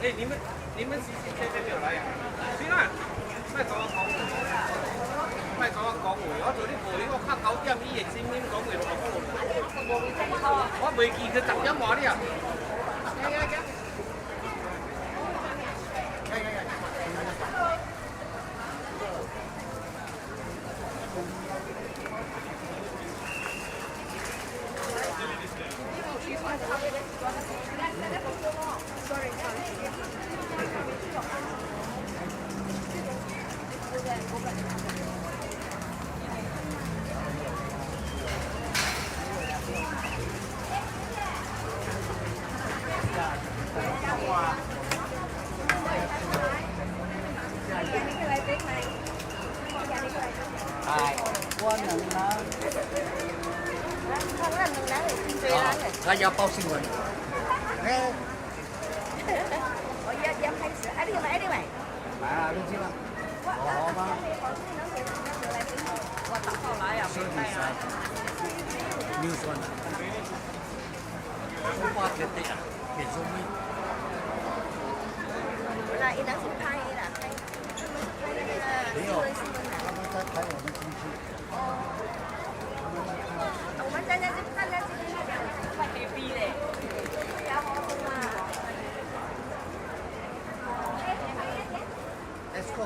哎，你们是现在就来呀？是啊，卖跟我讲，卖跟我讲话，我做啲货，我较9点以前先免讲话就讲我我未记佢10点话了。他要报新闻。我要开始，哎，你买，你买。买啊，你知啦。好吗？我打到来呀，没带啊。news one。我话決定啊，其中呢？那一张是拍的，拍那个新闻啊。他们在拍我们经济。我们在这边快黑逼嘞，对呀，好痛啊。Let's go。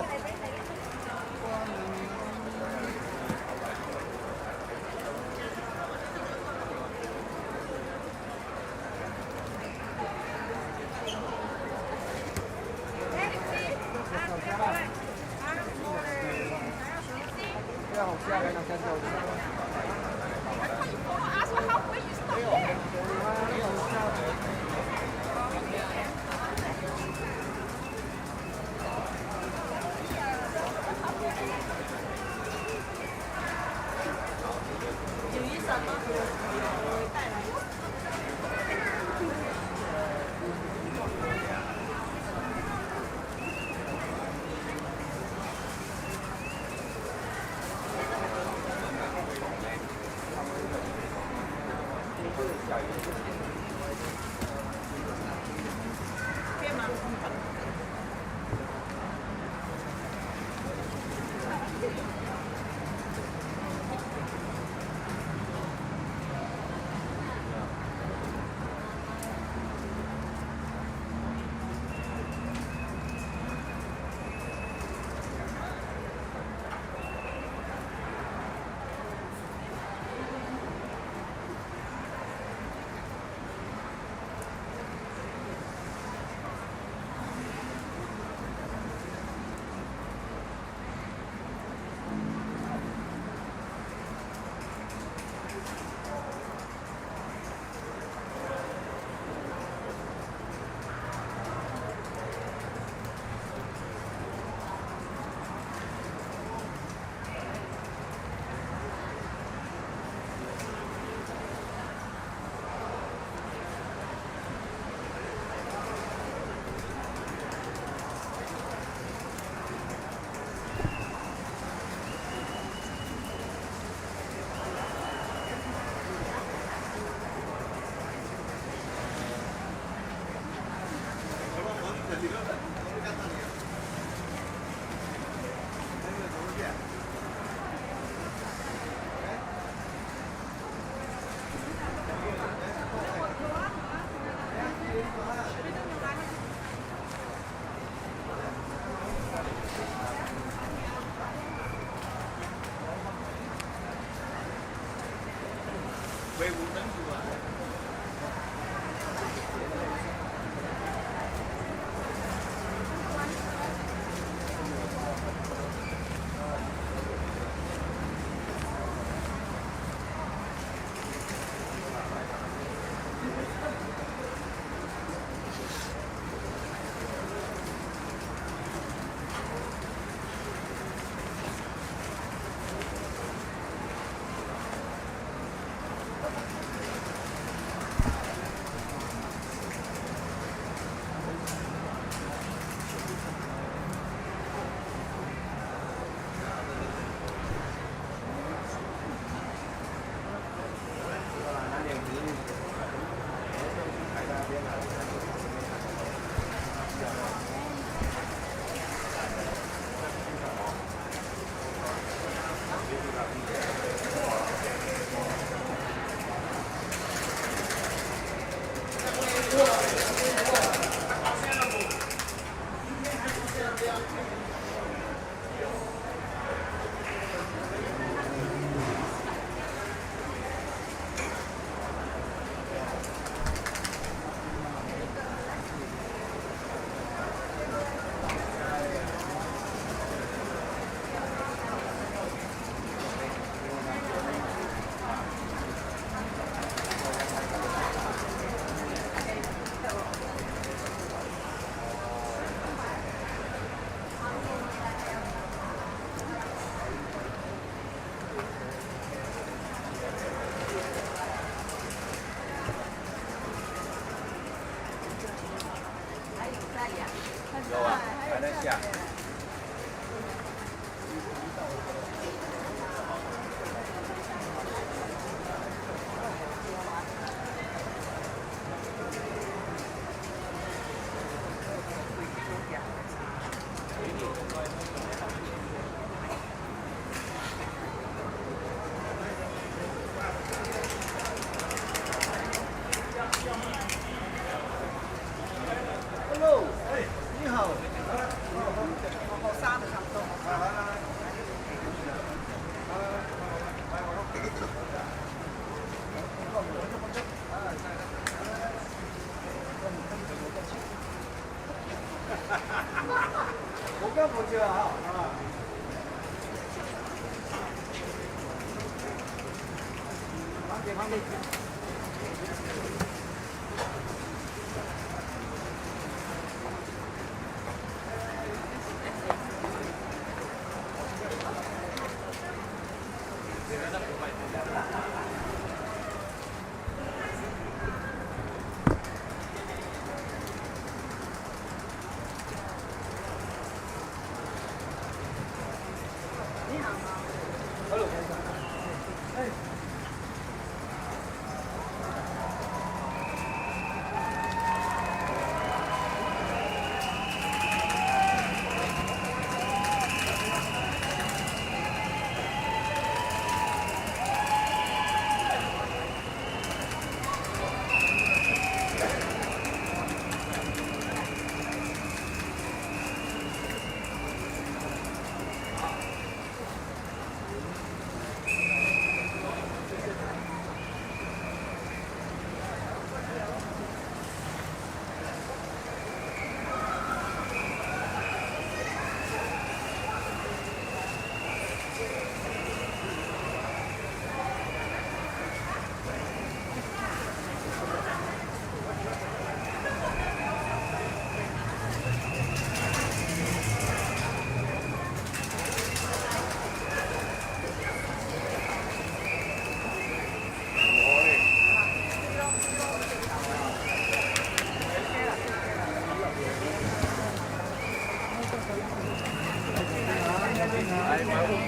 维护珍珠啊。有啊，还在下。Hello，哎，你好。好沙的差不多。我刚过去了哈。旁边。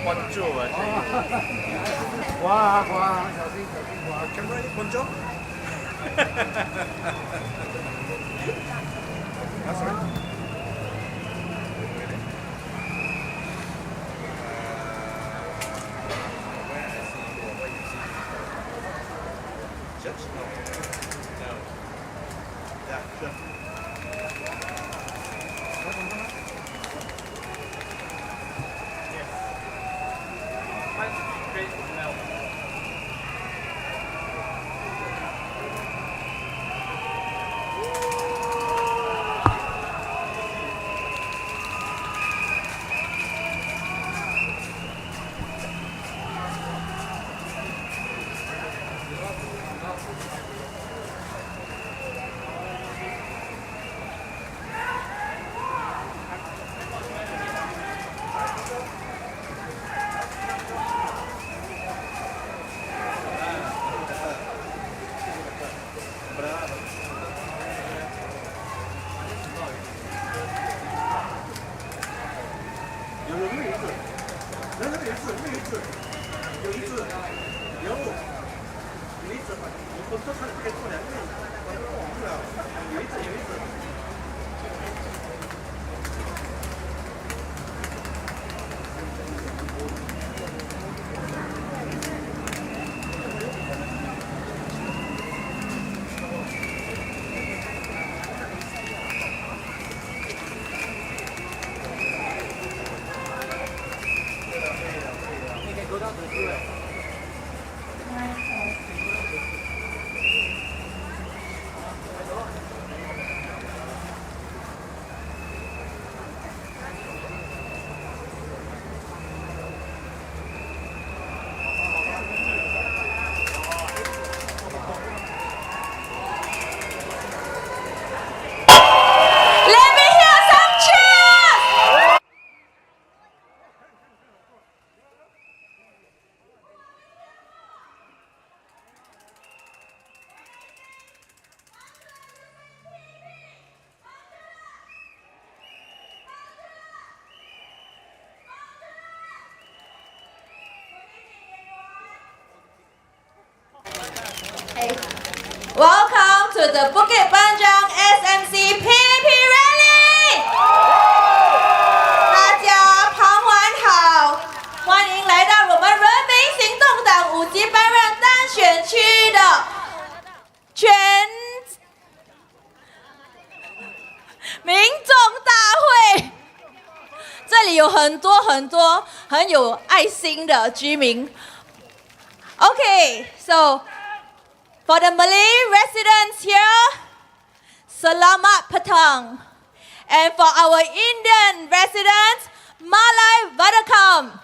Bonjour. Wah, Kamera ini bonjour. That's right. Judge? No. Yeah, sure. 梨子，有梨子，我都看这个做两个，我都忘了，有一次有一次。Let me hear some cheers. Hey. Welcome to the Bukit Panjang SMC PAP Rally. 大家傍晚好，欢迎来到我们人民行动党5级班让单选区的全民众大会。这里有很多很有爱心的居民。Okay, so for the Malay residents here, Selamat Petang. And for our Indian residents, Malay Vadakam.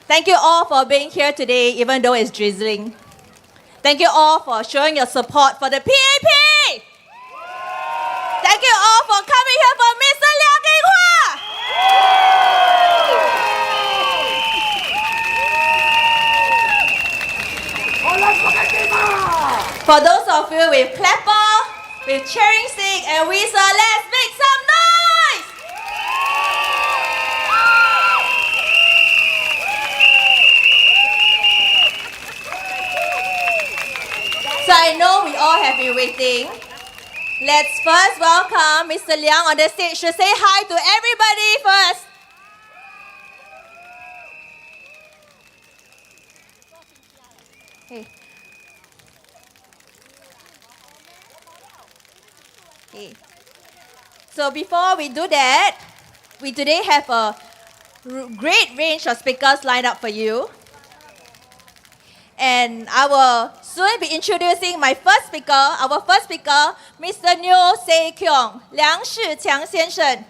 Thank you all for being here today, even though it's drizzling. Thank you all for showing your support for the PAP. Thank you all for coming here for Mr. Liang Yinghua. For those of you with clapper, with cheering stick and whistle, let's make some noise! So I know we all have been waiting. Let's first welcome Mr. Liang on the stage to say hi to everybody first. Hey. Okay. So before we do that, we today have a great range of speakers lined up for you. And I will soon be introducing my first speaker, our first speaker, Mr. Neo Se Kyung, Liang Shiqiang 先生.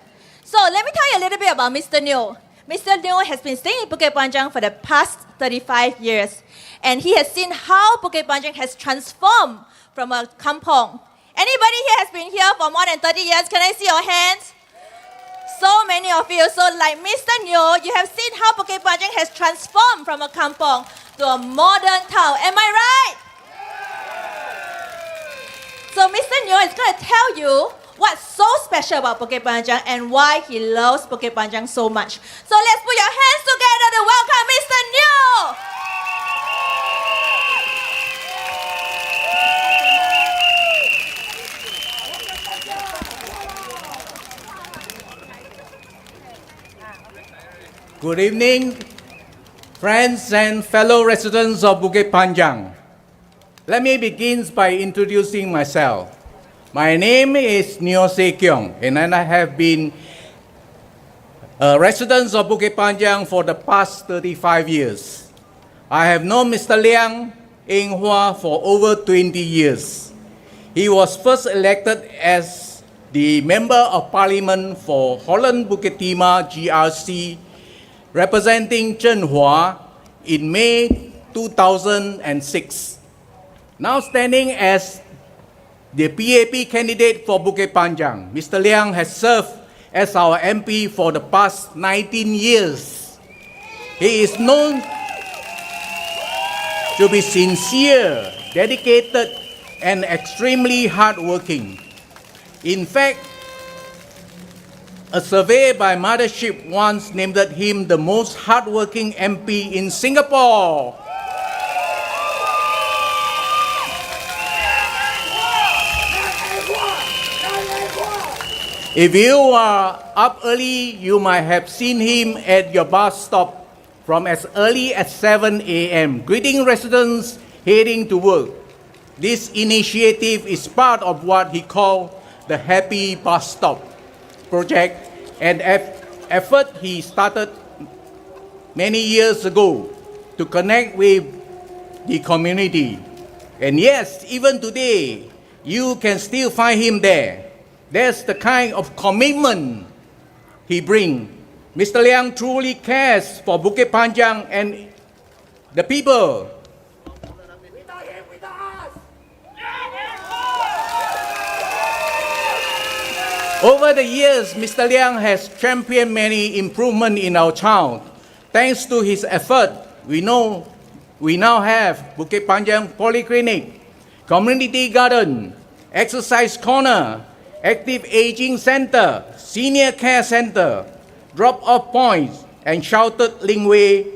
So let me tell you a little bit about Mr. Neo. Mr. Neo has been staying in Bukit Panjang for the past 35 years. And he has seen how Bukit Panjang has transformed from a kampong. Anybody here has been here for more than 30 years? Can I see your hands? So many of you. So like Mr. Neo, you have seen how Bukit Panjang has transformed from a kampong to a modern town. Am I right? So Mr. Neo is going to tell you what's so special about Bukit Panjang and why he loves Bukit Panjang so much. So let's put your hands together to welcome Mr. Neo. Good evening, friends and fellow residents of Bukit Panjang. Let me begin by introducing myself. My name is Neo Se Kyung, and I have been a resident of Bukit Panjang for the past 35 years. I have known Mr. Liang Yinghua for over 20 years. He was first elected as the Member of Parliament for Holland Bukit Timah GRC, representing Zhenhua in May 2006. Now standing as the PAP candidate for Bukit Panjang, Mr. Liang has served as our MP for the past 19 years. He is known to be sincere, dedicated, and extremely hardworking. In fact, A survey by Mothership once named him the most hardworking MP in Singapore. If you are up early, you might have seen him at your bus stop from as early as 7 a.m., greeting residents heading to work. This initiative is part of what he called the Happy Bus Stop project, an effort he started many years ago to connect with the community. And yes, even today, you can still find him there. That's the kind of commitment he brings. Mr. Liang truly cares for Bukit Panjang and the people. Over the years, Mr. Liang has championed many improvements in our town. Thanks to his effort, we now have Bukit Panjang Polyclinic, Community Garden, Exercise Corner, Active Aging Center, Senior Care Center, drop-off points, and sheltered linkway,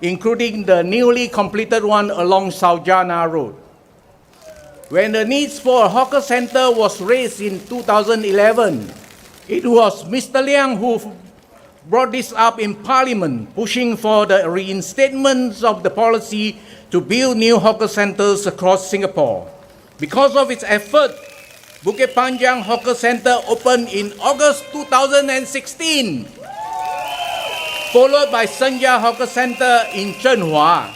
including the newly completed one along Saujana Road. When the needs for a hawker center was raised in 2011, it was Mr. Liang who brought this up in Parliament, pushing for the reinstatement of the policy to build new hawker centers across Singapore. Because of its effort, Bukit Panjang Hawker Center opened in August 2016, followed by Senja Hawker Center in Zhenhua.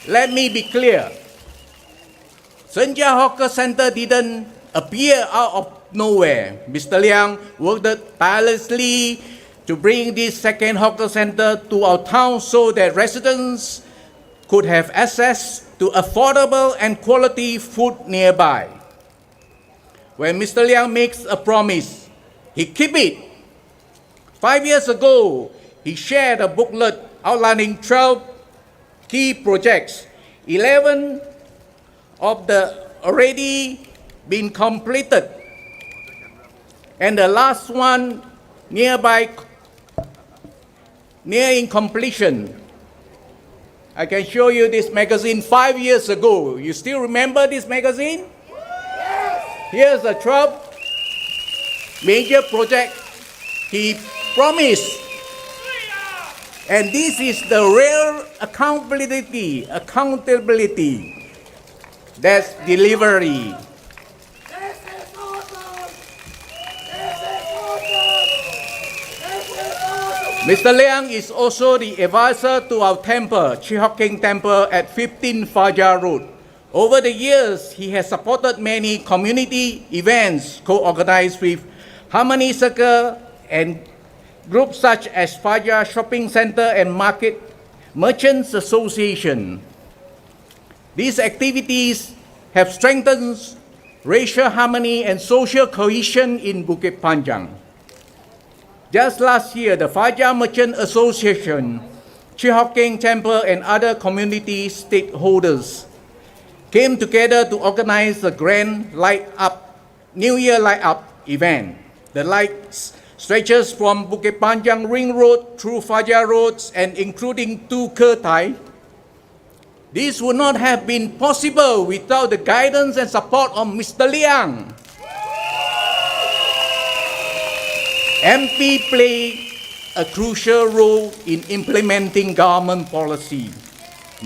Let me be clear. Senja Hawker Center didn't appear out of nowhere. Mr. Liang worked tirelessly to bring this second hawker center to our town so that residents could have access to affordable and quality food nearby. When Mr. Liang makes a promise, he keeps it. 5 years ago, he shared a booklet outlining 12 key projects. 11 of the already been completed, and the last one near in completion. I can show you this magazine 5 years ago. You still remember this magazine? Here's a 12 major project he promised. And this is the real accountability. That's delivery. Mr. Liang is also the advisor to our temple, Chi Hock Keng Temple at 15 Fajar Road. Over the years, he has supported many community events co-organized with Harmony Circle and groups such as Fajar Shopping Center and Market Merchants Association. These activities have strengthened racial harmony and social cohesion in Bukit Panjang. Just last year, the Fajar Merchant Association, Chi Hock Keng Temple, and other community stakeholders came together to organize the grand New Year Light Up event. The light stretches from Bukit Panjang Ring Road through Fajar Roads and including to Kertai. This would not have been possible without the guidance and support of Mr. Liang. MP play a crucial role in implementing government policy,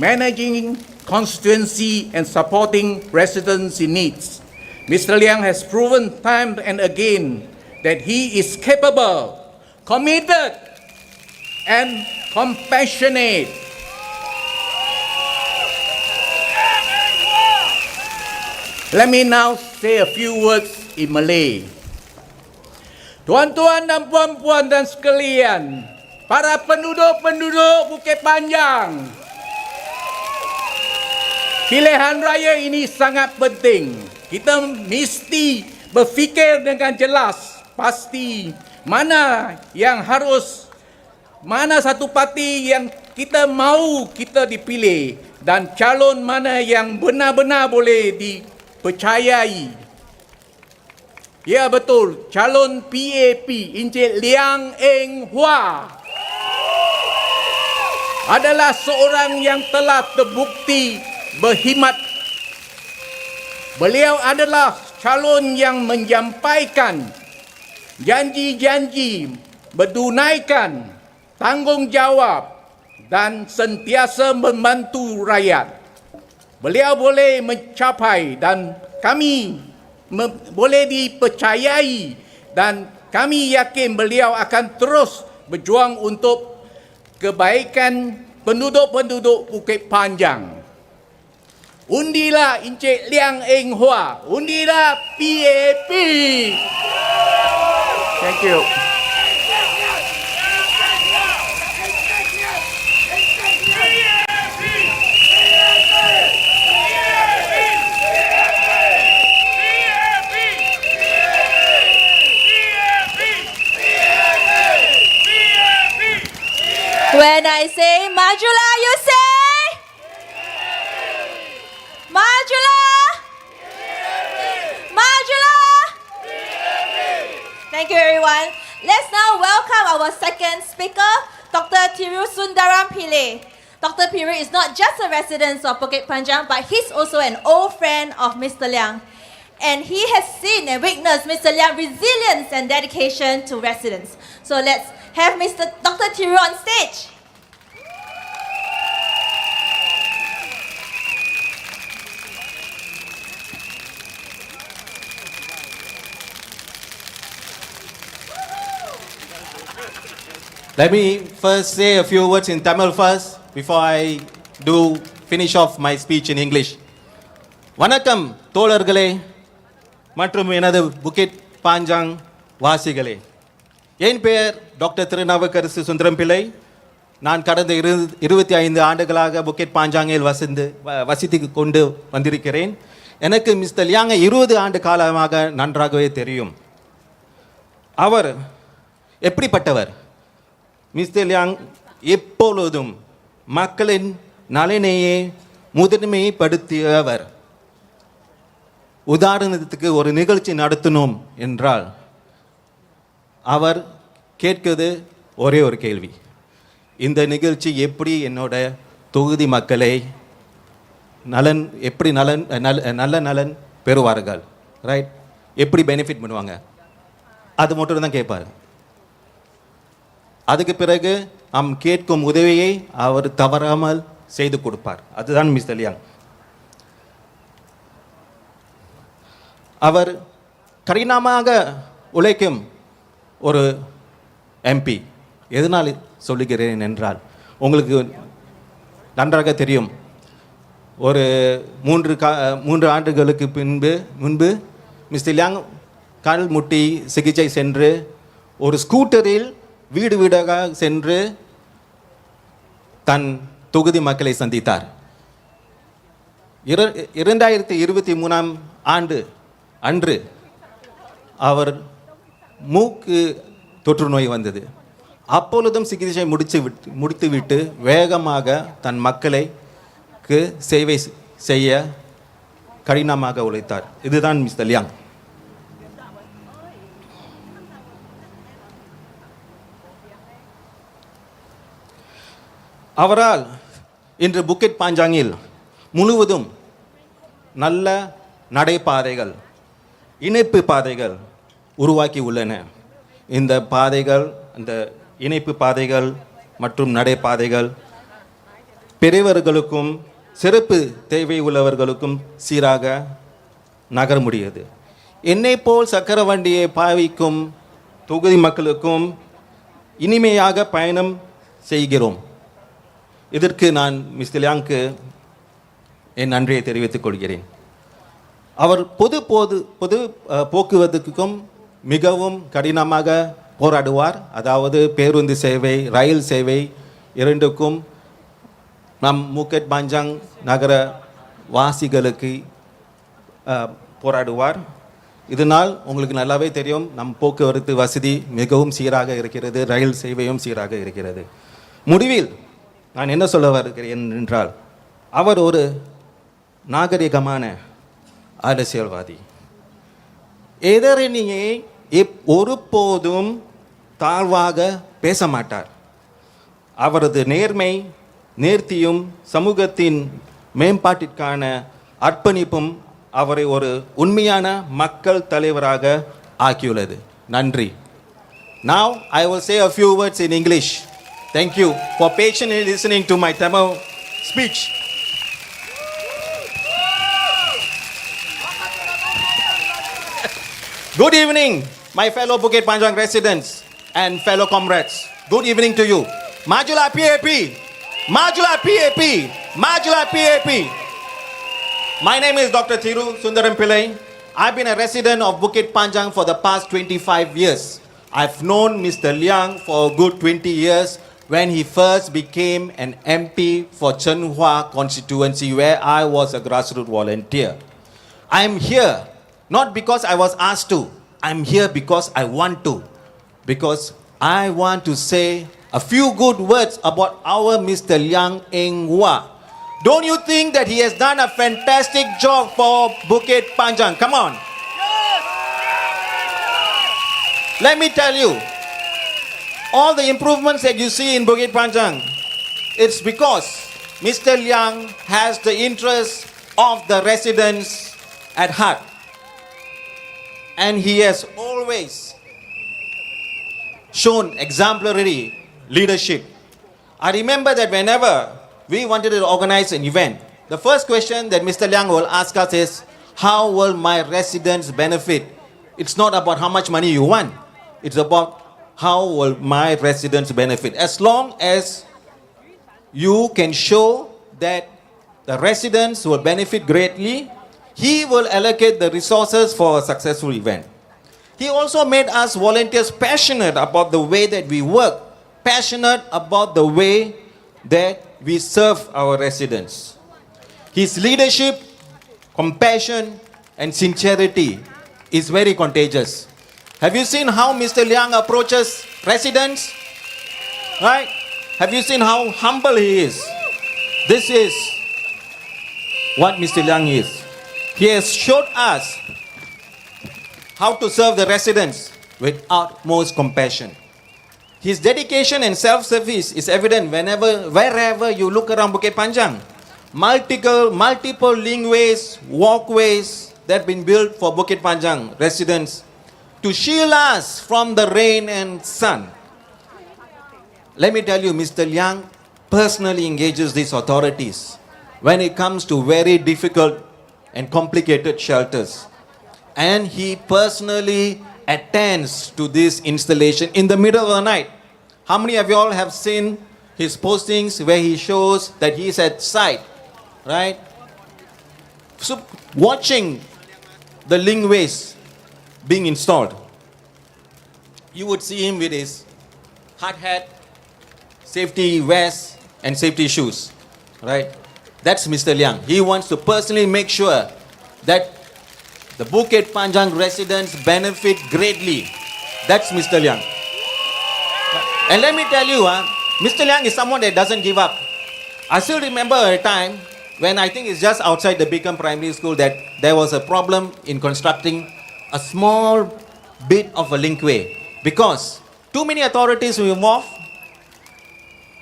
managing constituency and supporting residents in needs. Mr. Liang has proven time and again that he is capable, committed, and compassionate. Let me now say a few words in Malay. Tuan-tuan dan puan-puan dan sekalian, para penduduk-penduduk Bukit Panjang, pilihan raya ini sangat penting. Kita mesti berfikir dengan jelas, pasti mana satu parti yang kita mahu kita dipilih dan calon mana yang benar-benar boleh dipercayai. Ya betul, calon PAP Encik Liang Eng Hua adalah seorang yang telah terbukti berkhidmat. Beliau adalah calon yang menyampaikan janji-janji, berdunaikan tanggungjawab dan sentiasa membantu rakyat. Beliau boleh mencapai dan kami boleh dipercayai dan kami yakin beliau akan terus berjuang untuk kebaikan penduduk-penduduk Bukit Panjang. Undilah Encik Liang Eng Hua, undilah PAP. Thank you. When I say Majula, you say? Majula? Majula? Thank you everyone. Let's now welcome our second speaker, Dr. Thiru Sundaram Pillai. Dr. Thiru is not just a resident of Bukit Panjang, but he's also an old friend of Mr. Liang. And he has seen and witnessed Mr. Liang's resilience and dedication to residents. So let's have Dr. Thiru on stage. Let me first say a few words in Tamil first before I do finish off my speech in English. வணக்கம் தோழர்களே மற்றும் எனது புக்கிட் பாஞ்சாங் வாசிகளே. என் பெயர் doctor Thirunavukkarasu Sundaram Pillai. நான் கடந்த 25 ஆண்டுகளாக புக்கிட் பாஞ்சாங்கில் வசித்து கொண்டு வந்திருக்கிறேன். எனக்கு மிஸ்டர் லியாங்கை 20 ஆண்டு காலமாக நன்றாகவே தெரியும். அவர் எப்படிப்பட்டவர்? மிஸ்டர் லியாங் எப்பொழுதும் மக்களின் நலனையே முதன்மைப்படுத்தியவர். உதாரணத்துக்கு ஒரு நிகழ்ச்சி நடத்தணும் என்றால் அவர் கேட்கிறது ஒரே ஒரு கேள்வி, இந்த நிகழ்ச்சி எப்படி என்னோட தொகுதி மக்களை நல்ல நலன் பெறுவார்கள், ரைட், எப்படி பெனிஃபிட் பண்ணுவாங்க, அது மட்டும் தான் கேட்பார். அதுக்கு பிறகு நாம் கேட்கும் உதவியை அவர் தவறாமல் செய்து கொடுப்பார். அதுதான் மிஸ்டர் லியாங். அவர் கடினமாக உழைக்கும் ஒரு எம்பி. எதனால் சொல்லுகிறேன் என்றால், உங்களுக்கு நன்றாக தெரியும், ஒரு 3 ஆண்டுகளுக்கு முன்பு மிஸ்டர் லியாங் கால் முட்டி சிகிச்சை சென்று ஒரு ஸ்கூட்டரில் வீடு வீடாக சென்று தன் தொகுதி மக்களை சந்தித்தார். 2023 ஆண்டு அன்று அவர் மூக்கு தொற்று நோய் வந்தது. அப்பொழுதும் சிகிச்சை முடித்துவிட்டு வேகமாக தன் மக்களுக்கு சேவை செய்ய கடினமாக உழைத்தார். இதுதான் மிஸ்டர் லியாங். அவரால் இன்று புக்கிட் பாஞ்சாங்கில் முழுவதும் நல்ல நடைபாதைகள், இணைப்பு பாதைகள் உருவாக்கி உள்ளன. இந்த பாதைகள், இந்த இணைப்பு பாதைகள் மற்றும் நடைபாதைகள் பெரியவர்களுக்கும் சிறப்பு தேவை உள்ளவர்களுக்கும் சீராக நகர முடியாது. என்னை போல் சக்கர வண்டியை பாவிக்கும் தொகுதி மக்களுக்கும் இனிமையாக பயணம் செய்கிறோம். இதற்கு நான் மிஸ்டர் லியாங்க்கு என் நன்றியை தெரிவித்துக் கொள்கிறேன். அவர் பொது போக்குவரத்துக்கும் மிகவும் கடினமாக போராடுவார். அதாவது பேருந்து சேவை, ரயில் சேவை இரண்டுக்கும் நம் புக்கிட் பாஞ்சாங் நகர வாசிகளுக்கு போராடுவார். இதனால் உங்களுக்கு நல்லாவே தெரியும், நம் போக்குவரத்து வசதி மிகவும் சீராக இருக்கிறது, ரயில் சேவையும் சீராக இருக்கிறது. முடிவில் நான் என்ன சொல்ல வருகிறேன் என்றால், அவர் ஒரு நாகரிகமான அரசியல்வாதி. எதிரணியை ஒருபோதும் தாழ்வாக பேச மாட்டார். அவரது நேர்மை, நேர்த்தியும் சமூகத்தின் மேம்பாட்டிற்கான அர்ப்பணிப்பும் அவரை ஒரு உண்மையான மக்கள் தலைவராக ஆக்கியுள்ளது. நன்றி. Now I will say a few words in English. Thank you for patiently listening to my Tamil speech. Good evening, my fellow Bukit Panjang residents and fellow comrades. Good evening to you. Majulah PAP! Majulah PAP! Majulah PAP! My name is Dr. Thiru Sundaram Pillai. I've been a resident of Bukit Panjang for the past 25 years. I've known Mr. Liang for a good 20 years when he first became an MP for Chenhua constituency where I was a grassroots volunteer. I'm here not because I was asked to. I'm here because I want to. Because I want to say a few good words about our Mr. Liang Eng Hua. Don't you think that he has done a fantastic job for Bukit Panjang? Come on. Let me tell you, all the improvements that you see in Bukit Panjang, it's because Mr. Liang has the interests of the residents at heart. And he has always shown exemplary leadership. I remember that whenever we wanted to organize an event, the first question that Mr. Liang will ask us is, how will my residents benefit? It's not about how much money you want. It's about how will my residents benefit. As long as you can show that the residents will benefit greatly, he will allocate the resources for a successful event. He also made us volunteers passionate about the way that we work, passionate about the way that we serve our residents. His leadership, compassion, and sincerity is very contagious. Have you seen how Mr. Liang approaches residents? Right? Have you seen how humble he is? This is what Mr. Liang is. He has showed us how to serve the residents with utmost compassion. His dedication and self-service is evident wherever you look around Bukit Panjang. Multiple linkways, walkways that have been built for Bukit Panjang residents to shield us from the rain and sun. Let me tell you, Mr. Liang personally engages these authorities when it comes to very difficult and complicated shelters. And he personally attends to this installation in the middle of the night. How many of you all have seen his postings where he shows that he is at site, right? So watching the linkways being installed, you would see him with his hard hat, safety vest, and safety shoes, right? That's Mr. Liang. He wants to personally make sure that the Bukit Panjang residents benefit greatly. That's Mr. Liang. And let me tell you, Mr. Liang is someone that doesn't give up. I still remember a time when I think it's just outside the Beacon Primary School that there was a problem in constructing a small bit of a linkway because too many authorities were involved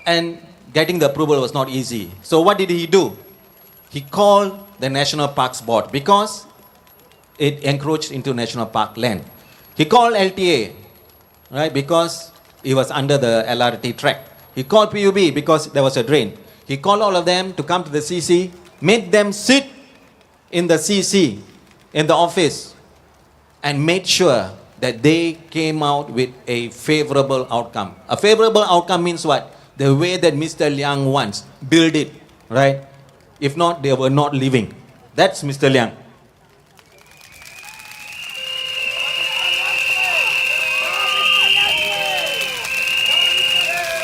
and getting the approval was not easy. So what did he do? He called the National Parks Board because it encroached into National Park land. He called LTA, right, because it was under the LRT track. He called PUB because there was a drain. He called all of them to come to the CC, made them sit in the CC, in the office, and made sure that they came out with a favorable outcome. A favorable outcome means what? The way that Mr. Liang wants. Build it, right? If not, they were not living. That's Mr. Liang.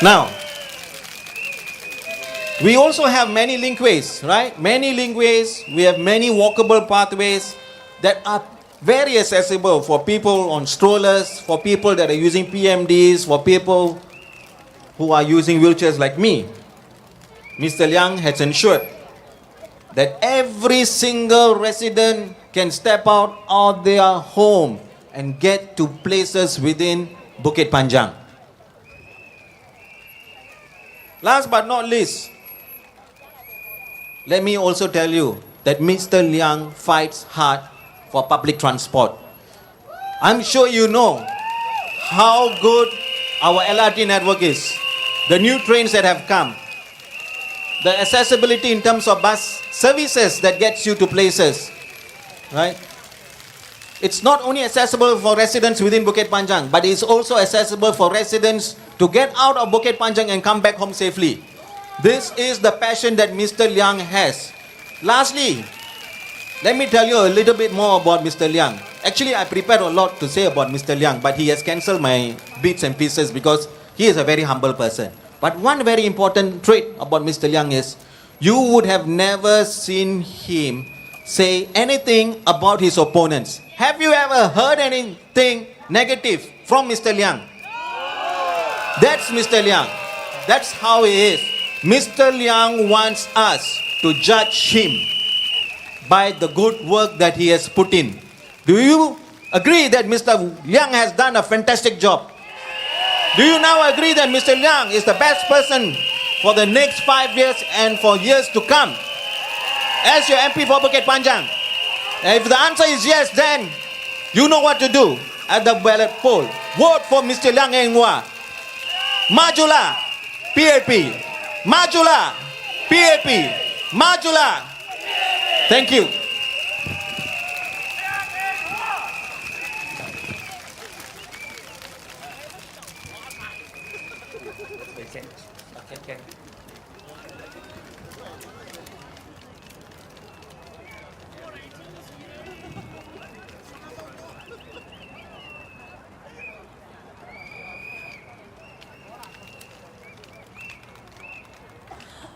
Now, we also have many linkways, right? Many linkways. We have many walkable pathways that are very accessible for people on strollers, for people that are using PMDs, for people who are using wheelchairs like me. Mr. Liang has ensured that every single resident can step out of their home and get to places within Bukit Panjang. Last but not least, let me also tell you that Mr. Liang fights hard for public transport. I'm sure you know how good our LRT network is, the new trains that have come, the accessibility in terms of bus services that gets you to places, right? It's not only accessible for residents within Bukit Panjang, but it's also accessible for residents to get out of Bukit Panjang and come back home safely. This is the passion that Mr. Liang has. Lastly, let me tell you a little bit more about Mr. Liang. Actually, I prepared a lot to say about Mr. Liang, but he has cancelled my bits and pieces because he is a very humble person. But one very important trait about Mr. Liang is, you would have never seen him say anything about his opponents. Have you ever heard anything negative from Mr. Liang? That's Mr. Liang. That's how he is. Mr. Liang wants us to judge him by the good work that he has put in. Do you agree that Mr. Liang has done a fantastic job? Do you now agree that Mr. Liang is the best person for the next 5 years and for years to come as your MP for Bukit Panjang? If the answer is yes, then you know what to do at the ballot poll. Vote for Mr. Liang Eng Hwa. Majulah, PAP. Majulah, PAP. Majulah. Thank you.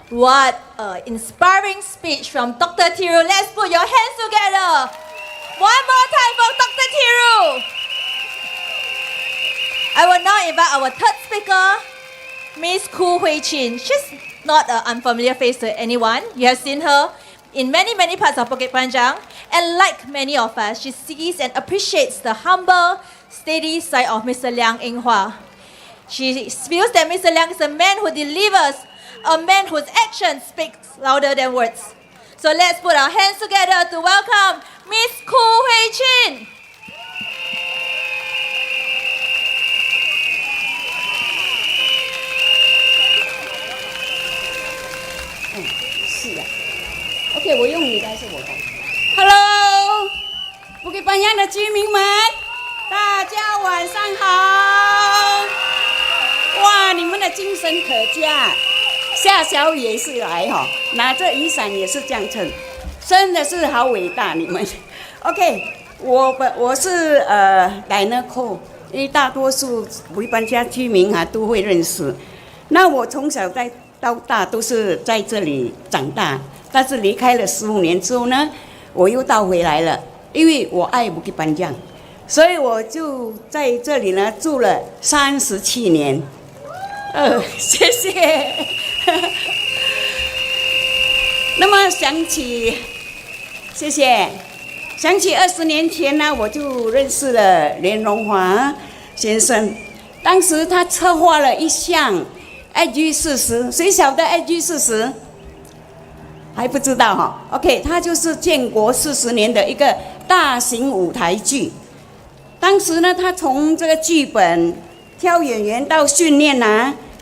What an inspiring speech from Dr. Thiru. Let's put your hands together. One more time for Dr. Thiru. I will now invite our third speaker, Miss Khoo Hui Chin. She's not an unfamiliar face to anyone. You have seen her in many parts of Bukit Panjang. And like many of us, she sees and appreciates the humble, steady side of Mr. Liang Eng Hwa. She feels that Mr. Liang is a man who delivers, a man whose actions speak louder than words. So let's put our hands together to welcome Miss Khoo Hui Chin. OK， 我用你的还是我的 ？Hello， Bukit Panjang 的居民们，大家晚上好。哇，你们的精神可嘉。下小雨也是来哈，拿着雨伞也是这样撑，真的是好伟大你们。OK， 我是Rendah， 因为大多数Bukit Panjang居民都会认识。那我从小到大都是在这里长大，但是离开了15年之后呢，我又倒回来了，因为我爱Bukit Panjang，所以我就在这里呢住了37年。谢谢。那么谢谢。想起20年前呢，我就认识了连荣华先生。当时他策划了一项 GE40， 谁晓得 GE40？ 还不知道哈。OK， 它就是建国40年的一个大型舞台剧。当时呢，他从这个剧本、挑演员到训练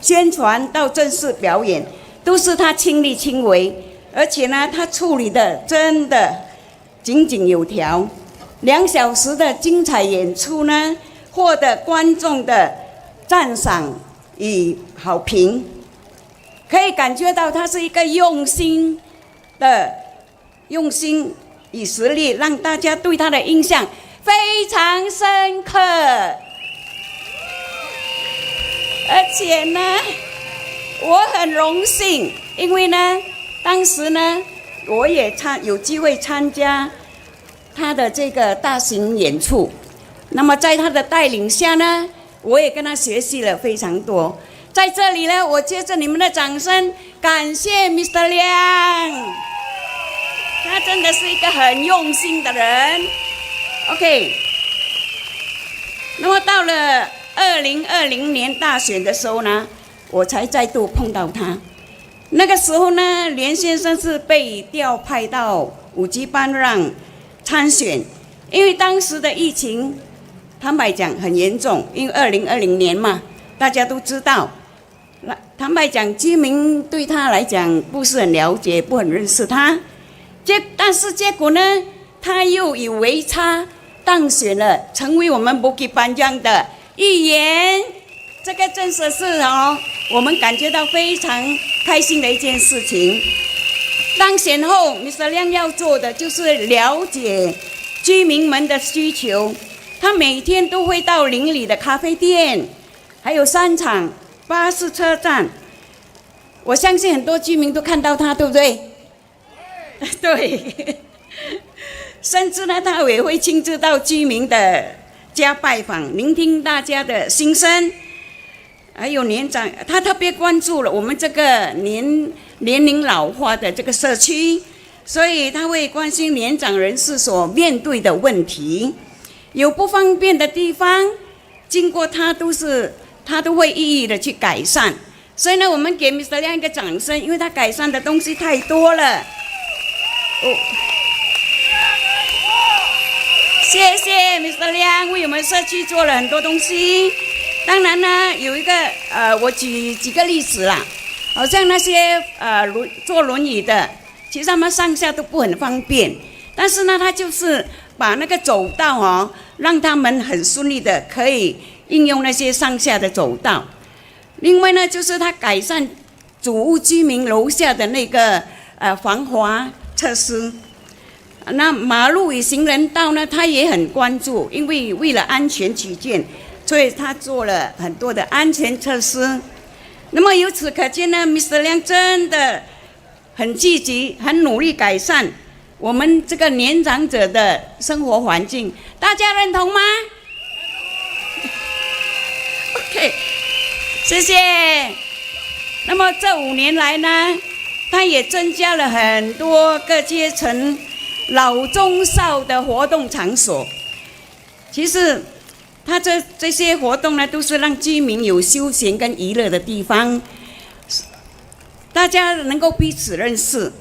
宣传到正式表演，都是他亲力亲为，而且呢，他处理的真的井井有条。2小时的精彩演出呢，获得观众的赞赏与好评，可以感觉到他是一个用心与实力，让大家对他的印象非常深刻。而且呢，我很荣幸，因为呢，当时呢，我也有机会参加他的这个大型演出。那么在他的带领下呢，我也跟他学习了非常多。在这里呢，我借着你们的掌声，感谢 Mr. Liang。他真的是一个很用心的人。OK， 那么到了2020年大选的时候呢，我才再度碰到他。那个时候呢，连先生是被调派到5级班让参选，因为当时的疫情，坦白讲很严重，因为2020年嘛，大家都知道。坦白讲，居民对他来讲不是很了解，不很认识他。但是结果呢，他又以微差当选了，成为我们Bukit Panjang的议员。这个真的是我们感觉到非常开心的一件事情。当选后 ，Mr. 亮要做的就是了解居民们的需求。他每天都会到邻里的咖啡店，还有商场、巴士车站。我相信很多居民都看到他，对不对？对。甚至呢，他也会亲自到居民的家拜访，聆听大家的心声。还有年长，他特别关注了我们这个年龄老化的这个社区，所以他会关心年长人士所面对的问题，有不方便的地方，经过他都会一一的去改善。所以呢，我们给 Mr. 亮一个掌声，因为他改善的东西太多了。谢谢 Mr. 亮为我们社区做了很多东西。当然呢，有一个我举几个例子啦，好像那些坐轮椅的，其实他们上下都不很方便，但是呢，他就是把那个走道让他们很顺利的可以应用那些上下的走道。另外呢，就是他改善主屋居民楼下的那个防滑设施。那马路与行人道呢，他也很关注，因为为了安全起见，所以他做了很多的安全措施。那么由此可见呢 ，Mr. 亮真的很积极，很努力改善我们这个年长者的生活环境，大家认同吗 ？OK， 谢谢。那么这5年来呢，他也增加了很多各阶层老中少的活动场所。其实他这些活动呢，都是让居民有休闲跟娱乐的地方，大家能够彼此认识，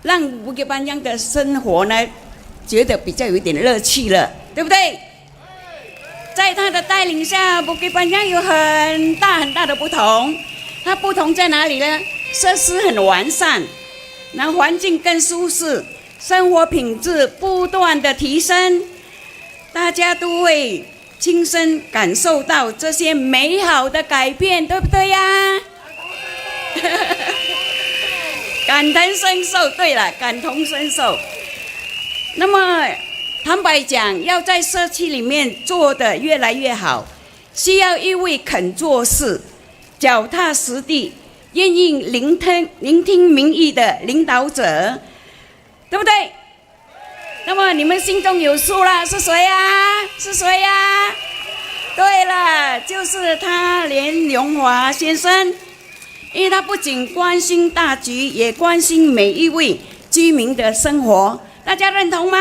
让Bukit Panjang的生活呢，觉得比较有一点乐趣了，对不对？在他的带领下，Bukit Panjang有很大很大的不同。它不同在哪里呢？设施很完善，然后环境更舒适，生活品质不断的提升，大家都会亲身感受到这些美好的改变，对不对呀？感同身受。对了，感同身受。那么坦白讲，要在社区里面做得越来越好，需要一位肯做事、脚踏实地、愿意聆听民意的领导者，对不对？那么你们心中有数了，是谁呀？是谁呀？对了，就是他连荣华先生。因为他不仅关心大局，也关心每一位居民的生活，大家认同吗？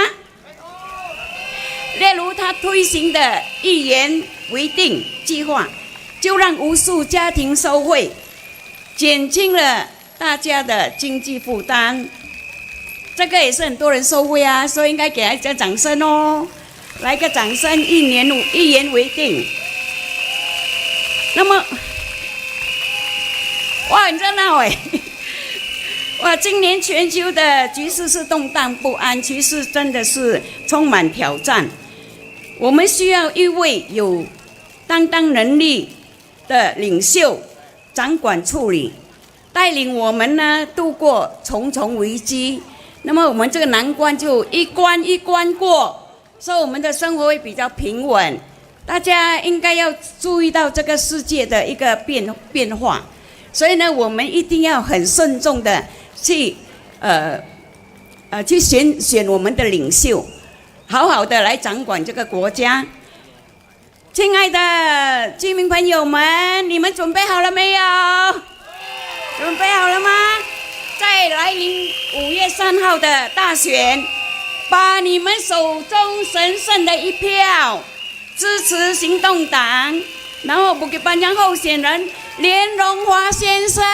例如他推行的一言为定计划，就让无数家庭受惠，减轻了大家的经济负担。这个也是很多人受惠啊，所以应该给他一个掌声哦，来个掌声！一言为定。那么，哇，很热闹哎！哇，今年全球的局势是动荡不安，其实真的是充满挑战。我们需要一位有担当能力的领袖，掌管处理，带领我们呢度过重重危机。那么我们这个难关就一关一关过，所以我们的生活会比较平稳。大家应该要注意到这个世界的一个变化，所以呢，我们一定要很慎重的去选我们的领袖，好好的来掌管这个国家。亲爱的居民朋友们，你们准备好了没有？准备好了吗？在来临5月3号的大选，把你们手中神圣的一票支持行动党，然后不给颁奖候选人连荣华先生，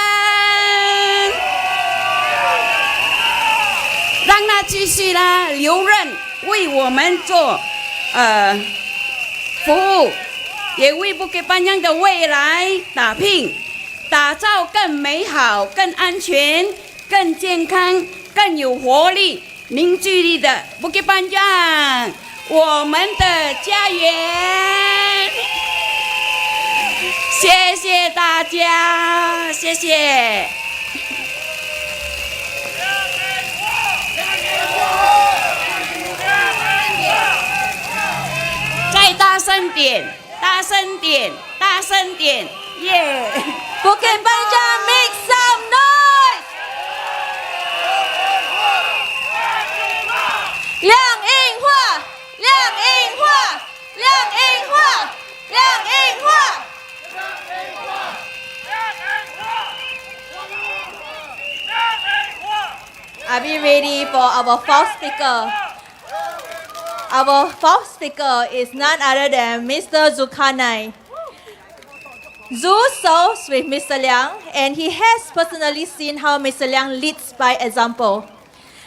让他继续留任，为我们做服务，也为不给颁奖的未来打拼，打造更美好、更安全、更健康、更有活力、凝聚力的不给颁奖，我们的家园。谢谢大家，谢谢。再大声点，大声点，大声点，耶！Bukit Panjang, make some noise! 亮印化，亮印化，亮印化，亮印化。Are we ready for our fourth speaker? Our fourth speaker is none other than Mr. Zulkarnain. Zul serves with Mr. Liang, and he has personally seen how Mr. Liang leads by example.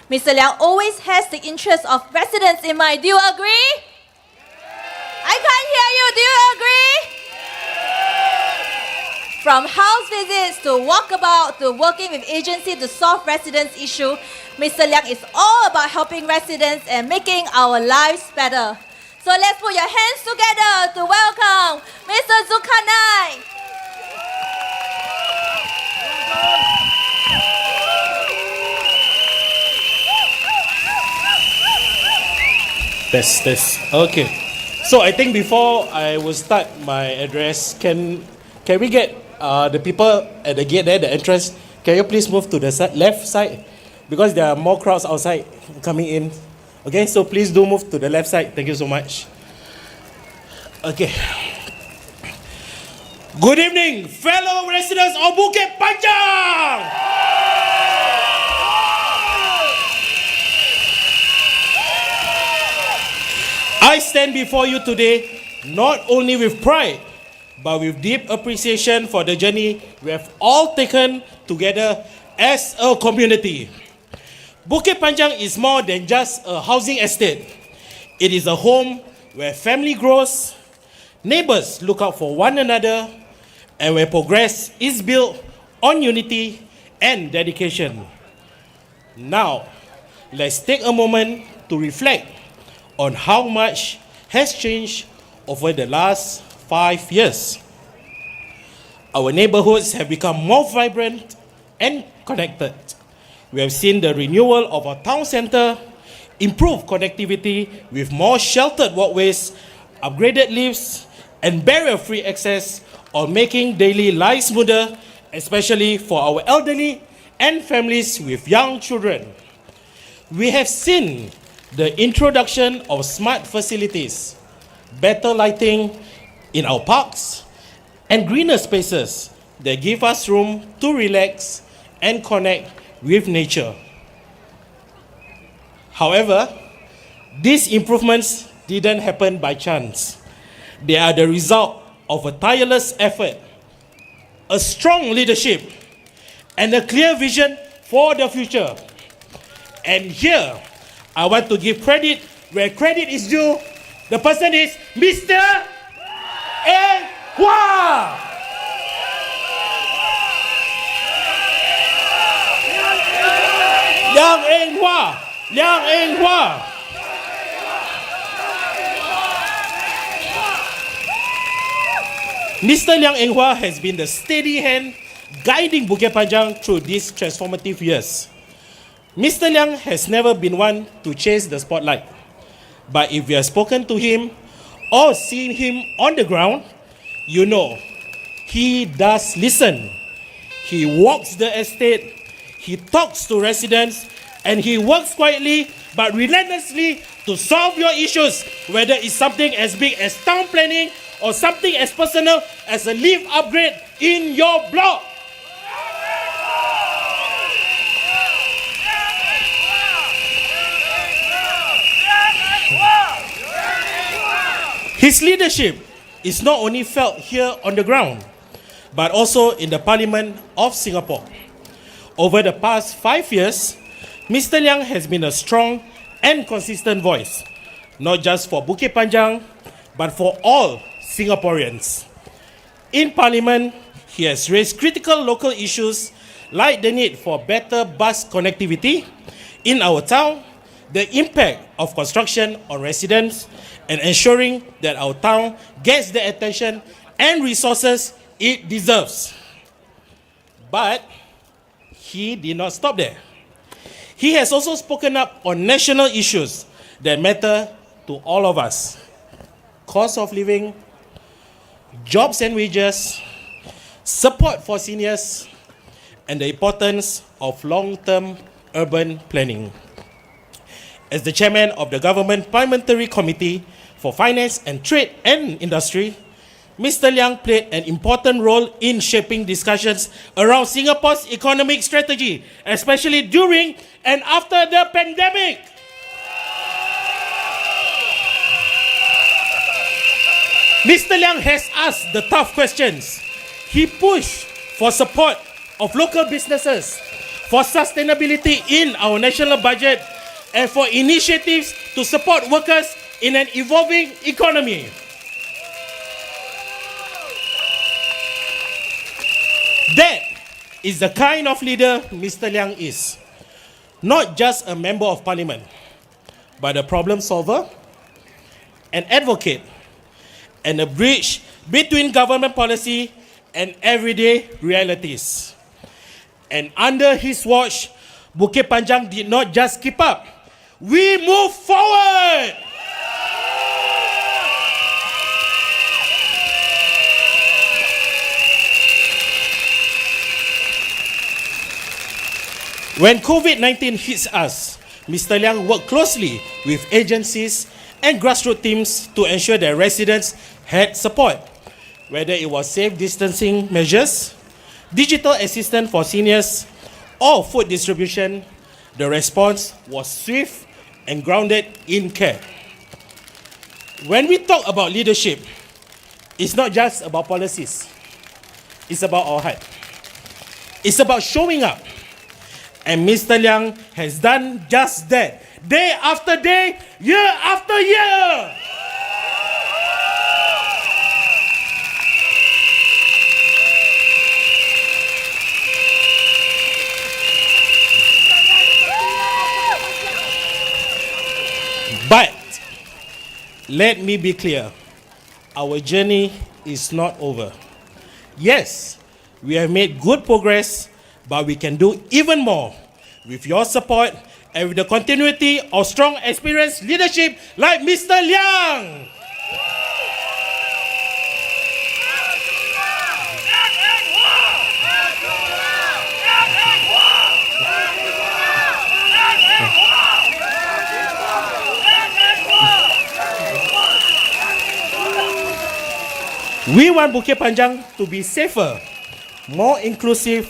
Mr. Liang always has the interest of residents in mind. Do you agree? I can't hear you. Do you agree? From house visits to walkabout to working with agency to solve residents' issue, Mr. Liang is all about helping residents and making our lives better. So let's put your hands together to welcome Mr. Zulkarnain. Test. Okay. So I think before I will start my address, can we get the people at the gate there, the entrance, can you please move to the left side? Because there are more crowds outside coming in. Okay, so please do move to the left side. Thank you so much. Okay. Good evening, fellow residents of Bukit Panjang! I stand before you today not only with pride, but with deep appreciation for the journey we have all taken together as a community. Bukit Panjang is more than just a housing estate. It is a home where family grows, neighbors look out for one another, and where progress is built on unity and dedication. Now, let's take a moment to reflect on how much has changed over the last 5 years. Our neighborhoods have become more vibrant and connected. We have seen the renewal of our town center, improved connectivity with more sheltered walkways, upgraded lifts, and barrier-free access, on making daily lives smoother, especially for our elderly and families with young children. We have seen the introduction of smart facilities, better lighting in our parks, and greener spaces that give us room to relax and connect with nature. However, these improvements didn't happen by chance. They are the result of a tireless effort, a strong leadership, and a clear vision for the future. And here, I want to give credit where credit is due. The person is Mr. A. Hua. Liang Eng Hua. Mr. Liang Eng Hua has been the steady hand guiding Bukit Panjang through these transformative years. Mr. Liang has never been one to chase the spotlight. But if you have spoken to him or seen him on the ground, you know he does listen. He walks the estate, he talks to residents, and he works quietly but relentlessly to solve your issues, whether it's something as big as town planning or something as personal as a lift upgrade in your block. His leadership is not only felt here on the ground, but also in the Parliament of Singapore. Over the past 5 years, Mr. Liang has been a strong and consistent voice, not just for Bukit Panjang, but for all Singaporeans. In Parliament, he has raised critical local issues like the need for better bus connectivity in our town, the impact of construction on residents, and ensuring that our town gets the attention and resources it deserves. But he did not stop there. He has also spoken up on national issues that matter to all of us: cost of living, jobs and wages, support for seniors, and the importance of long-term urban planning. As the chairman of the Government Parliamentary Committee for Finance and Trade and Industry, Mr. Liang played an important role in shaping discussions around Singapore's economic strategy, especially during and after the pandemic. Mr. Liang has asked the tough questions. He pushed for support of local businesses, for sustainability in our national budget, and for initiatives to support workers in an evolving economy. That is the kind of leader Mr. Liang is. Not just a member of parliament, but a problem solver, an advocate, and a bridge between government policy and everyday realities. And under his watch, Bukit Panjang did not just keep up. We moved forward! When COVID-19 hits us, Mr. Liang worked closely with agencies and grassroots teams to ensure that residents had support. Whether it was safe distancing measures, digital assistance for seniors, or food distribution, the response was swift and grounded in care. When we talk about leadership, it's not just about policies. It's about our heart. It's about showing up. And Mr. Liang has done just that, day after day, year after year. But let me be clear, our journey is not over. Yes, we have made good progress, but we can do even more with your support and with the continuity of strong, experienced leadership like Mr. Liang. We want Bukit Panjang to be safer, more inclusive,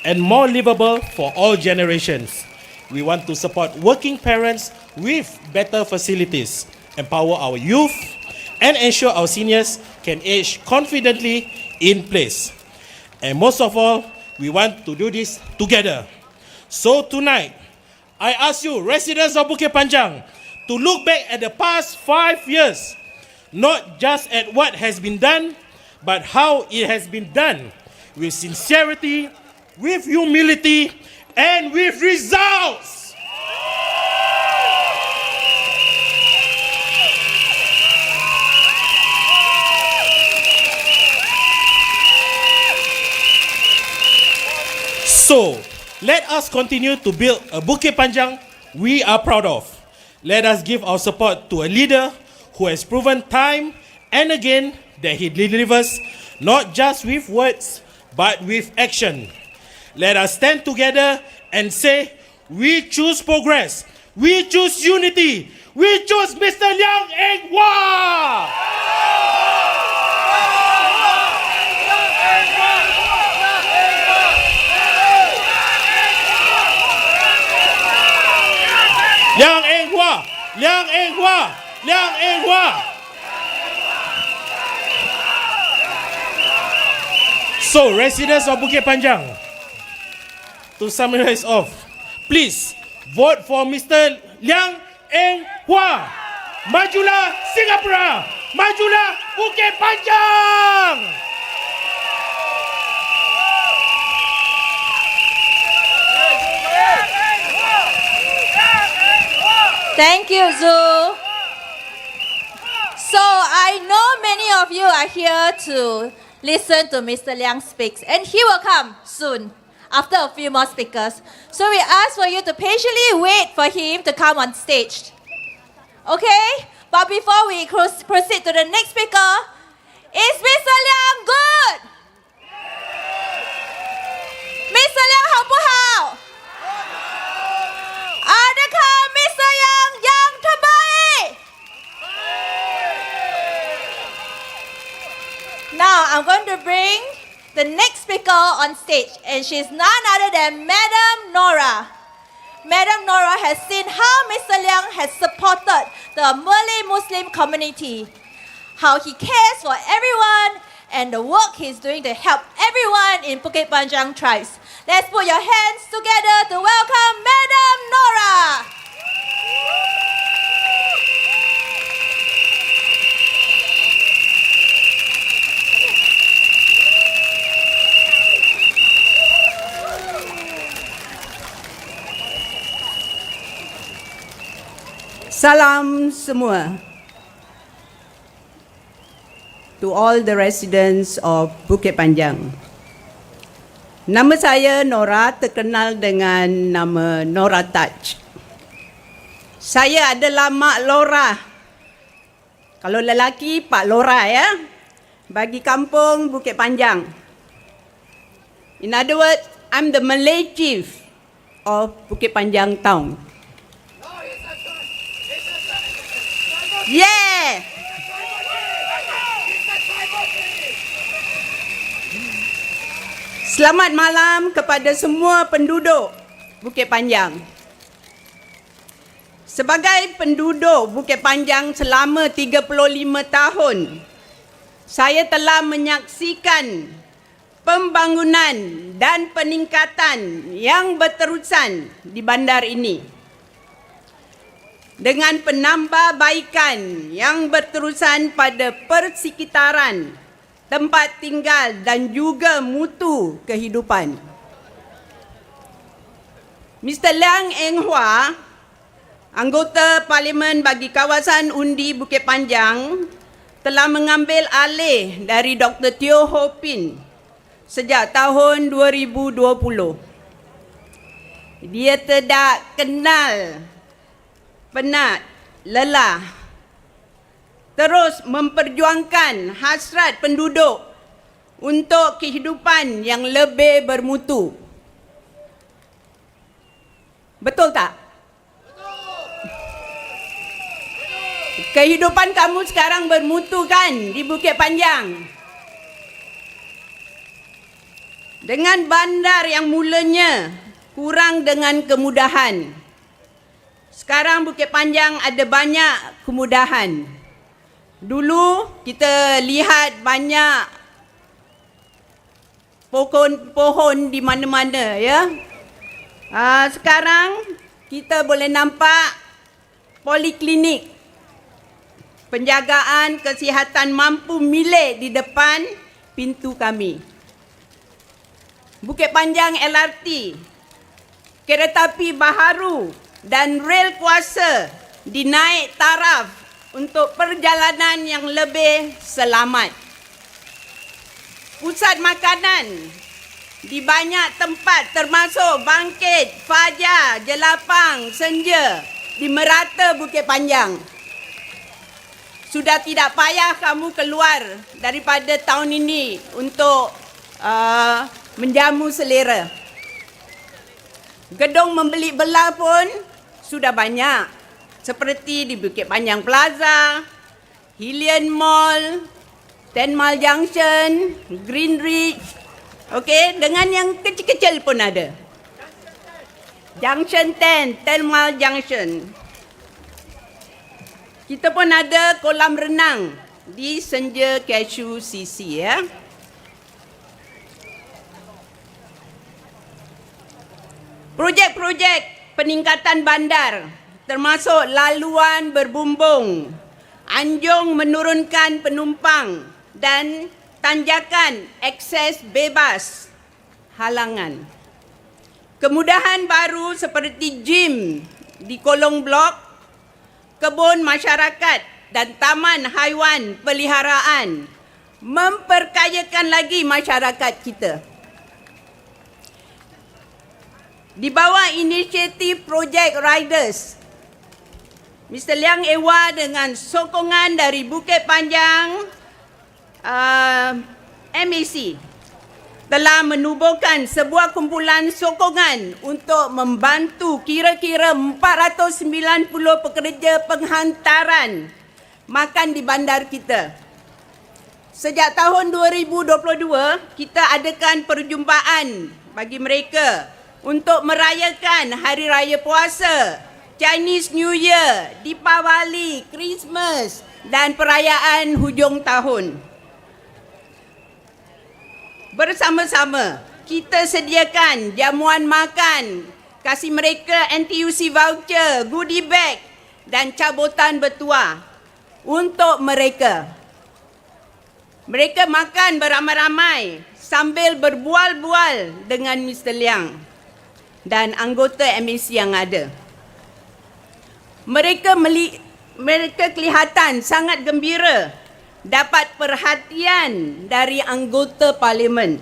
and more livable for all generations. We want to support working parents with better facilities, empower our youth, and ensure our seniors can age confidently in place. And most of all, we want to do this together. So tonight, I ask you, residents of Bukit Panjang, to look back at the past 5 years, not just at what has been done, but how it has been done, with sincerity, with humility, and with results. So, let us continue to build a Bukit Panjang we are proud of. Let us give our support to a leader who has proven time and again that he delivers not just with words, but with action. Let us stand together and say, we choose progress, we choose unity, we choose Mr. Liang Eng Hwa! Liang Eng Hwa! Liang Eng Hwa! Liang Eng Hwa! So, residents of Bukit Panjang, to summarize off, please vote for Mr. Liang Eng Hua. Majulah Singapura! Majulah Bukit Panjang! Thank you, Zhu. So I know many of you are here to listen to Mr. Liang speaks, and he will come soon after a few more speakers. So we ask for you to patiently wait for him to come on stage. Okay? But before we proceed to the next speaker, is Mr. Liang good? Mr. Liang 好不好？ Adakah Mr. yang terbaik? Now I'm going to bring the next speaker on stage, and she's none other than Madam Nora. Madam Nora has seen how Mr. Liang has supported the Malay Muslim community, how he cares for everyone, and the work he's doing to help everyone in Bukit Panjang tribes. Let's put your hands together to welcome Madam Nora. Salam semua. To all the residents of Bukit Panjang. Nama saya Nora, terkenal dengan nama Nora Taj. Saya adalah Mak Lora. Kalau lelaki, Pak Lora ya. Bagi kampung Bukit Panjang. In other words, I'm the Malay chief of Bukit Panjang town. Yeah! Selamat malam kepada semua penduduk Bukit Panjang. Sebagai penduduk Bukit Panjang selama 35 tahun, saya telah menyaksikan pembangunan dan peningkatan yang berterusan di bandar ini. Dengan penambahbaikan yang berterusan pada persekitaran, tempat tinggal dan juga mutu kehidupan. Mr. Liang Eng Hua, anggota Parlimen bagi kawasan undi Bukit Panjang, telah mengambil alih dari Dr. Teo Ho Pin sejak tahun 2020. Dia tidak kenal penat, lelah, terus memperjuangkan hasrat penduduk untuk kehidupan yang lebih bermutu. Betul tak? Kehidupan kamu sekarang bermutu kan di Bukit Panjang? Dengan bandar yang mulanya kurang dengan kemudahan, sekarang Bukit Panjang ada banyak kemudahan. Dulu kita lihat banyak pohon-pohon di mana-mana ya. Sekarang kita boleh nampak poliklinik, penjagaan kesihatan mampu milik di depan pintu kami. Bukit Panjang LRT, kereta api baharu dan rel kuasa dinaik taraf untuk perjalanan yang lebih selamat. Pusat makanan di banyak tempat termasuk Bangkit, Fajar, Jelapang, Senja di merata Bukit Panjang. Sudah tidak payah kamu keluar daripada tahun ini untuk menjamu selera. Gedung membeli belah pun sudah banyak. Seperti di Bukit Panjang Plaza, Hillian Mall, 10 Mile Junction, Green Ridge. Okey, dengan yang kecil-kecil pun ada. Junction 10 Mile Junction. Kita pun ada kolam renang di Senja Cashew CC ya. Projek-projek peningkatan bandar termasuk laluan berbumbung, anjung menurunkan penumpang dan tanjakan akses bebas halangan. Kemudahan baru seperti gym di kolong blok, kebun masyarakat dan taman haiwan peliharaan memperkayakan lagi masyarakat kita. Di bawah inisiatif Project Riders, Mr. Liang Ewa dengan sokongan dari Bukit Panjang MAC telah menubuhkan sebuah kumpulan sokongan untuk membantu kira-kira 490 pekerja penghantaran makan di bandar kita. Sejak tahun 2022, kita adakan perjumpaan bagi mereka untuk merayakan Hari Raya Puasa, Chinese New Year, Deepavali, Christmas dan perayaan hujung tahun. Bersama-sama, kita sediakan jamuan makan, kasih mereka NTUC voucher, goodie bag dan cabutan bertuah untuk mereka. Mereka makan beramai-ramai sambil berbual-bual dengan Mr. Liang dan anggota MAC yang ada. Mereka kelihatan sangat gembira dapat perhatian dari anggota parlimen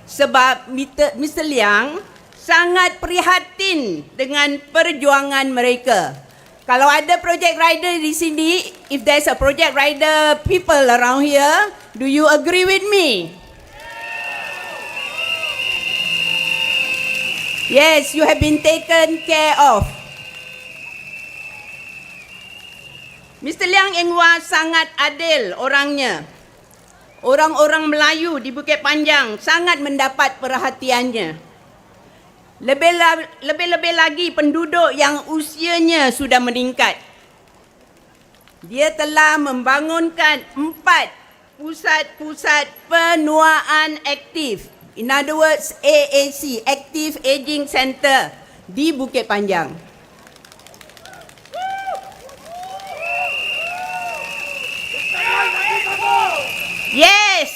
sebab Mr. Liang sangat prihatin dengan perjuangan mereka. Kalau ada project rider di sini, if there's a project rider people around here, do you agree with me? Yes, you have been taken care of. Mr. Liang Engwa sangat adil orangnya. Orang-orang Melayu di Bukit Panjang sangat mendapat perhatiannya. Lebih-lebih lagi penduduk yang usianya sudah meningkat. Dia telah membangunkan 4 pusat-pusat penuaan aktif. In other words, AAC, Active Aging Center di Bukit Panjang. Yes.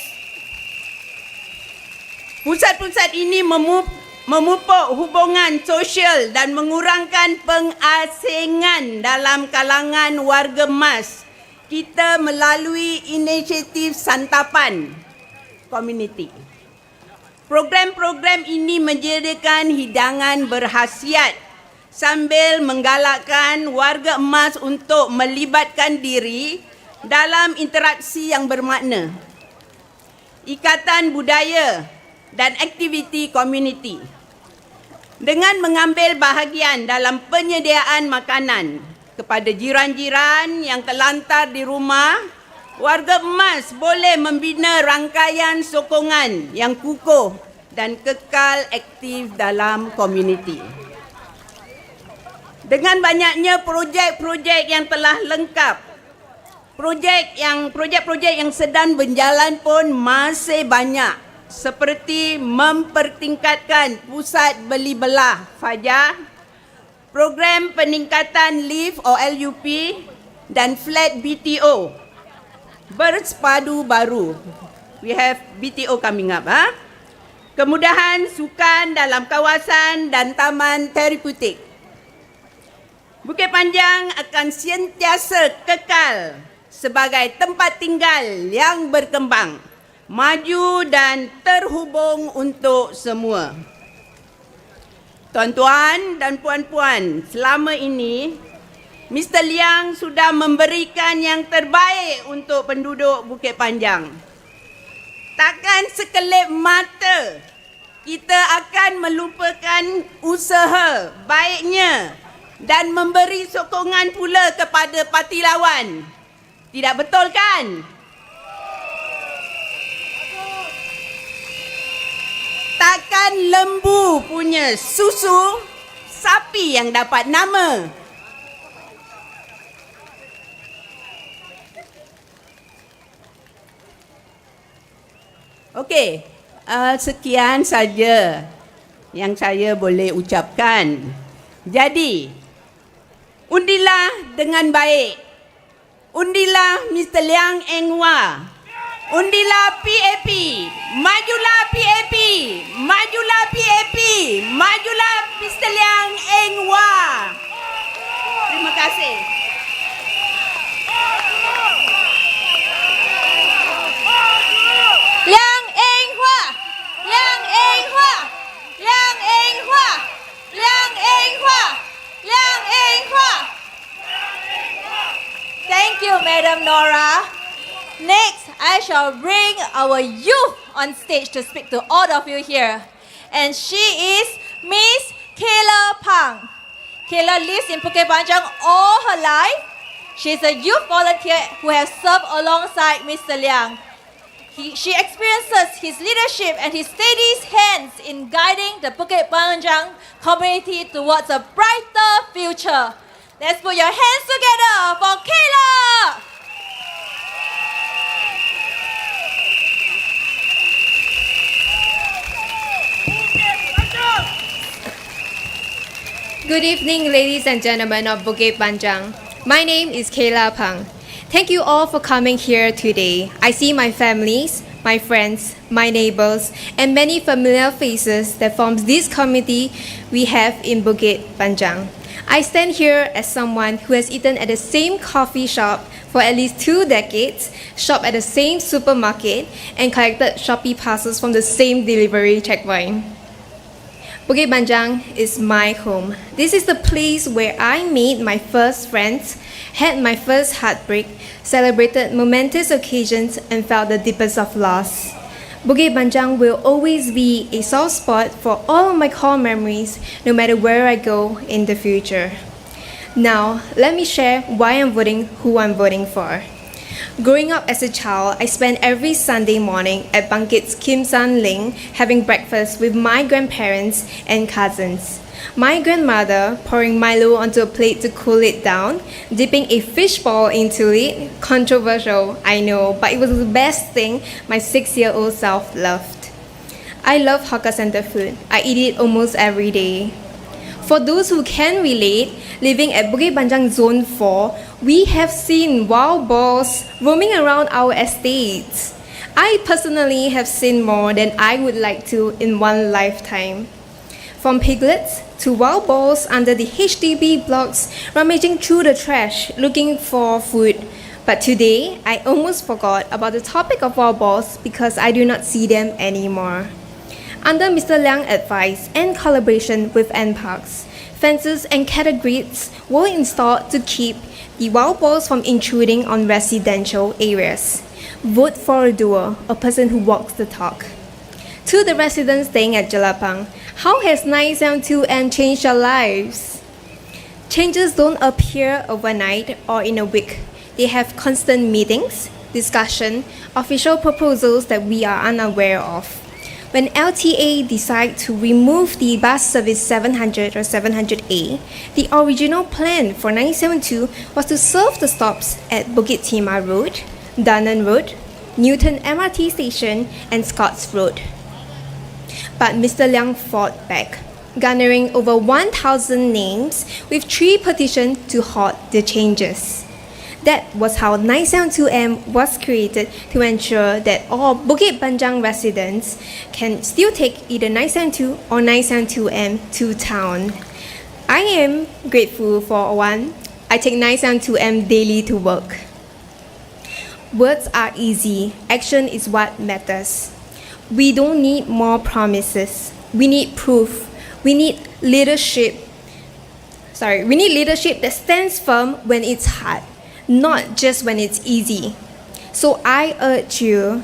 Pusat-pusat ini memupuk hubungan sosial dan mengurangkan pengasingan dalam kalangan warga emas kita melalui inisiatif santapan community. Program-program ini menyediakan hidangan berkhasiat sambil menggalakkan warga emas untuk melibatkan diri dalam interaksi yang bermakna, ikatan budaya dan aktiviti komuniti. Dengan mengambil bahagian dalam penyediaan makanan kepada jiran-jiran yang terlantar di rumah, warga emas boleh membina rangkaian sokongan yang kukuh dan kekal aktif dalam komuniti. Dengan banyaknya projek-projek yang telah lengkap, projek-projek yang sedang berjalan pun masih banyak, seperti mempertingkatkan pusat beli belah fajar, program peningkatan lift or LUP dan flat BTO bersepadu baru. We have BTO coming up. Kemudahan sukan dalam kawasan dan taman terapeutik. Bukit Panjang akan sentiasa kekal sebagai tempat tinggal yang berkembang, maju dan terhubung untuk semua. Tuan-tuan dan puan-puan, selama ini Mr. Liang sudah memberikan yang terbaik untuk penduduk Bukit Panjang. Takkan sekelip mata kita akan melupakan usaha baiknya dan memberi sokongan pula kepada parti lawan. Tidak betul kan? Takkan lembu punya susu, sapi yang dapat nama. Okey, sekian saja yang saya boleh ucapkan. Jadi, undilah dengan baik. Undilah Mr. Liang Eng Hwa. Undilah PAP. Majulah PAP. Majulah PAP. Majulah Mr. Liang Eng Hwa. Terima kasih. Liang Eng Hwa, Liang Eng Hwa, Liang Eng Hwa, Liang Eng Hwa, Liang Eng Hwa. Thank you, Madam Nora. Next, I shall bring our youth on stage to speak to all of you here. And she is Miss Kayla Pang. Kayla lives in Bukit Panjang all her life. She is a youth volunteer who has served alongside Mr. Liang. She experiences his leadership and his steady hands in guiding the Bukit Panjang community towards a brighter future. Let's put your hands together for Kayla! Good evening, ladies and gentlemen of Bukit Panjang. My name is Kayla Pang. Thank you all for coming here today. I see my families, my friends, my neighbors, and many familiar faces that forms this community we have in Bukit Panjang. I stand here as someone who has eaten at the same coffee shop for at least 2 decades, shopped at the same supermarket, and collected Shopee parcels from the same delivery checkpoint. Bukit Panjang is my home. This is the place where I made my first friends, had my first heartbreak, celebrated momentous occasions, and felt the deepest of loss. Bukit Panjang will always be a soft spot for all of my core memories, no matter where I go in the future. Now, let me share why I'm voting who I'm voting for. Growing up as a child, I spent every Sunday morning at Bangkit's Kim San Ling having breakfast with my grandparents and cousins. My grandmother pouring Milo onto a plate to cool it down, dipping a fishball into it. Controversial, I know, but it was the best thing my 6-year-old self loved. I love hawker center food. I eat it almost every day. For those who can relate, living at Bukit Panjang Zone 4, we have seen wild boars roaming around our estates. I personally have seen more than I would like to in one lifetime. From piglets to wild boars under the HDB blocks, rummaging through the trash looking for food. But today, I almost forgot about the topic of wild boars because I do not see them anymore. Under Mr. Liang's advice and collaboration with NParks, fences and cattle grids were installed to keep the wild boars from intruding on residential areas. Vote for a doer, a person who walks the talk. To the residents staying at Jelapang, how has 972M changed your lives? Changes don't appear overnight or in a week. They have constant meetings, discussion, official proposals that we are unaware of. When LTA decided to remove the bus service 700 or 700A, the original plan for 972 was to serve the stops at Bukit Timah Road, Dunnan Road, Newton MRT Station, and Scotts Road. But Mr. Liang fought back, garnering over 1,000 names with 3 petitions to halt the changes. That was how 972M was created to ensure that all Bukit Panjang residents can still take either 972 or 972M to town. I am grateful for one. I take 972M daily to work. Words are easy. Action is what matters. We don't need more promises. We need proof. We need leadership. We need leadership that stands firm when it's hard, not just when it's easy. So I urge you,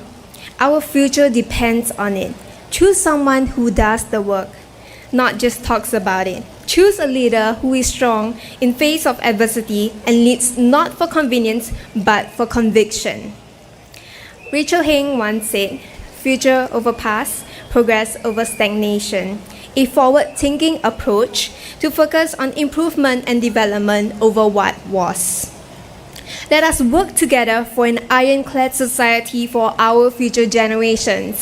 our future depends on it. Choose someone who does the work, not just talks about it. Choose a leader who is strong in face of adversity and leads not for convenience, but for conviction. Rachel Heng once said, future over past, progress over stagnation. A forward-thinking approach to focus on improvement and development over what was. Let us work together for an ironclad society for our future generations.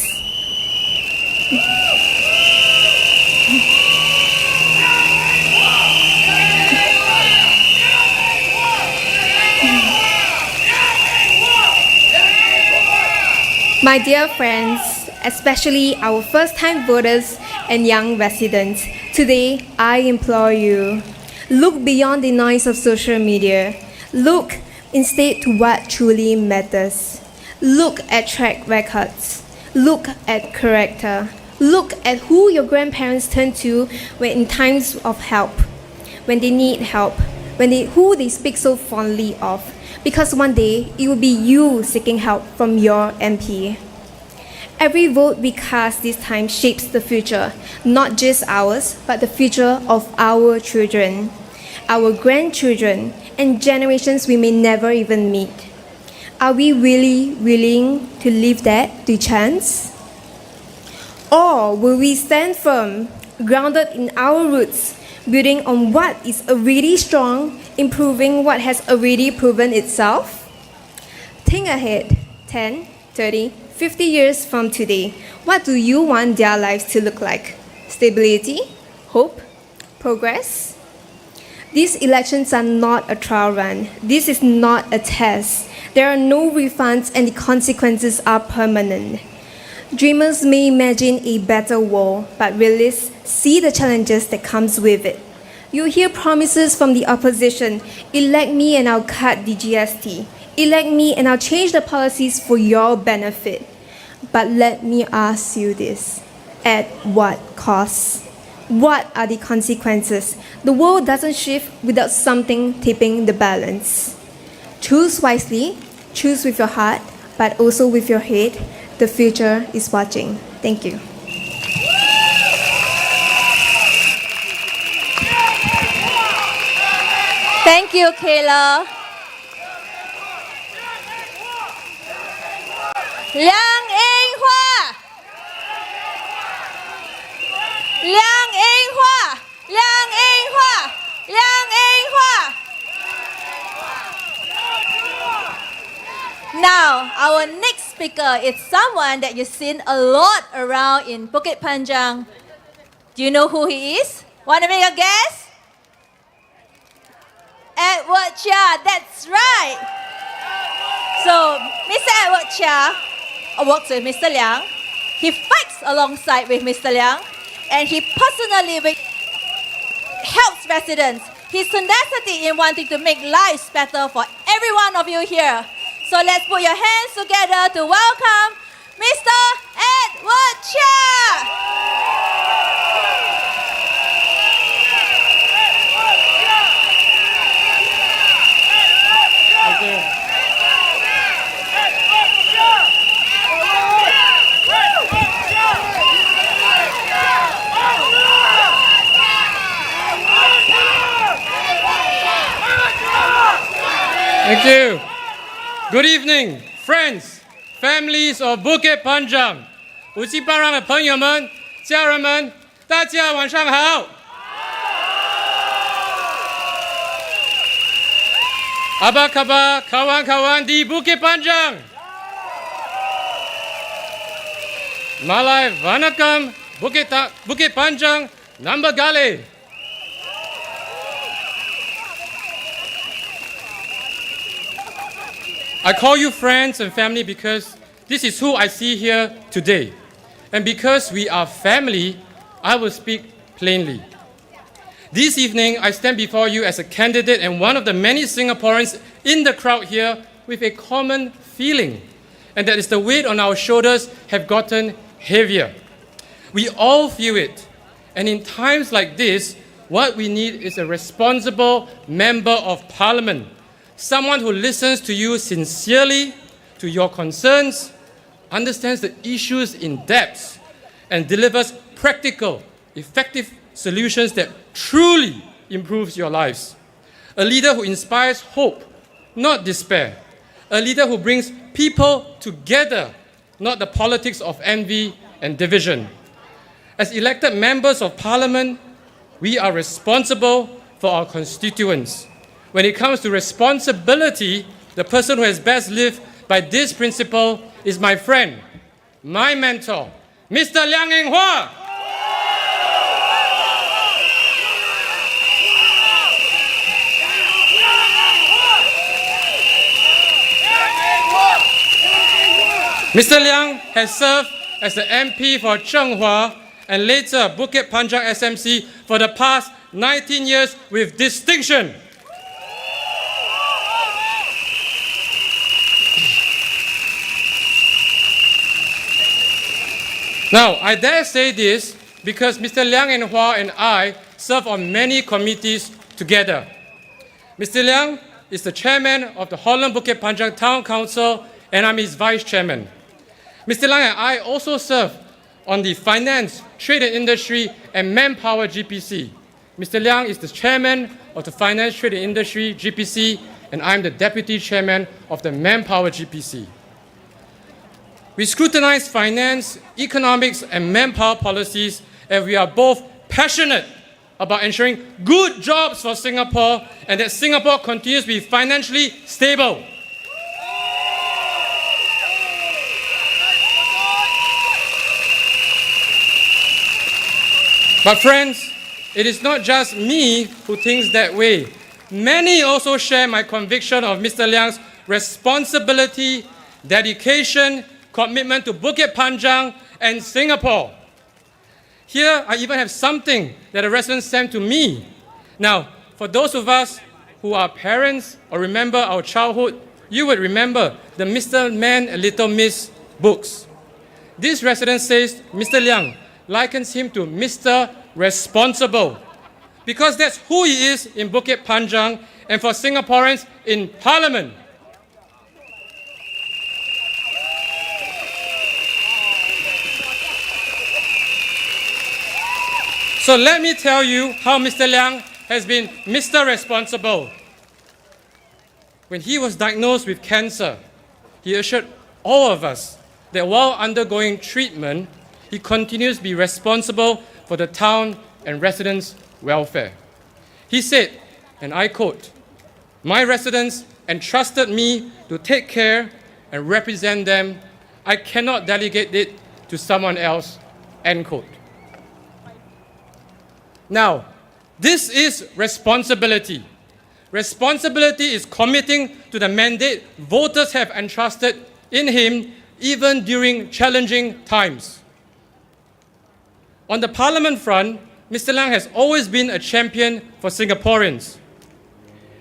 My dear friends, especially our first-time voters and young residents, today I implore you, look beyond the noise of social media. Look instead to what truly matters. Look at track records. Look at character. Look at who your grandparents turn to when in times of help, when they need help, who they speak so fondly of. Because one day, it will be you seeking help from your MP. Every vote we cast this time shapes the future, not just ours, but the future of our children, our grandchildren, and generations we may never even meet. Are we really willing to leave that to chance? Or will we stand firm, grounded in our roots, building on what is already strong, improving what has already proven itself? Think ahead, 10, 30, 50 years from today. What do you want their lives to look like? Stability? Hope? Progress? These elections are not a trial run. This is not a test. There are no refunds and the consequences are permanent. Dreamers may imagine a better world, but realists see the challenges that comes with it. You hear promises from the opposition, elect me and I'll cut the GST. Elect me and I'll change the policies for your benefit. But let me ask you this, at what cost? What are the consequences? The world doesn't shift without something tipping the balance. Choose wisely, choose with your heart, but also with your head. The future is watching. Thank you. Thank you, Kayla. Liang Eng-hua. Liang Eng-hua. Liang Eng-hua. Liang Eng-hua. Now, our next speaker is someone that you've seen a lot around in Bukit Panjang. Do you know who he is? Want to make a guess? Edward Chia, that's right. So, Mr. Edward Chia works with Mr. Liang. He fights alongside with Mr. Liang, and he personally helps residents. His tenacity in wanting to make lives better for every one of you here. So let's put your hands together to welcome Mr. Edward Chia. Thank you. Good evening, friends, families of Bukit Panjang. 五七巴让的朋友们、家人们，大家晚上好。Apa khabar kawan-kawan di Bukit Panjang? Malay Vanakkam Bukit Panjang Nambagale. I call you friends and family because this is who I see here today. And because we are family, I will speak plainly. This evening, I stand before you as a candidate and one of the many Singaporeans in the crowd here with a common feeling, and that is the weight on our shoulders have gotten heavier. We all feel it. And in times like this, what we need is a responsible member of parliament, someone who listens to you sincerely, to your concerns, understands the issues in depth, and delivers practical, effective solutions that truly improves your lives. A leader who inspires hope, not despair. A leader who brings people together, not the politics of envy and division. As elected members of parliament, we are responsible for our constituents. When it comes to responsibility, the person who has best lived by this principle is my friend, my mentor, Mr. Liang Eng-hua. Mr. Liang has served as the MP for Zhenghua and later Bukit Panjang SMC for the past 19 years with distinction. Now, I dare say this because Mr. Liang and Hua and I serve on many committees together. Mr. Liang is the chairman of the Holland Bukit Panjang Town Council and I'm his vice chairman. Mr. Liang and I also serve on the Finance, Trade and Industry and Manpower GPC. Mr. Liang is the chairman of the Finance, Trade and Industry GPC and I'm the deputy chairman of the Manpower GPC. We scrutinize finance, economics, and manpower policies, and we are both passionate about ensuring good jobs for Singapore and that Singapore continues to be financially stable. But friends, it is not just me who thinks that way. Many also share my conviction of Mr. Liang's responsibility, dedication, commitment to Bukit Panjang and Singapore. Here, I even have something that a resident sent to me. Now, for those of us who are parents or remember our childhood, you would remember the Mr. Man and Little Miss books. This resident says Mr. Liang likens him to Mr. Responsible because that's who he is in Bukit Panjang and for Singaporeans in Parliament. So let me tell you how Mr. Liang has been Mr. Responsible. When he was diagnosed with cancer, he assured all of us that while undergoing treatment, he continues to be responsible for the town and residents' welfare. He said, and I quote, "My residents entrusted me to take care and represent them. I cannot delegate it to someone else," end quote. Now, this is responsibility. Responsibility is committing to the mandate voters have entrusted in him even during challenging times. On the Parliament front, Mr. Liang has always been a champion for Singaporeans.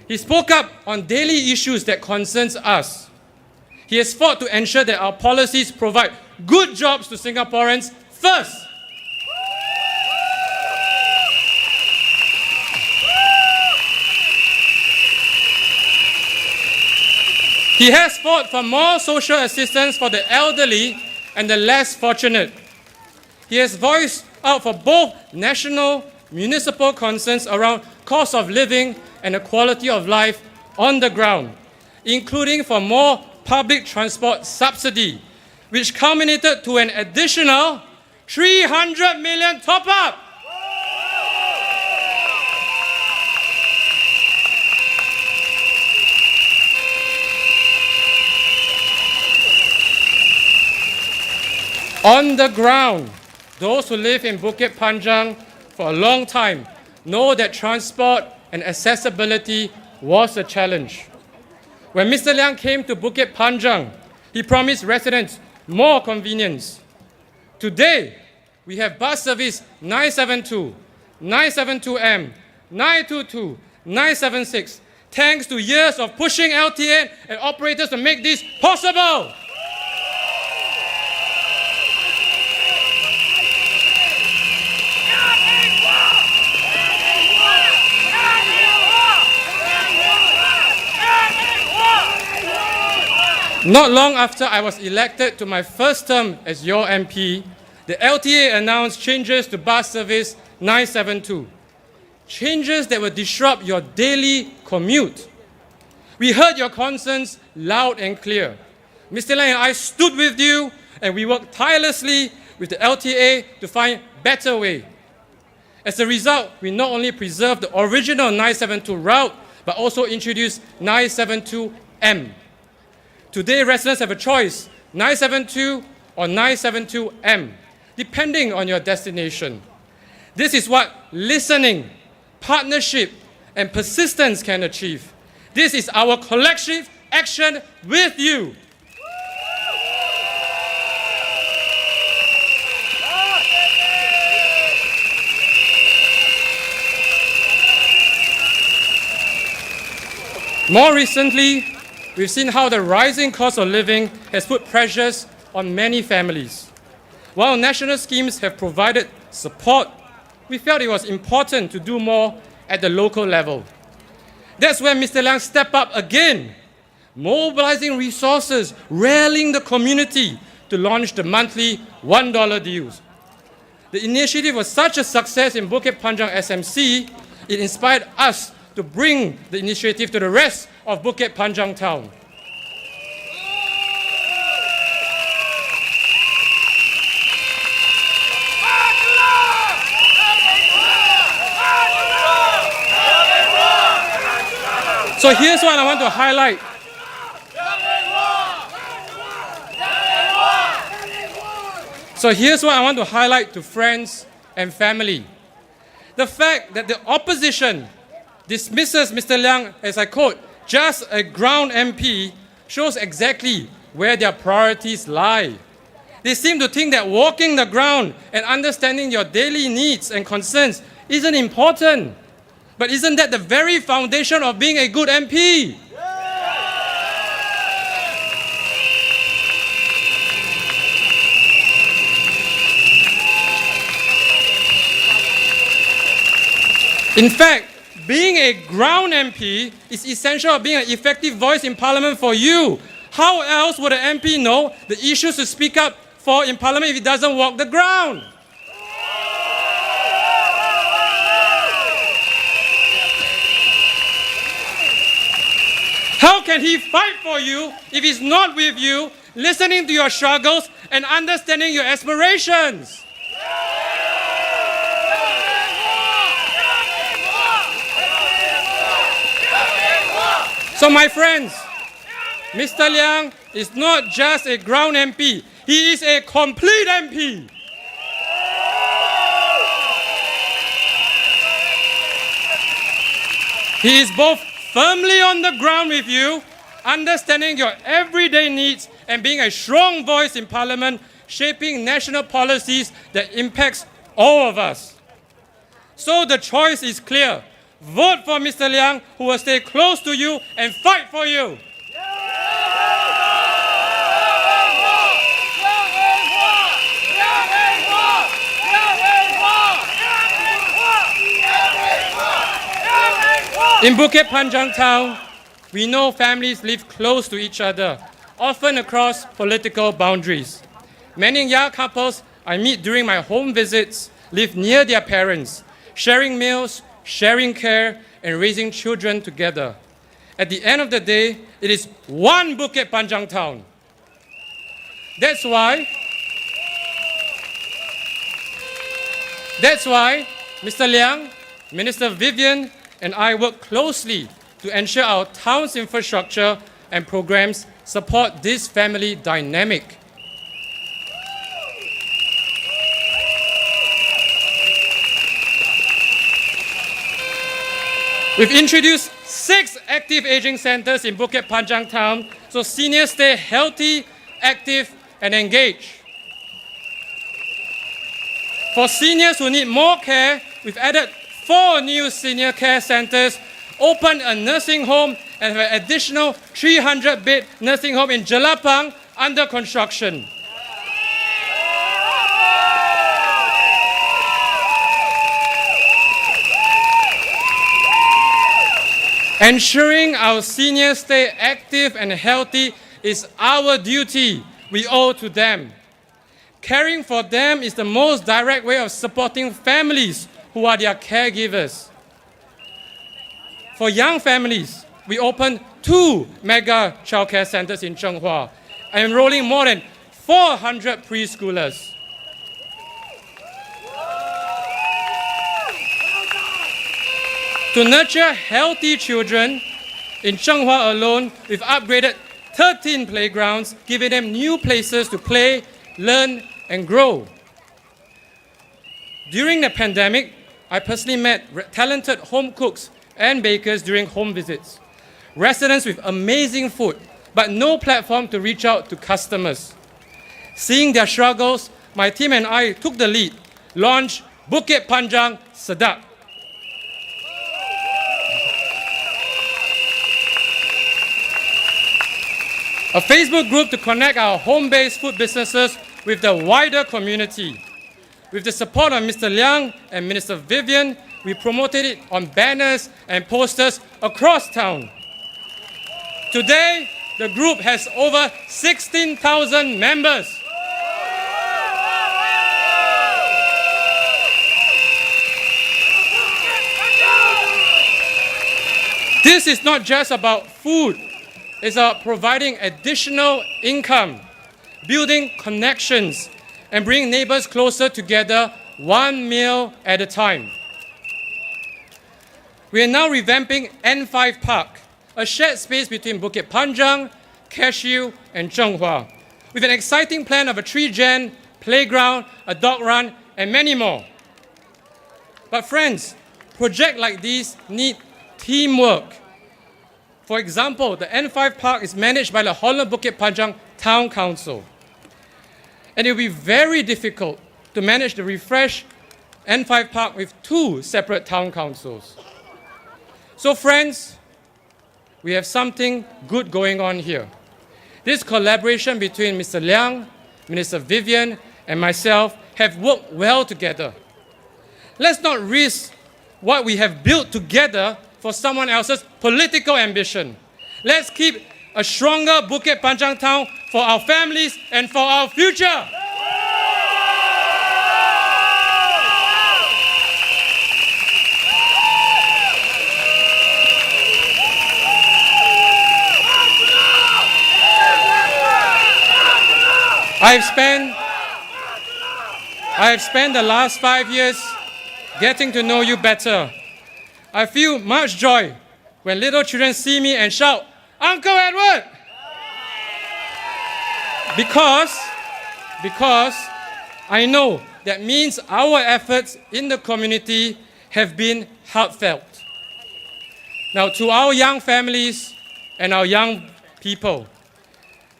He spoke up on daily issues that concerns us. He has fought to ensure that our policies provide good jobs to Singaporeans first. He has fought for more social assistance for the elderly and the less fortunate. He has voiced out for both national, municipal concerns around cost of living and the quality of life on the ground, including for more public transport subsidy, which culminated to an additional 300 million top-up. On the ground, those who live in Bukit Panjang for a long time know that transport and accessibility was a challenge. When Mr. Liang came to Bukit Panjang, he promised residents more convenience. Today, we have bus service 972, 972M, 922, 976, thanks to years of pushing LTA and operators to make this possible. Not long after I was elected to my first term as your MP, the LTA announced changes to bus service 972. Changes that will disrupt your daily commute. We heard your concerns loud and clear. Mr. Liang and I stood with you and we worked tirelessly with the LTA to find better way. As a result, we not only preserved the original 972 route, but also introduced 972M. Today, residents have a choice, 972 or 972M, depending on your destination. This is what listening, partnership, and persistence can achieve. This is our collective action with you. More recently, we've seen how the rising cost of living has put pressures on many families. While national schemes have provided support, we felt it was important to do more at the local level. That's where Mr. Liang stepped up again, mobilizing resources, rallying the community to launch the monthly $1 deals. The initiative was such a success in Bukit Panjang SMC, it inspired us to bring the initiative to the rest of Bukit Panjang town. So here's what I want to highlight. So here's what I want to highlight to friends and family. The fact that the opposition dismisses Mr. Liang, as I quote, just a ground MP, shows exactly where their priorities lie. They seem to think that walking the ground and understanding your daily needs and concerns isn't important. But isn't that the very foundation of being a good MP? In fact, being a ground MP is essential of being an effective voice in Parliament for you. How else would an MP know the issues to speak up for in Parliament if he doesn't walk the ground? How can he fight for you if he's not with you, listening to your struggles and understanding your aspirations? So my friends, Mr. Liang is not just a ground MP, he is a complete MP. He is both firmly on the ground with you, understanding your everyday needs and being a strong voice in Parliament, shaping national policies that impacts all of us. So the choice is clear. Vote for Mr. Liang, who will stay close to you and fight for you. In Bukit Panjang town, we know families live close to each other, often across political boundaries. Many young couples I meet during my home visits live near their parents, sharing meals, sharing care, and raising children together. At the end of the day, it is one Bukit Panjang town. That's why Mr. Liang, Minister Vivian, and I work closely to ensure our town's infrastructure and programs support this family dynamic. We've introduced 6 active aging centers in Bukit Panjang town, so seniors stay healthy, active, and engaged. For seniors who need more care, we've added 4 new senior care centers, opened a nursing home, and have an additional 300-bed nursing home in Jelapang under construction. Ensuring our seniors stay active and healthy is our duty we owe to them. Caring for them is the most direct way of supporting families who are their caregivers. For young families, we opened 2 mega childcare centers in Zhenghua, enrolling more than 400 preschoolers. To nurture healthy children, in Zhenghua alone, we've upgraded 13 playgrounds, giving them new places to play, learn, and grow. During the pandemic, I personally met talented home cooks and bakers during home visits. Residents with amazing food, but no platform to reach out to customers. Seeing their struggles, my team and I took the lead, launched Bukit Panjang Sedap. a Facebook group to connect our home-based food businesses with the wider community. With the support of Mr. Liang and Minister Vivian, we promoted it on banners and posters across town. Today, the group has over 16,000 members. This is not just about food, it's about providing additional income, building connections, and bringing neighbors closer together one meal at a time. We are now revamping N5 Park, a shared space between Bukit Panjang, Cashew, and Zhenghua, with an exciting plan of a tree-gen, playground, a dog run, and many more. But friends, projects like these need teamwork. For example, the N5 Park is managed by the Holland Bukit Panjang Town Council. And it will be very difficult to manage the refreshed N5 Park with two separate town councils. So friends, we have something good going on here. This collaboration between Mr. Liang, Minister Vivian, and myself have worked well together. Let's not risk what we have built together for someone else's political ambition. Let's keep a stronger Bukit Panjang town for our families and for our future. I have spent the last 5 years getting to know you better. I feel much joy when little children see me and shout, "Uncle Edward!" Because I know that means our efforts in the community have been heartfelt. Now, to our young families and our young people,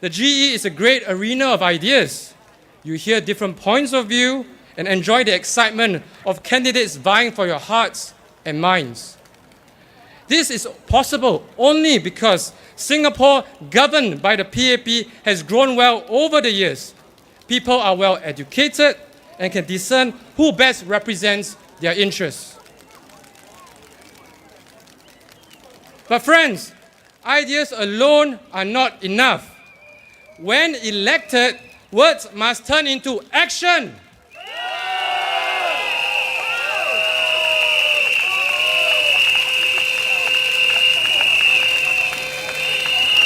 the GE is a great arena of ideas. You hear different points of view and enjoy the excitement of candidates vying for your hearts and minds. This is possible only because Singapore, governed by the PAP, has grown well over the years. People are well educated and can discern who best represents their interests. But friends, ideas alone are not enough. When elected, words must turn into action.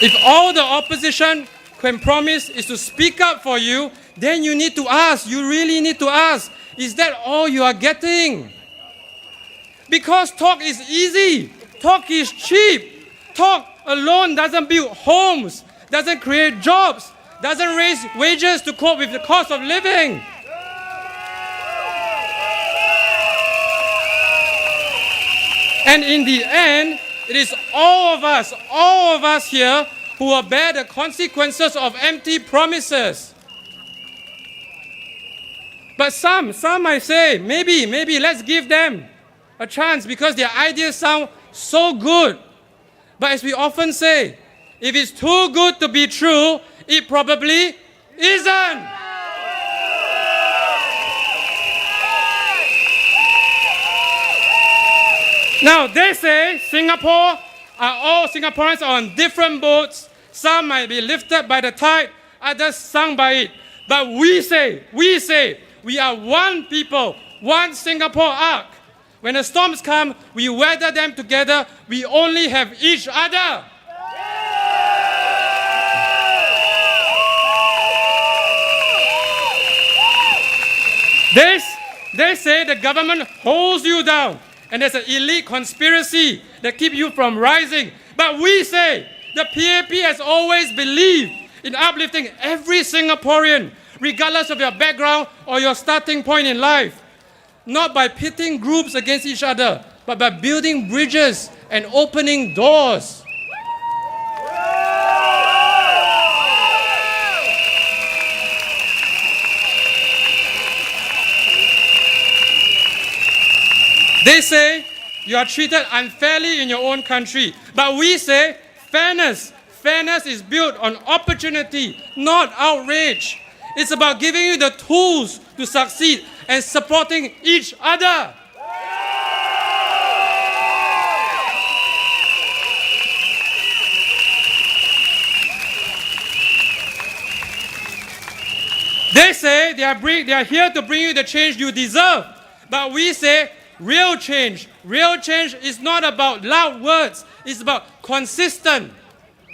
If all the opposition can promise is to speak up for you, then you need to ask, you really need to ask, is that all you are getting? Because talk is easy, talk is cheap, talk alone doesn't build homes, doesn't create jobs, doesn't raise wages to cope with the cost of living. And in the end, it is all of us here who will bear the consequences of empty promises. But some might say, maybe let's give them a chance because their ideas sound so good. But as we often say, if it's too good to be true, it probably isn't. Now, they say all Singaporeans are on different boats. Some might be lifted by the tide, others sunk by it. But we say, we are one people, one Singapore ark. When the storms come, we weather them together. We only have each other. They say the government holds you down and there's an elite conspiracy that keeps you from rising. But we say the PAP has always believed in uplifting every Singaporean, regardless of your background or your starting point in life. Not by pitting groups against each other, but by building bridges and opening doors. They say you are treated unfairly in your own country, but we say fairness fairness is built on opportunity, not outrage. It's about giving you the tools to succeed and supporting each other. They say they are here to bring you the change you deserve. But we say real change. Real change is not about loud words. It's about consistent,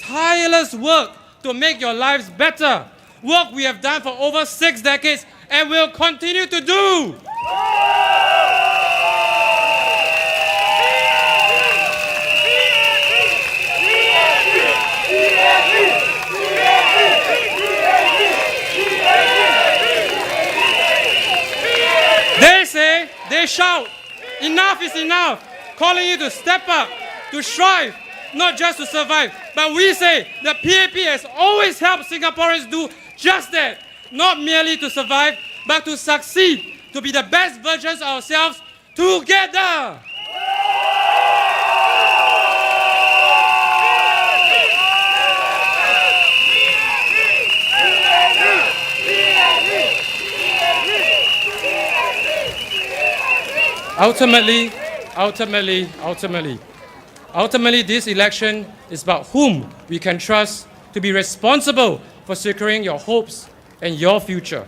tireless work to make your lives better. Work we have done for over 6 decades and will continue to do. They say, they shout, enough is enough, calling you to step up, to strive, not just to survive. But we say the PAP has always helped Singaporeans do just that, not merely to survive, but to succeed, to be the best versions of ourselves together. Ultimately, this election is about whom we can trust to be responsible for securing your hopes and your future.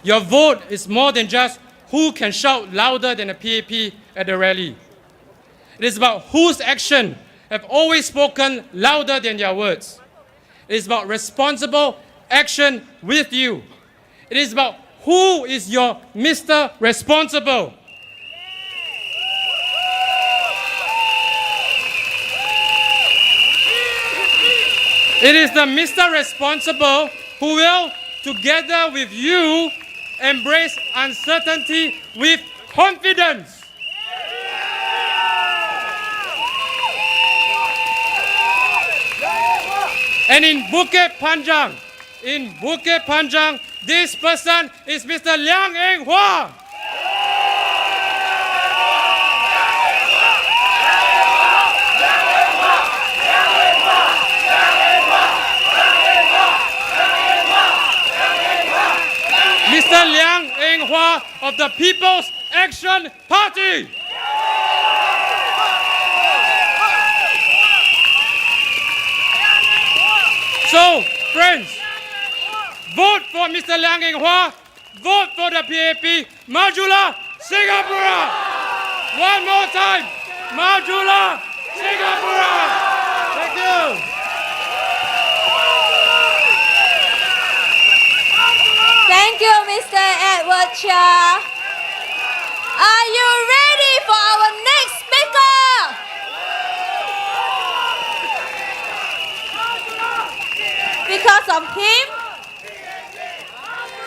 Your vote is more than just who can shout louder than a PAP at a rally. It is about whose actions have always spoken louder than their words. It is about responsible action with you. It is about who is your Mr. Responsible. It is the Mr. Responsible who will, together with you, embrace uncertainty with confidence. And in Bukit Panjang, this person is Mr. Liang Eng Hua. Mr. Liang Eng Hua of the People's Action Party. So, friends, vote for Mr. Liang Eng Hua, vote for the PAP, Majulah Singapura. One more time, Majulah Singapura. Thank you. Thank you, Mr. Edward Chia. Are you ready for our next speaker? Because of him,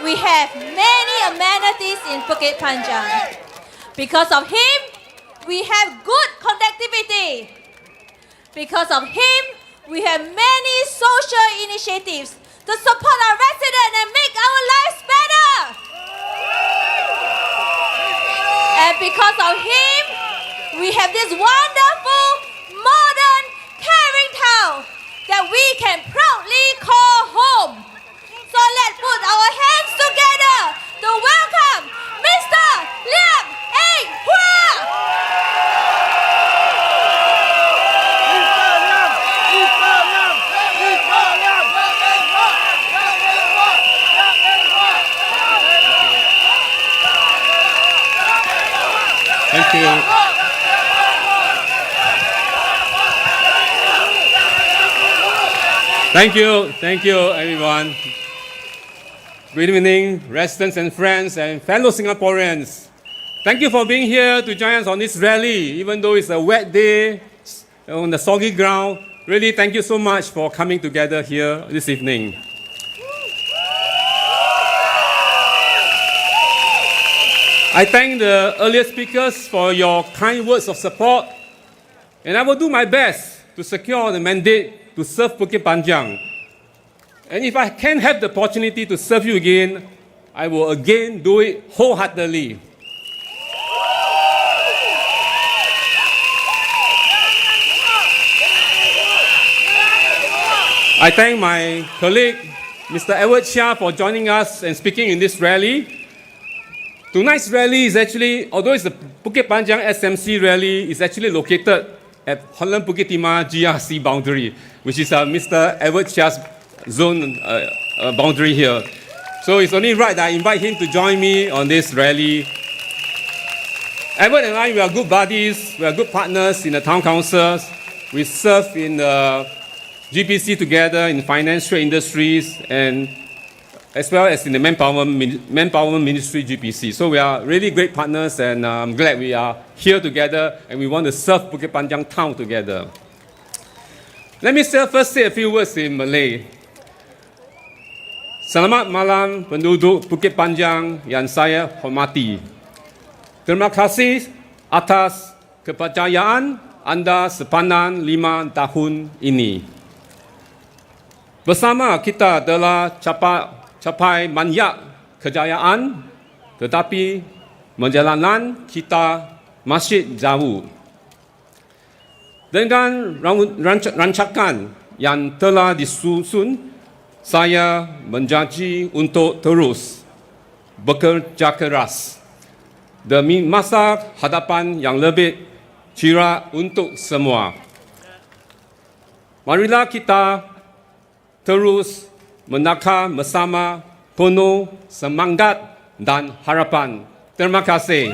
we have many amenities in Bukit Panjang. Because of him, we have good connectivity. Because of him, we have many social initiatives to support our residents and make our lives better. And because of him, we have this wonderful, modern, caring town that we can proudly call home. So let's put our hands together to welcome Mr. Liang Eng Hua. Thank you. Thank you, everyone. Good evening, residents and friends and fellow Singaporeans. Thank you for being here to join us on this rally, even though it's a wet day on the soggy ground. Really, thank you so much for coming together here this evening. I thank the earlier speakers for your kind words of support, and I will do my best to secure the mandate to serve Bukit Panjang. And if I can have the opportunity to serve you again, I will again do it wholeheartedly. I thank my colleague, Mr. Edward Chia, for joining us and speaking in this rally. Tonight's rally is actually, although it's the Bukit Panjang SMC rally, is actually located at Holland Bukit Timah GRC boundary, which is Mr. Edward Chia's zone boundary here. So it's only right that I invite him to join me on this rally. Edward and I, we are good buddies, we are good partners in the town councils. We serve in the GPC together in finance, trade industries, and as well as in the manpower ministry GPC. So we are really great partners, and I'm glad we are here together and we want to serve Bukit Panjang town together. Let me first say a few words in Malay. Selamat malam penduduk Bukit Panjang yang saya hormati. Terima kasih atas kepercayaan Anda sepanjang 5 tahun ini. Bersama kita telah capai banyak kejayaan, tetapi perjalanan kita masih jauh. Dengan rancangan yang telah disusun, saya menjanji untuk terus bekerja keras demi masa hadapan yang lebih cerah untuk semua. Marilah kita terus menakar bersama penuh semangat dan harapan. Terima kasih.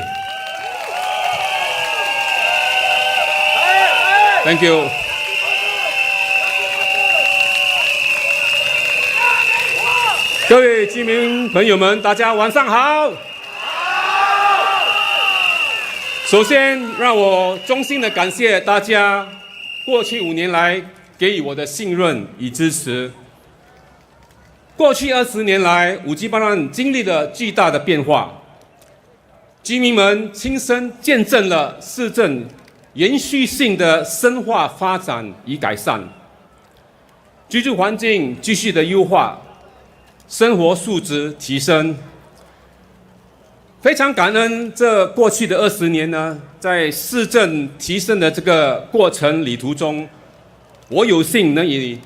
Thank you. 各位居民朋友们，大家晚上好。首先，让我衷心的感谢大家过去5年来给予我的信任与支持。过去20年来，五级班案经历了巨大的变化，居民们亲身见证了市政延续性的深化发展与改善，居住环境继续的优化。生活素质提升，非常感恩这过去的20年呢，在市政提升的这个过程旅途中，我有幸能与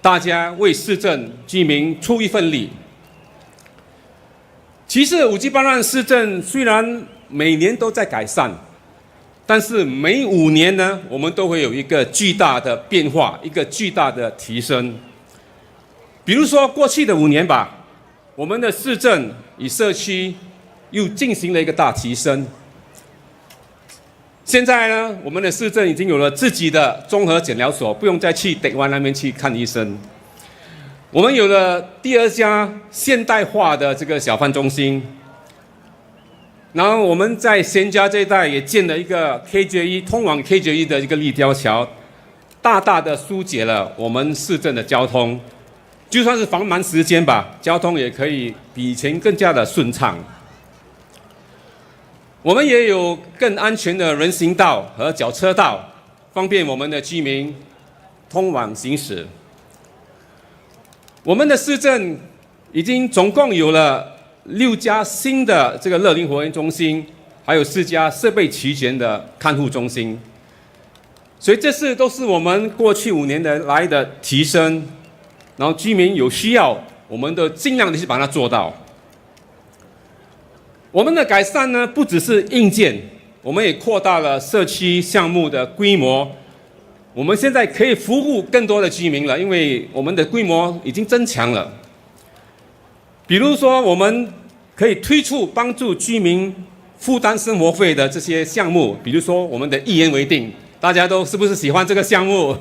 大家为市政居民出一份力。其实五级班案市政虽然每年都在改善，但是每5年呢，我们都会有一个巨大的变化，一个巨大的提升。比如说过去的5年吧，我们的市政与社区又进行了一个大提升。现在呢，我们的市政已经有了自己的综合诊疗所，不用再去北湾那边去看医生。我们有了第2家现代化的这个小贩中心，然后我们在仙家这一带也建了一个 KJ1 通往 KJ1 的一个立交桥，大大的疏解了我们市政的交通。就算是繁忙时间吧，交通也可以比以前更加的顺畅。我们也有更安全的人行道和脚车道，方便我们的居民通往行驶。我们的市政已经总共有了6家新的这个乐龄活动中心，还有4家设备齐全的看护中心。所以这都是我们过去5年来的提升。然后居民有需要，我们都尽量的去把它做到。我们的改善呢，不只是硬件，我们也扩大了社区项目的规模。我们现在可以服务更多的居民了，因为我们的规模已经增强了。比如说，我们可以推出帮助居民负担生活费的这些项目，比如说我们的一言为定，大家都是不是喜欢这个项目？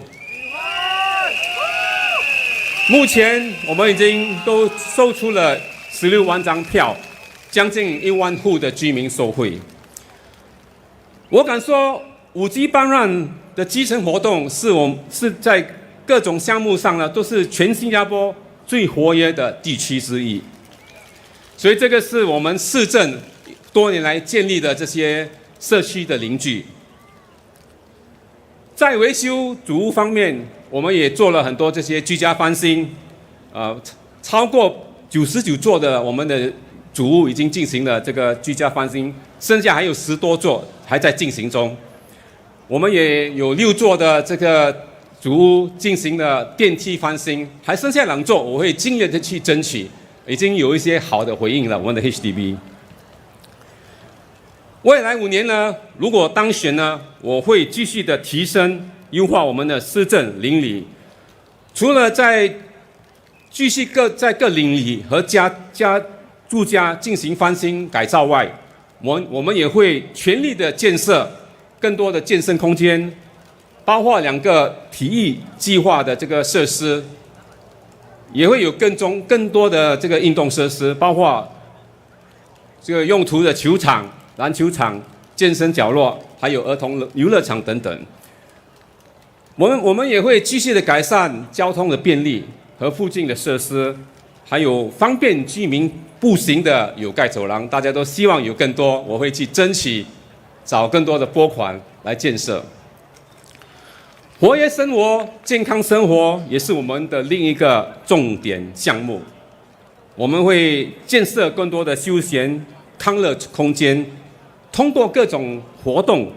目前我们已经都售出了16万张票，将近1万户的居民受惠。我敢说，5级班案的基层活动是在各种项目上呢，都是全新加坡最活跃的地区之一。所以这个是我们市政多年来建立的这些社区的邻居。在维修主屋方面，我们也做了很多这些居家翻新，超过99座的我们的主屋已经进行了这个居家翻新，剩下还有10多座还在进行中。我们也有6座的这个主屋进行了电梯翻新，还剩下2座，我会尽力的去争取。已经有一些好的回应了，我们的 HDB。未来5年呢，如果当选呢，我会继续的提升、优化我们的市政邻里。除了继续在各邻里和住家进行翻新改造外，我们也会全力的建设更多的健身空间，包括2个体育计划的这个设施。也会有更多的这个运动设施，包括这个用途的球场、篮球场、健身角落，还有儿童游乐场等等。我们也会继续的改善交通的便利和附近的设施，还有方便居民步行的有盖走廊。大家都希望有更多，我会去争取找更多的拨款来建设。活跃生活、健康生活也是我们的另一个重点项目。我们会建设更多的休闲康乐空间，通过各种活动，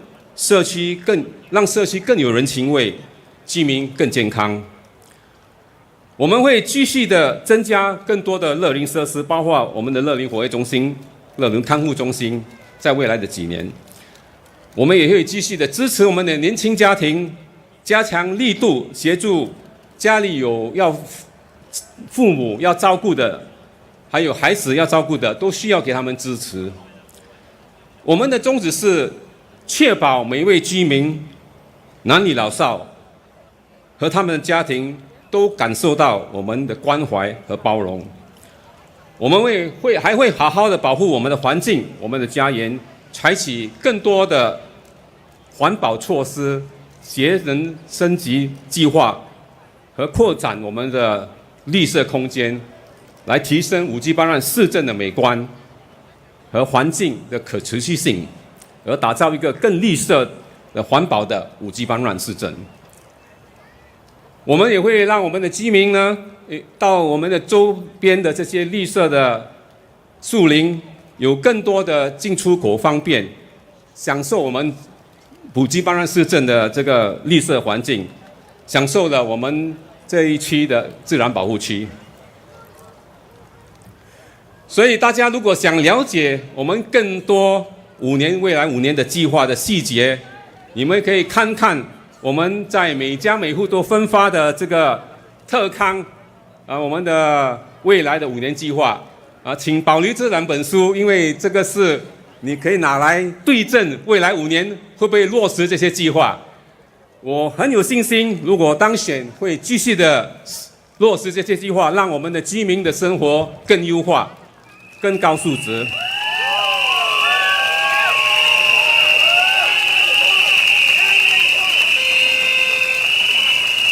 让社区更有人情味，居民更健康。我们会继续的增加更多的乐龄设施，包括我们的乐龄活跃中心、乐龄看护中心，在未来的几年，我们也会继续的支持我们的年轻家庭。加强力度，协助家里有父母要照顾的，还有孩子要照顾的，都需要给他们支持。我们的宗旨是确保每一位居民，男女老少和他们的家庭都感受到我们的关怀和包容。我们还会好好的保护我们的环境、我们的家园，采取更多的环保措施。节能升级计划和扩展我们的绿色空间，来提升5G班让市政的美观和环境的可持续性，而打造一个更绿色的环保的5G班让市政。我们也会让我们的居民呢，到我们的周边的这些绿色的树林，有更多的进出口方便，享受我们5G班让市政的这个绿色环境，享受了我们这一区的自然保护区。所以大家如果想了解我们更多未来5年的计划的细节，你们可以看看我们在每家每户都分发的这个特刊我们的未来的5年计划请保留这2本书，因为这个是你可以拿来对证未来5年会不会落实这些计划。我很有信心，如果当选，会继续的落实这些计划，让我们的居民的生活更优化、更高素质。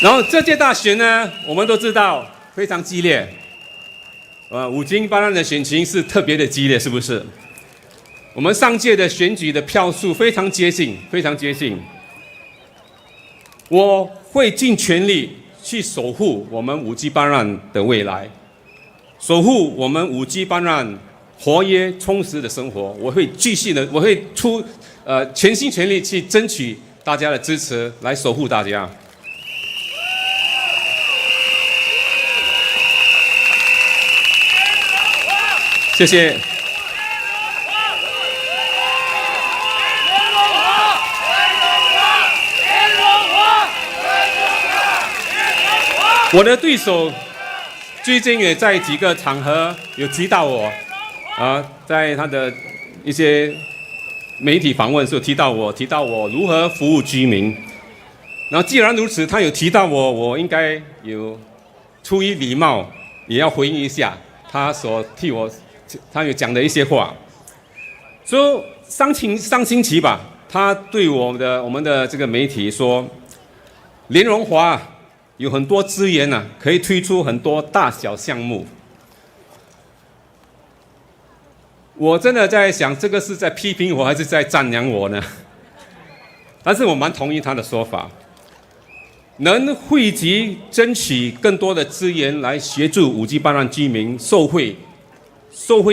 然后这届大选呢，我们都知道非常激烈，5G班让的选情是特别的激烈，是不是？我们上届的选举的票数非常接近，非常接近。我会尽全力去守护我们5G班让的未来，守护我们5G班让活跃充实的生活。我会继续的，我会全心全力去争取大家的支持，来守护大家。谢谢。我的对手最近也在几个场合有提到我，在他的一些媒体访问时候提到我如何服务居民。然后既然如此，他有提到我应该有出于礼貌，也要回应一下他有讲的一些话。所以上星期吧，他对我们的这个媒体说，联荣华有很多资源可以推出很多大小项目。我真的在想，这个是在批评我还是在赞扬我呢？但是我蛮同意他的说法，能汇集争取更多的资源来协助5G班让居民受惠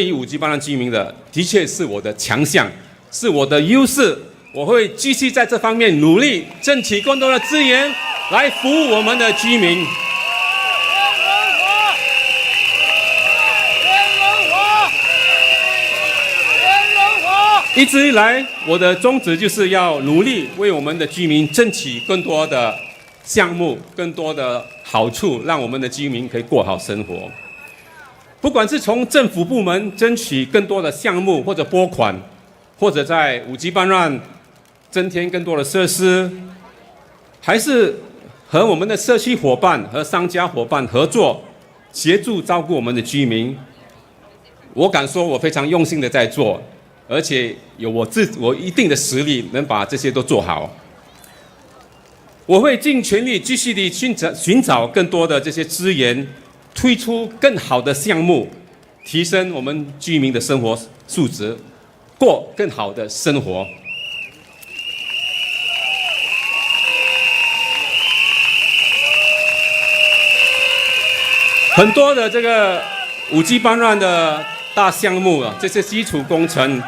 于5G班让居民的确是我的强项，是我的优势。我会继续在这方面努力，争取更多的资源，来服务我们的居民。一直以来，我的宗旨就是要努力为我们的居民争取更多的项目、更多的好处，让我们的居民可以过好生活。不管是从政府部门争取更多的项目或者拨款，或者在5G 班让增添更多的设施，还是和我们的社区伙伴和商家伙伴合作，协助照顾我们的居民，我敢说我非常用心的在做。而且有我一定的实力，能把这些都做好。我会尽全力继续地寻找更多的这些资源，推出更好的项目，提升我们居民的生活素质，过更好的生活。很多的这个5G 班让的大项目啊，这些基础工程。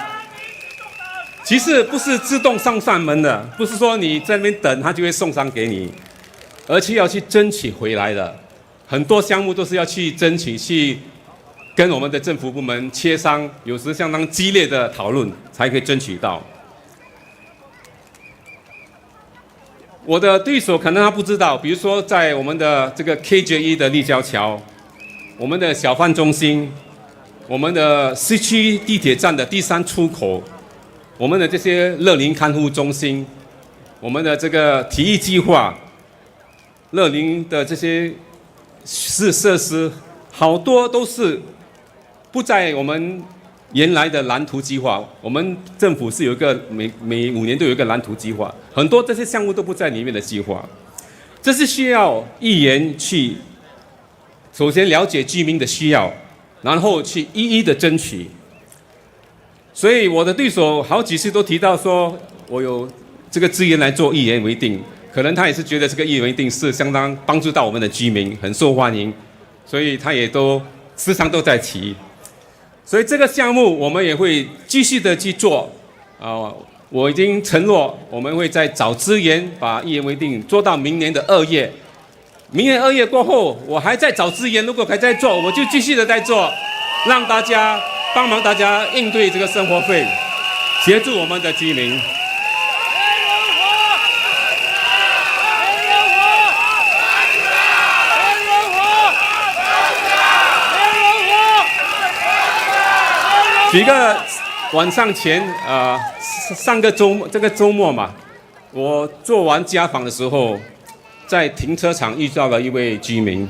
其实不是自动上门的，不是说你在那边等，他就会送上给你，而且要去争取回来的。很多项目都是要去争取，去跟我们的政府部门协商，有时相当激烈的讨论才可以争取到。我的对手可能他不知道，比如说在我们的这个 KJ1 的立交桥，我们的小贩中心，我们的市区地铁站的第3出口。我们的这些乐龄看护中心，我们的这个体育计划，乐龄的这些设施，好多都是不在我们原来的蓝图计划。我们政府是有一个每5年都有一个蓝图计划，很多这些项目都不在里面的计划。这是需要议员去首先了解居民的需要，然后去一一的争取。所以我的对手好几次都提到说，我有这个资源来做一言为定，可能他也是觉得这个一言为定是相当帮助到我们的居民，很受欢迎，所以他也都时常都在提。所以这个项目我们也会继续的去做，我已经承诺我们会再找资源把一言为定做到明年的2月。明年2月过后，我还在找资源，如果还在做，我就继续的在做，让大家。帮忙大家应对这个生活费，协助我们的居民。几个晚上前，这个周末嘛，我做完家访的时候，在停车场遇到了一位居民，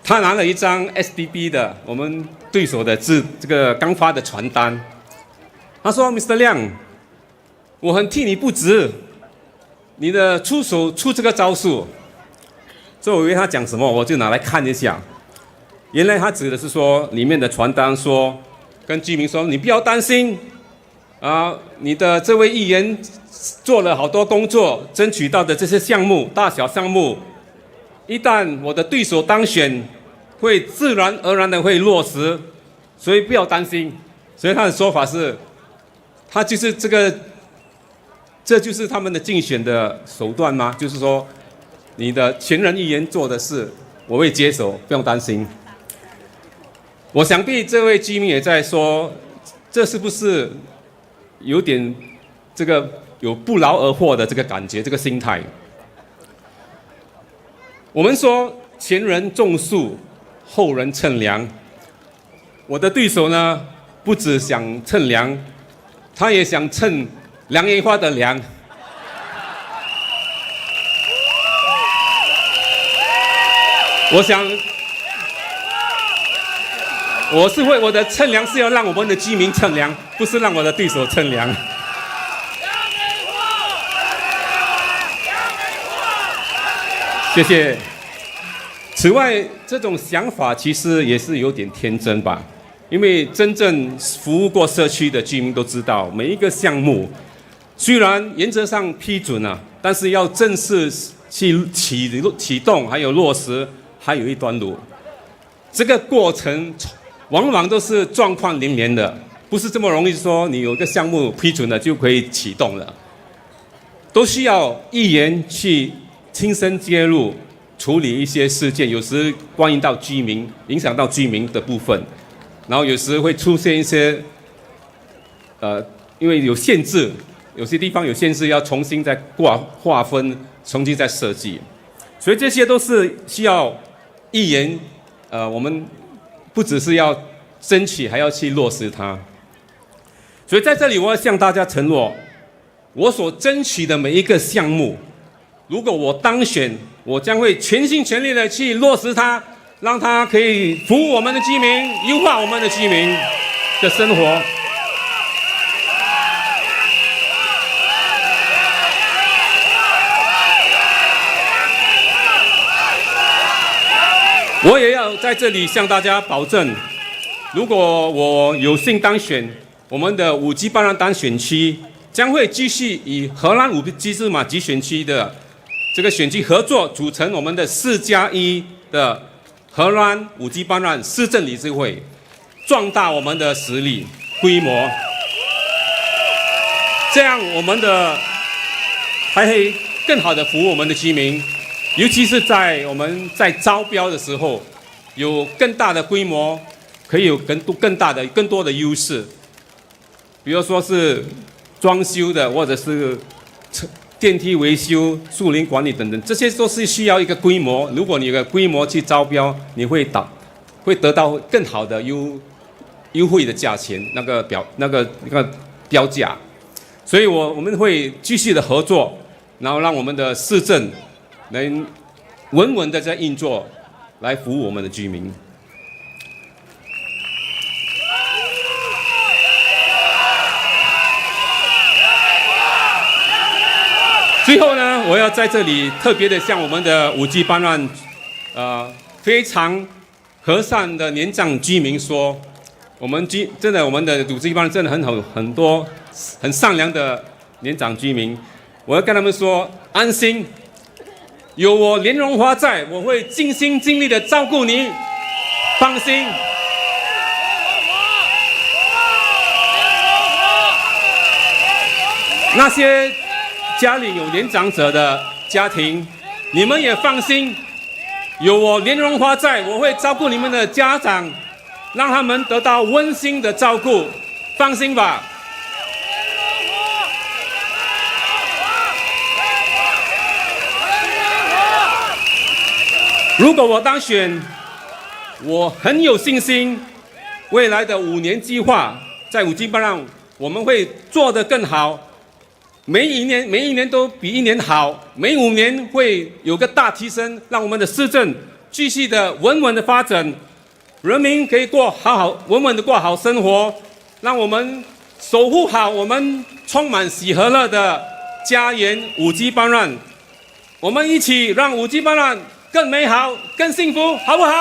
他拿了一张 SDB 的我们对手的这个刚发的传单，他说 ：“Mr. 亮，我很替你不值，你的出这个招数。”所以我以为他讲什么，我就拿来看一下。原来他指的是说里面的传单说，跟居民说：“你不要担心，你的这位议员做了好多工作，争取到的这些项目，大小项目，一旦我的对手当选。”会自然而然的会落实，所以不要担心。所以他的说法是，他就是这就是他们的竞选的手段吗？就是说，你的前任议员做的事，我会接手，不用担心。我想必这位居民也在说，这是不是有点这个有不劳而获的这个感觉，这个心态？我们说前人种树。后人乘凉，我的对手呢，不只想乘凉，他也想乘梁烟花的凉。我想，我的乘凉是要让我们的居民乘凉，不是让我的对手乘凉。谢谢。此外，这种想法其实也是有点天真吧，因为真正服务过社区的居民都知道，每一个项目虽然原则上批准了，但是要正式去启动还有落实，还有一段路。这个过程往往都是状况连连的，不是这么容易说你有一个项目批准了就可以启动了，都需要议员去亲身介入处理一些事件，有时关于到居民，影响到居民的部分，然后有时会出现一些因为有限制，有些地方有限制，要重新再划分，重新再设计，所以这些都是需要议员，我们不只是要争取，还要去落实它。所以在这里，我要向大家承诺，我所争取的每一个项目，如果我当选，我将会全心全力的去落实它，让它可以服务我们的居民，优化我们的居民的生活。我也要在这里向大家保证，如果我有幸当选，我们的5G巴兰丹选区将会继续与荷兰5G芝麻集选区的这个选区合作，组成我们的4+1的荷兰5G巴兰市政理事会，壮大我们的实力规模，这样我们的还会更好的服务我们的居民。尤其是在我们在招标的时候，有更大的规模，可以有更多的优势，比如说是装修的，或者是电梯维修、树林管理等等，这些都是需要一个规模。如果你有个规模去招标，你会得到更好的优惠的价钱，那个标价。所以我们会继续的合作，然后让我们的市政能稳稳的在运作，来服务我们的居民。最后呢，我要在这里特别的向我们的5G巴兰非常和善的年长居民说，我们的5G巴兰真的很多很善良的年长居民，我要跟他们说，安心。有我连荣华在，我会尽心尽力的照顾你，放心。那些家里有年长者的家庭，你们也放心，有我连荣华在，我会照顾你们的家长，让他们得到温馨的照顾，放心吧。如果我当选，我很有信心，未来的5年计划在5G巴兰我们会做得更好，每一年都比一年好，每5年会有个大提升，让我们的市政继续的稳稳的发展，人民可以稳稳的过好生活，让我们守护好我们充满喜和乐的家园5G巴兰，我们一起让5G巴兰更美好、更幸福，好不好？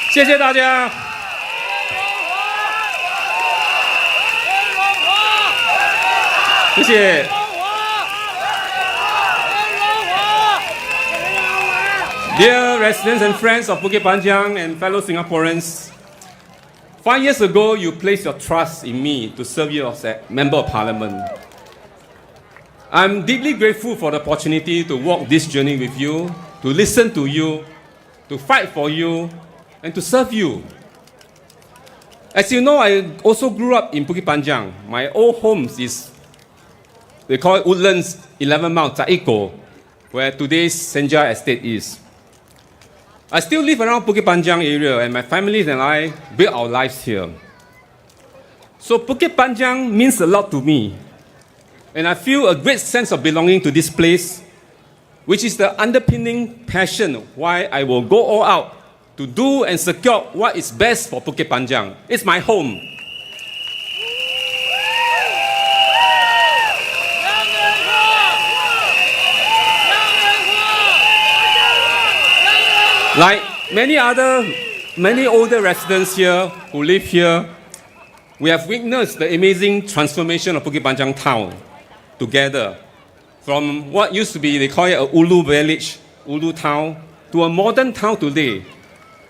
谢谢大家。谢谢。Dear residents and friends of Bukit Panjang and fellow Singaporeans, 5 years ago, you placed your trust in me to serve you as a Member of Parliament. I'm deeply grateful for the opportunity to walk this journey with you, to listen to you, to fight for you, and to serve you. As you know, I also grew up in Bukit Panjang. My old home is, they call it Woodlands 11 Mile, Taiko, where today's Senja Estate is. I still live around Bukit Panjang area, and my family and I built our lives here. So Bukit Panjang means a lot to me. And I feel a great sense of belonging to this place, which is the underpinning passion why I will go all out to do and secure what is best for Bukit Panjang. It's my home. Like many older residents here who live here, we have witnessed the amazing transformation of Bukit Panjang town together. From what used to be, they call it a Ulu village, Ulu town, to a modern town today,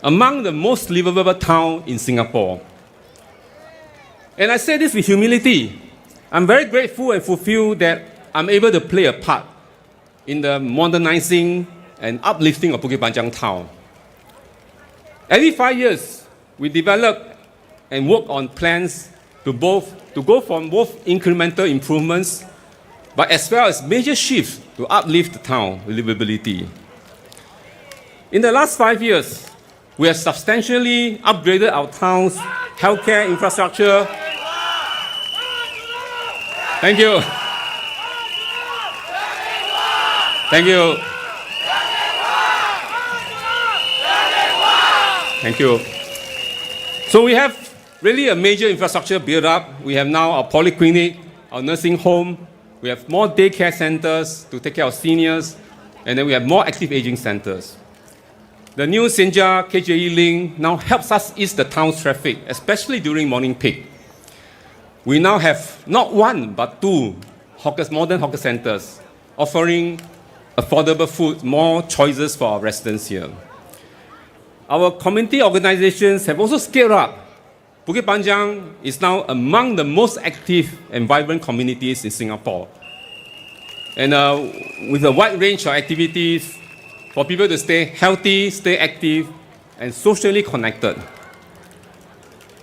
among the most livable town in Singapore. And I say this with humility. I'm very grateful and fulfilled that I'm able to play a part in the modernizing and uplifting of Bukit Panjang town. Every 5 years, we develop and work on plans to go from both incremental improvements, but as well as major shifts to uplift the town livability. In the last 5 years, we have substantially upgraded our town's healthcare infrastructure. Thank you. Thank you. Thank you. So we have really a major infrastructure built up. We have now our polyclinic, our nursing home. We have more daycare centers to take care of seniors. And then we have more active aging centers. The new Senja KJE link now helps us ease the town's traffic, especially during morning peak. We now have not one, but two modern hawker centers, offering affordable food, more choices for our residents here. Our community organizations have also scaled up. Bukit Panjang is now among the most active and vibrant communities in Singapore. And with a wide range of activities for people to stay healthy, stay active, and socially connected.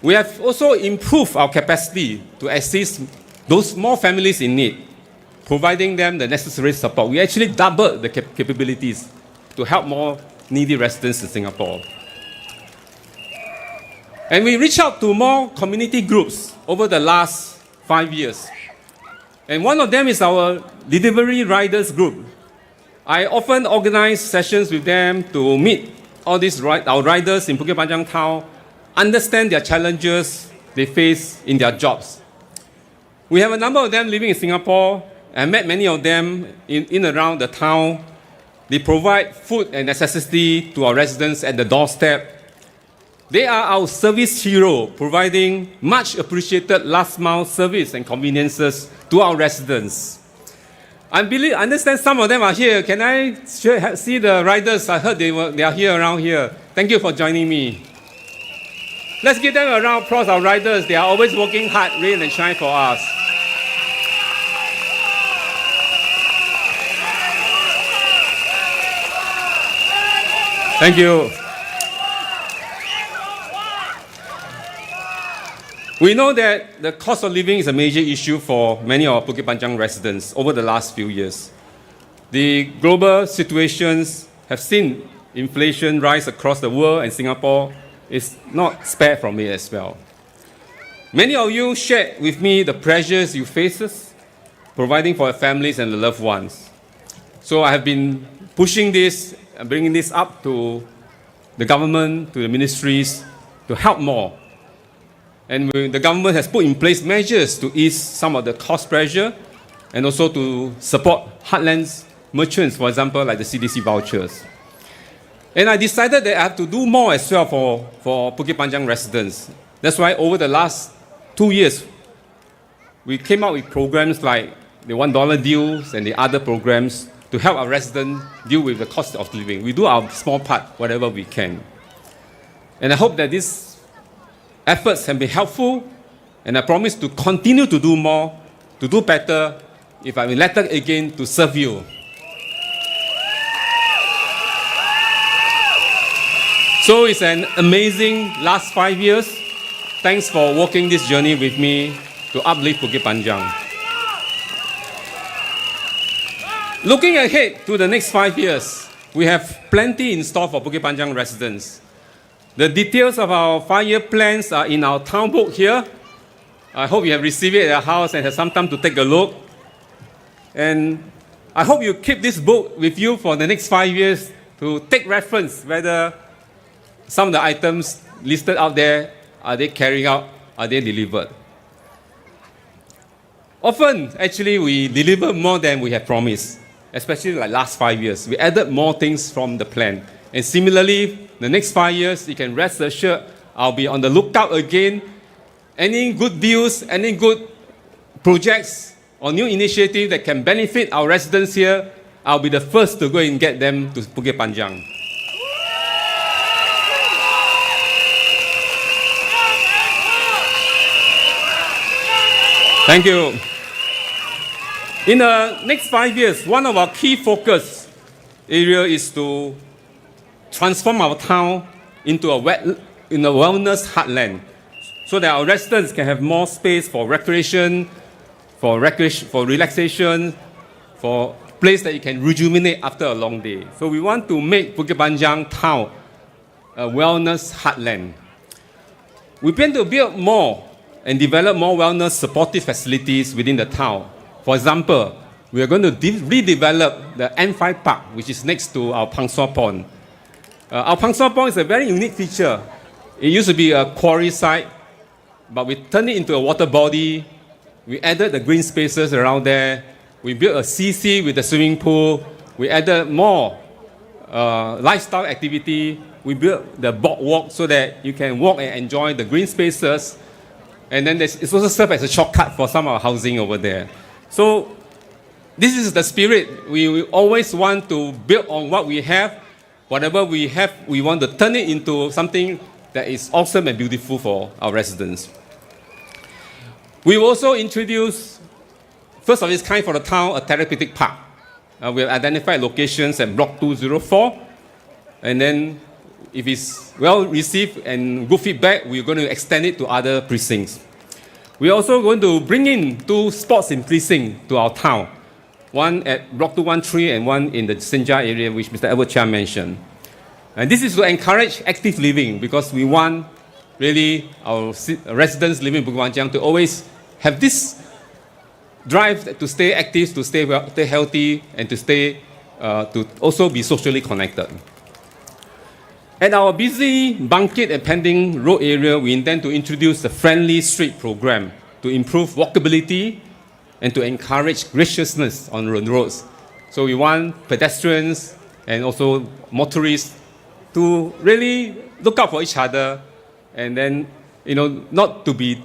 We have also improved our capacity to assist those small families in need, providing them the necessary support. We actually doubled the capabilities to help more needy residents in Singapore. And we reached out to more community groups over the last 5 years. And one of them is our delivery riders group. I often organize sessions with them to meet all these our riders in Bukit Panjang town, understand their challenges they face in their jobs. We have a number of them living in Singapore. I met many of them in around the town. They provide food and necessity to our residents at the doorstep. They are our service hero, providing much appreciated last mile service and conveniences to our residents. I understand some of them are here. Can I see the riders? I heard they are here around here. Thank you for joining me. Let's give them a round of applause, our riders. They are always working hard, rain and shine for us. Thank you. We know that the cost of living is a major issue for many of our Bukit Panjang residents over the last few years. The global situations have seen inflation rise across the world, and Singapore is not spared from it as well. Many of you shared with me the pressures you face providing for your families and the loved ones. So I have been pushing this and bringing this up to the government, to the ministries, to help more. And the government has put in place measures to ease some of the cost pressure and also to support heartlands merchants, for example, like the CDC vouchers. And I decided that I have to do more as well for Bukit Panjang residents. That's why over the last 2 years, we came out with programs like the $1 deals and the other programs to help our residents deal with the cost of living. We do our small part, whatever we can. And I hope that these efforts can be helpful, and I promise to continue to do more, to do better, if I'm elected again, to serve you. So it's an amazing last 5 years. Thanks for walking this journey with me to uplift Bukit Panjang. Looking ahead to the next 5 years, we have plenty in store for Bukit Panjang residents. The details of our 5-year plans are in our town book here. I hope you have received it at your house and have some time to take a look. And I hope you keep this book with you for the next 5 years to take reference whether some of the items listed out there, are they carrying out, are they delivered? Often, actually, we deliver more than we have promised, especially like last 5 years. We added more things from the plan. And similarly, the next 5 years, you can rest assured I'll be on the lookout again. Any good deals, any good projects or new initiative that can benefit our residents here, I'll be the first to go and get them to Bukit Panjang. Thank you. In the next 5 years, one of our key focus area is to transform our town into a wellness heartland, so that our residents can have more space for recreation, for relaxation, for place that you can rejuvenate after a long day. So we want to make Bukit Panjang town a wellness heartland. We plan to build more and develop more wellness supportive facilities within the town. For example, we are going to redevelop the N5 Park, which is next to our Pangsua Pond. Our Pangsua Pond is a very unique feature. It used to be a quarry site, but we turned it into a water body. We added the green spaces around there. We built a CC with a swimming pool. We added more lifestyle activity. We built the boardwalk so that you can walk and enjoy the green spaces. And then it's also served as a shortcut for some of our housing over there. So this is the spirit. We always want to build on what we have. Whatever we have, we want to turn it into something that is awesome and beautiful for our residents. We will also introduce, first of its kind for the town, a therapeutic park. We have identified locations at Block 204. And then if it's well received and good feedback, we're going to extend it to other precincts. We're also going to bring in 2 sports in precinct to our town. One at Block 213 and one in the Senja area, which Mr. Edward Chia mentioned. And this is to encourage active living, because we want really our residents living in Bukit Panjang to always have this drive to stay active, to stay healthy, and to also be socially connected. At our busy Bangkit and Pending Road area, we intend to introduce the Friendly Street program to improve walkability and to encourage graciousness on the roads. So we want pedestrians and also motorists to really look out for each other, and then, not to be,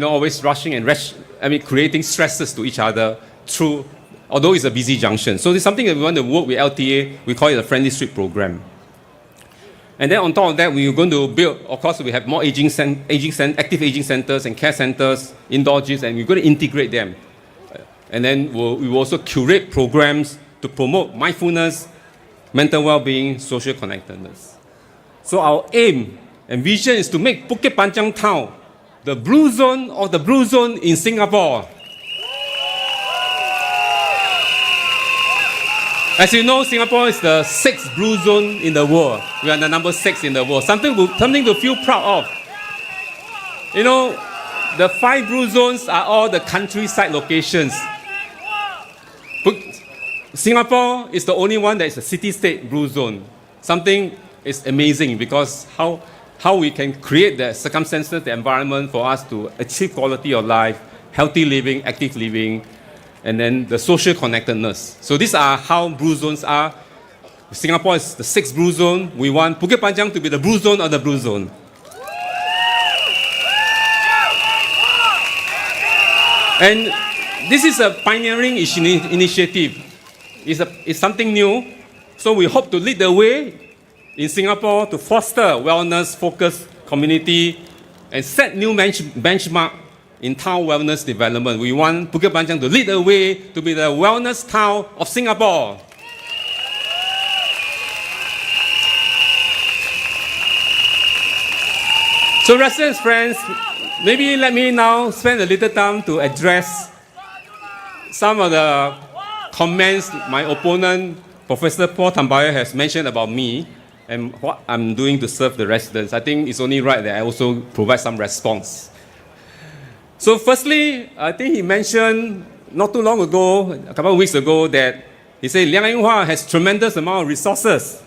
always rushing and creating stresses to each other through, although it's a busy junction. So it's something that we want to work with LTA. We call it a Friendly Street program. And then on top of that, we're going to build, of course, we have more active aging centers and care centers, indoor gyms, and we're going to integrate them. And then we will also curate programs to promote mindfulness, mental well-being, social connectedness. So our aim and vision is to make Bukit Panjang town the blue zone of the blue zone in Singapore. As you know, Singapore is the 6th blue zone in the world. We are the number 6 in the world. Something to feel proud of. The 5 blue zones are all the countryside locations. But Singapore is the only one that is a city-state blue zone. Something is amazing, because how we can create the circumstances, the environment for us to achieve quality of life, healthy living, active living, and then the social connectedness. So these are how blue zones are. Singapore is the 6th blue zone. We want Bukit Panjang to be the blue zone of the blue zone. And this is a pioneering initiative. It's something new. So we hope to lead the way in Singapore to foster wellness-focused community and set new benchmark in town wellness development. We want Bukit Panjang to lead the way to be the wellness town of Singapore. So residents, friends, maybe let me now spend a little time to address some of the comments my opponent, Professor Paul Tambaya, has mentioned about me and what I'm doing to serve the residents. I think it's only right that I also provide some response. So firstly, I think he mentioned not too long ago, a couple of weeks ago, that he said Liang Yinghua has tremendous amount of resources.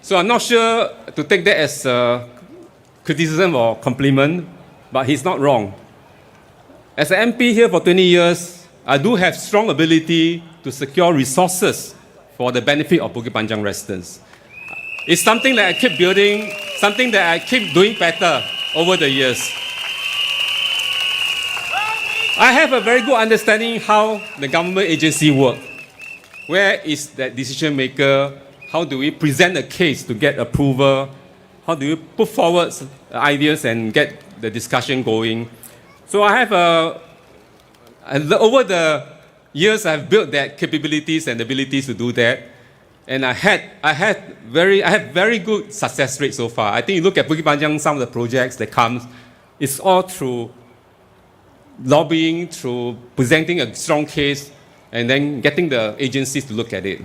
So I'm not sure to take that as a criticism or compliment, but he's not wrong. As an MP here for 20 years, I do have strong ability to secure resources for the benefit of Bukit Panjang residents. It's something that I keep building, something that I keep doing better over the years. I have a very good understanding how the government agency work. Where is that decision maker? How do we present a case to get approval? How do you put forward ideas and get the discussion going? So I have over the years I've built that capabilities and abilities to do that. And I have very good success rate so far. I think you look at Bukit Panjang, some of the projects that come, it's all through lobbying, through presenting a strong case, and then getting the agencies to look at it.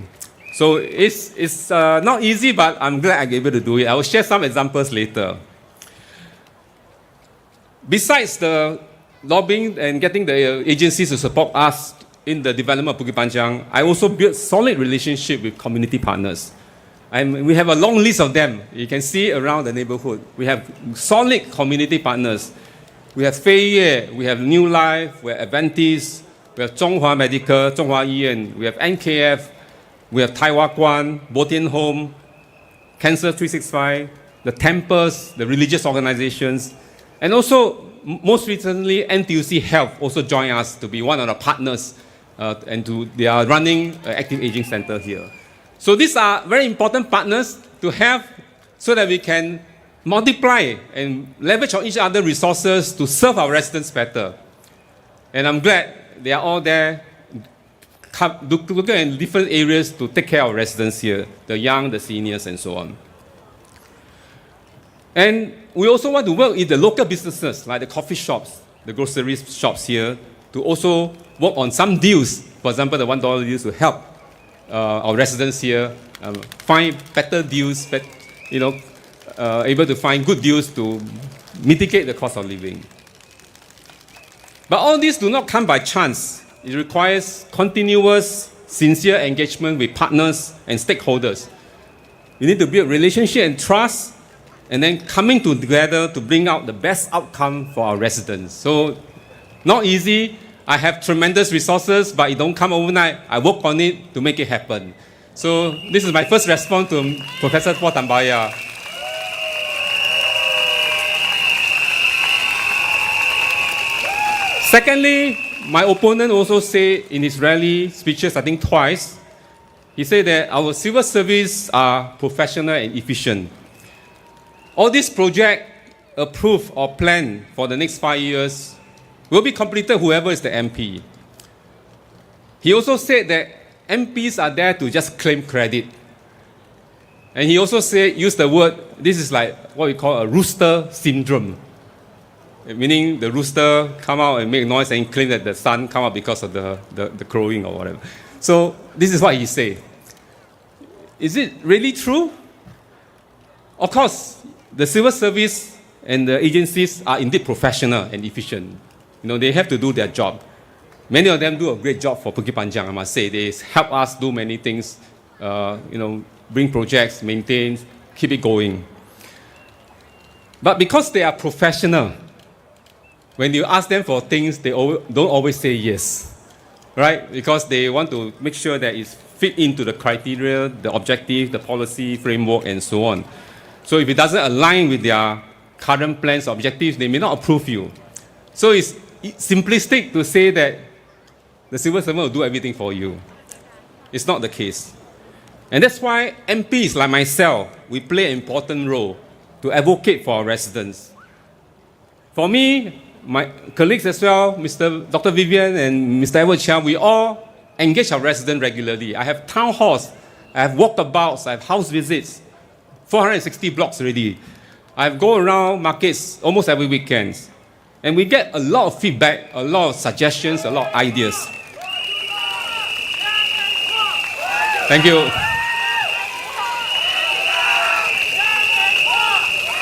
So it's not easy, but I'm glad I'm able to do it. I will share some examples later. Besides the lobbying and getting the agencies to support us in the development of Bukit Panjang, I also built solid relationship with community partners. We have a long list of them. You can see around the neighborhood. We have solid community partners. We have Fei Ye, we have New Life, we have Adventist, we have Zhonghua Medical, Zhonghua Ian, we have NKF, we have Tai Wah Kwan, Bo Tian Home, Cancer 365, the temples, the religious organizations, and also, most recently, NTUC Health also joined us to be one of the partners, they are running an active aging center here. So these are very important partners to have so that we can multiply and leverage on each other's resources to serve our residents better. And I'm glad they are all there, looking in different areas to take care of residents here, the young, the seniors, and so on. And we also want to work with the local businesses, like the coffee shops, the grocery shops here, to also work on some deals. For example, the $1 deals to help our residents here find better deals, able to find good deals to mitigate the cost of living. But all these do not come by chance. It requires continuous, sincere engagement with partners and stakeholders. You need to build relationship and trust, and then coming together to bring out the best outcome for our residents. So, not easy. I have tremendous resources, but it don't come overnight. I work on it to make it happen. So, this is my first response to Professor Paul Tambaya. Secondly, my opponent also said in his rally speeches, I think twice, he said that our civil service are professional and efficient. All these projects approved or planned for the next 5 years will be completed whoever is the MP. He also said that MPs are there to just claim credit. And he also used the word, this is like what we call a rooster syndrome. Meaning the rooster come out and make noise and claim that the sun come out because of the crowing or whatever. So this is what he said. Is it really true? Of course, the civil service and the agencies are indeed professional and efficient. They have to do their job. Many of them do a great job for Bukit Panjang, I must say. They help us do many things, bring projects, maintain, keep it going. But because they are professional, when you ask them for things, they don't always say yes, right? Because they want to make sure that it's fit into the criteria, the objective, the policy, framework, and so on. So if it doesn't align with their current plans, objectives, they may not approve you. So it's simplistic to say that the civil servant will do everything for you. It's not the case. And that's why MPs like myself, we play an important role to advocate for our residents. For me, my colleagues as well, Dr. Vivian and Mr. Edward Chia, we all engage our residents regularly. I have town halls, I have walkabouts, I have house visits, 460 blocks already. I go around markets almost every weekend. And we get a lot of feedback, a lot of suggestions, a lot of ideas. Thank you.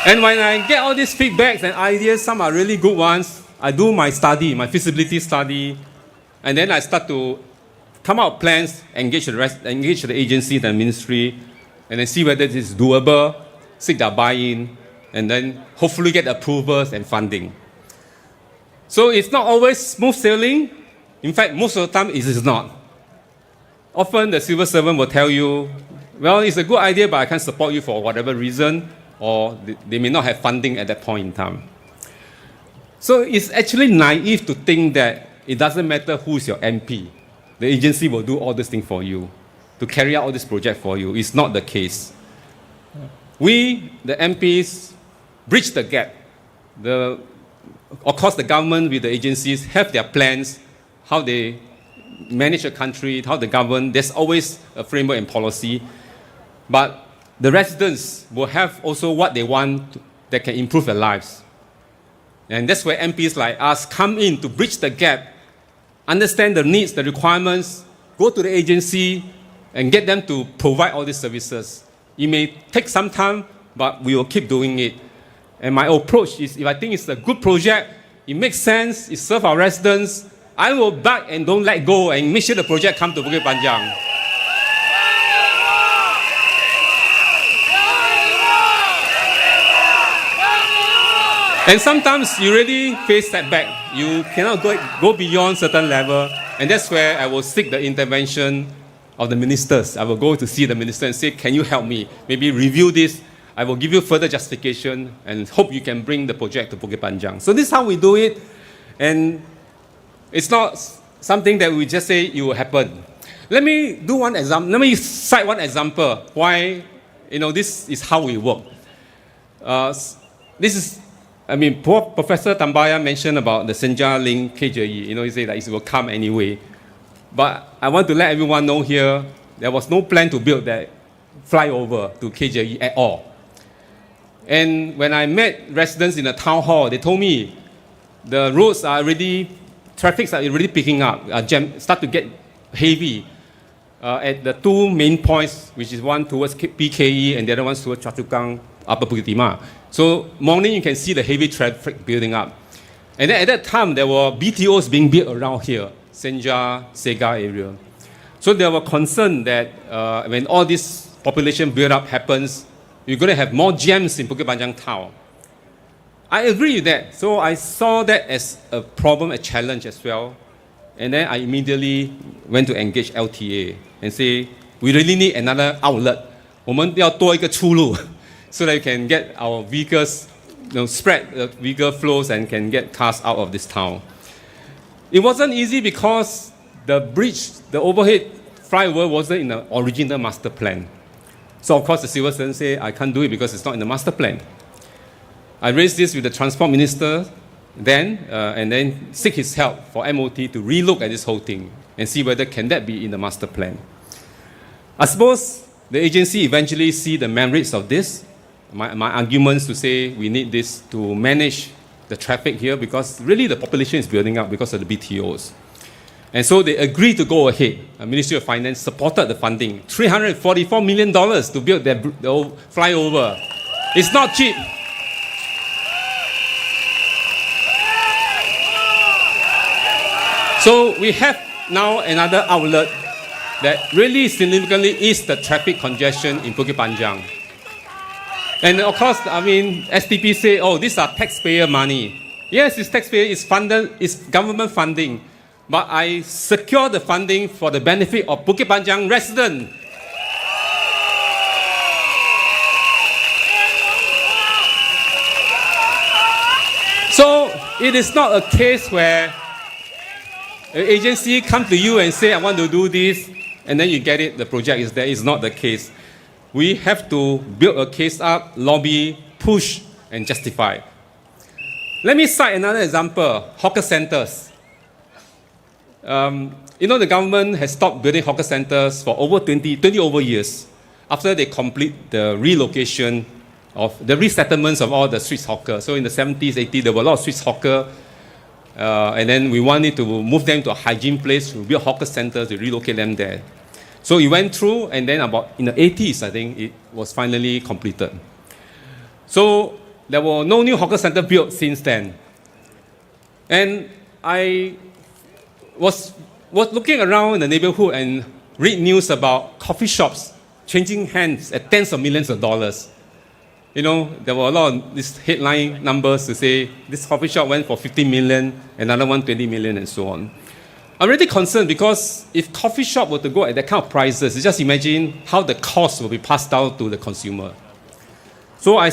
And when I get all these feedbacks and ideas, some are really good ones, I do my study, my feasibility study, and then I start to come out with plans, engage the agency, the ministry, and then see whether this is doable, seek their buy-in, and then hopefully get approvals and funding. So it's not always smooth sailing. In fact, most of the time it is not. Often the civil servant will tell you, well, it's a good idea, but I can't support you for whatever reason, or they may not have funding at that point in time. So it's actually naive to think that it doesn't matter who is your MP. The agency will do all these things for you, to carry out all this project for you. It's not the case. We, the MPs, bridge the gap. Of course, the government with the agencies have their plans, how they manage a country, how to govern. There's always a framework and policy. But the residents will have also what they want that can improve their lives. And that's where MPs like us come in to bridge the gap, understand the needs, the requirements, go to the agency, and get them to provide all these services. It may take some time, but we will keep doing it. And my approach is, if I think it's a good project, it makes sense, it serves our residents, I will back and don't let go and make sure the project comes to Bukit Panjang. And sometimes you really face setback. You cannot go beyond certain level. And that's where I will seek the intervention of the ministers. I will go to see the minister and say, can you help me? Maybe review this. I will give you further justification and hope you can bring the project to Bukit Panjang. So this is how we do it. And it's not something that we just say it will happen. Let me do one example. Let me cite one example why this is how we work. Professor Tambaya mentioned about the Senja Link KJE. He said that it will come anyway. But I want to let everyone know here, there was no plan to build that flyover to KJE at all. And when I met residents in the town hall, they told me the roads are already, traffic are already picking up, start to get heavy at the two main points, which is one towards PKE and the other one towards Choa Chu Kang, Upper Bukit Timah. So morning you can see the heavy traffic building up. And then at that time there were BTOs being built around here, Senja, Sega area. So there were concerned that when all this population build up happens, you're going to have more jams in Bukit Panjang town. I agree with that. So I saw that as a problem, a challenge as well. And then I immediately went to engage LTA and say, we really need another outlet. 我们要多一个出路 so that we can get our vehicles, spread the vehicle flows and can get cars out of this town. It wasn't easy because the bridge, the overhead flyover wasn't in the original master plan. So of course the civil servant said, I can't do it because it's not in the master plan. I raised this with the transport minister then, and then seek his help for MOT to relook at this whole thing and see whether can that be in the master plan. I suppose the agency eventually see the merits of this. My arguments to say we need this to manage the traffic here because really the population is building up because of the BTOs. And so they agreed to go ahead. The Ministry of Finance supported the funding, $344 million to build the flyover. It's not cheap. So we have now another outlet that really significantly is the traffic congestion in Bukit Panjang. And of course, STP say, oh, these are taxpayer money. Yes, it's taxpayer, it's funded, it's government funding. But I secure the funding for the benefit of Bukit Panjang residents. So it is not a case where an agency comes to you and say, I want to do this, and then you get it, the project is there. It's not the case. We have to build a case up, lobby, push, and justify. Let me cite another example, hawker centers. The government has stopped building hawker centers for over 20 over years after they complete the relocation of the resettlements of all the street hawkers. So in the 70s, 80s, there were a lot of street hawkers. And then we wanted to move them to a hygiene place, to build hawker centers, to relocate them there. So it went through, and then about in the 80s, I think, it was finally completed. So there were no new hawker center built since then. And I was looking around in the neighborhood and read news about coffee shops changing hands at tens of millions of dollars. There were a lot of these headline numbers to say this coffee shop went for 50 million, another one 20 million, and so on. I'm really concerned because if coffee shop were to go at that kind of prices, you just imagine how the cost will be passed down to the consumer. So I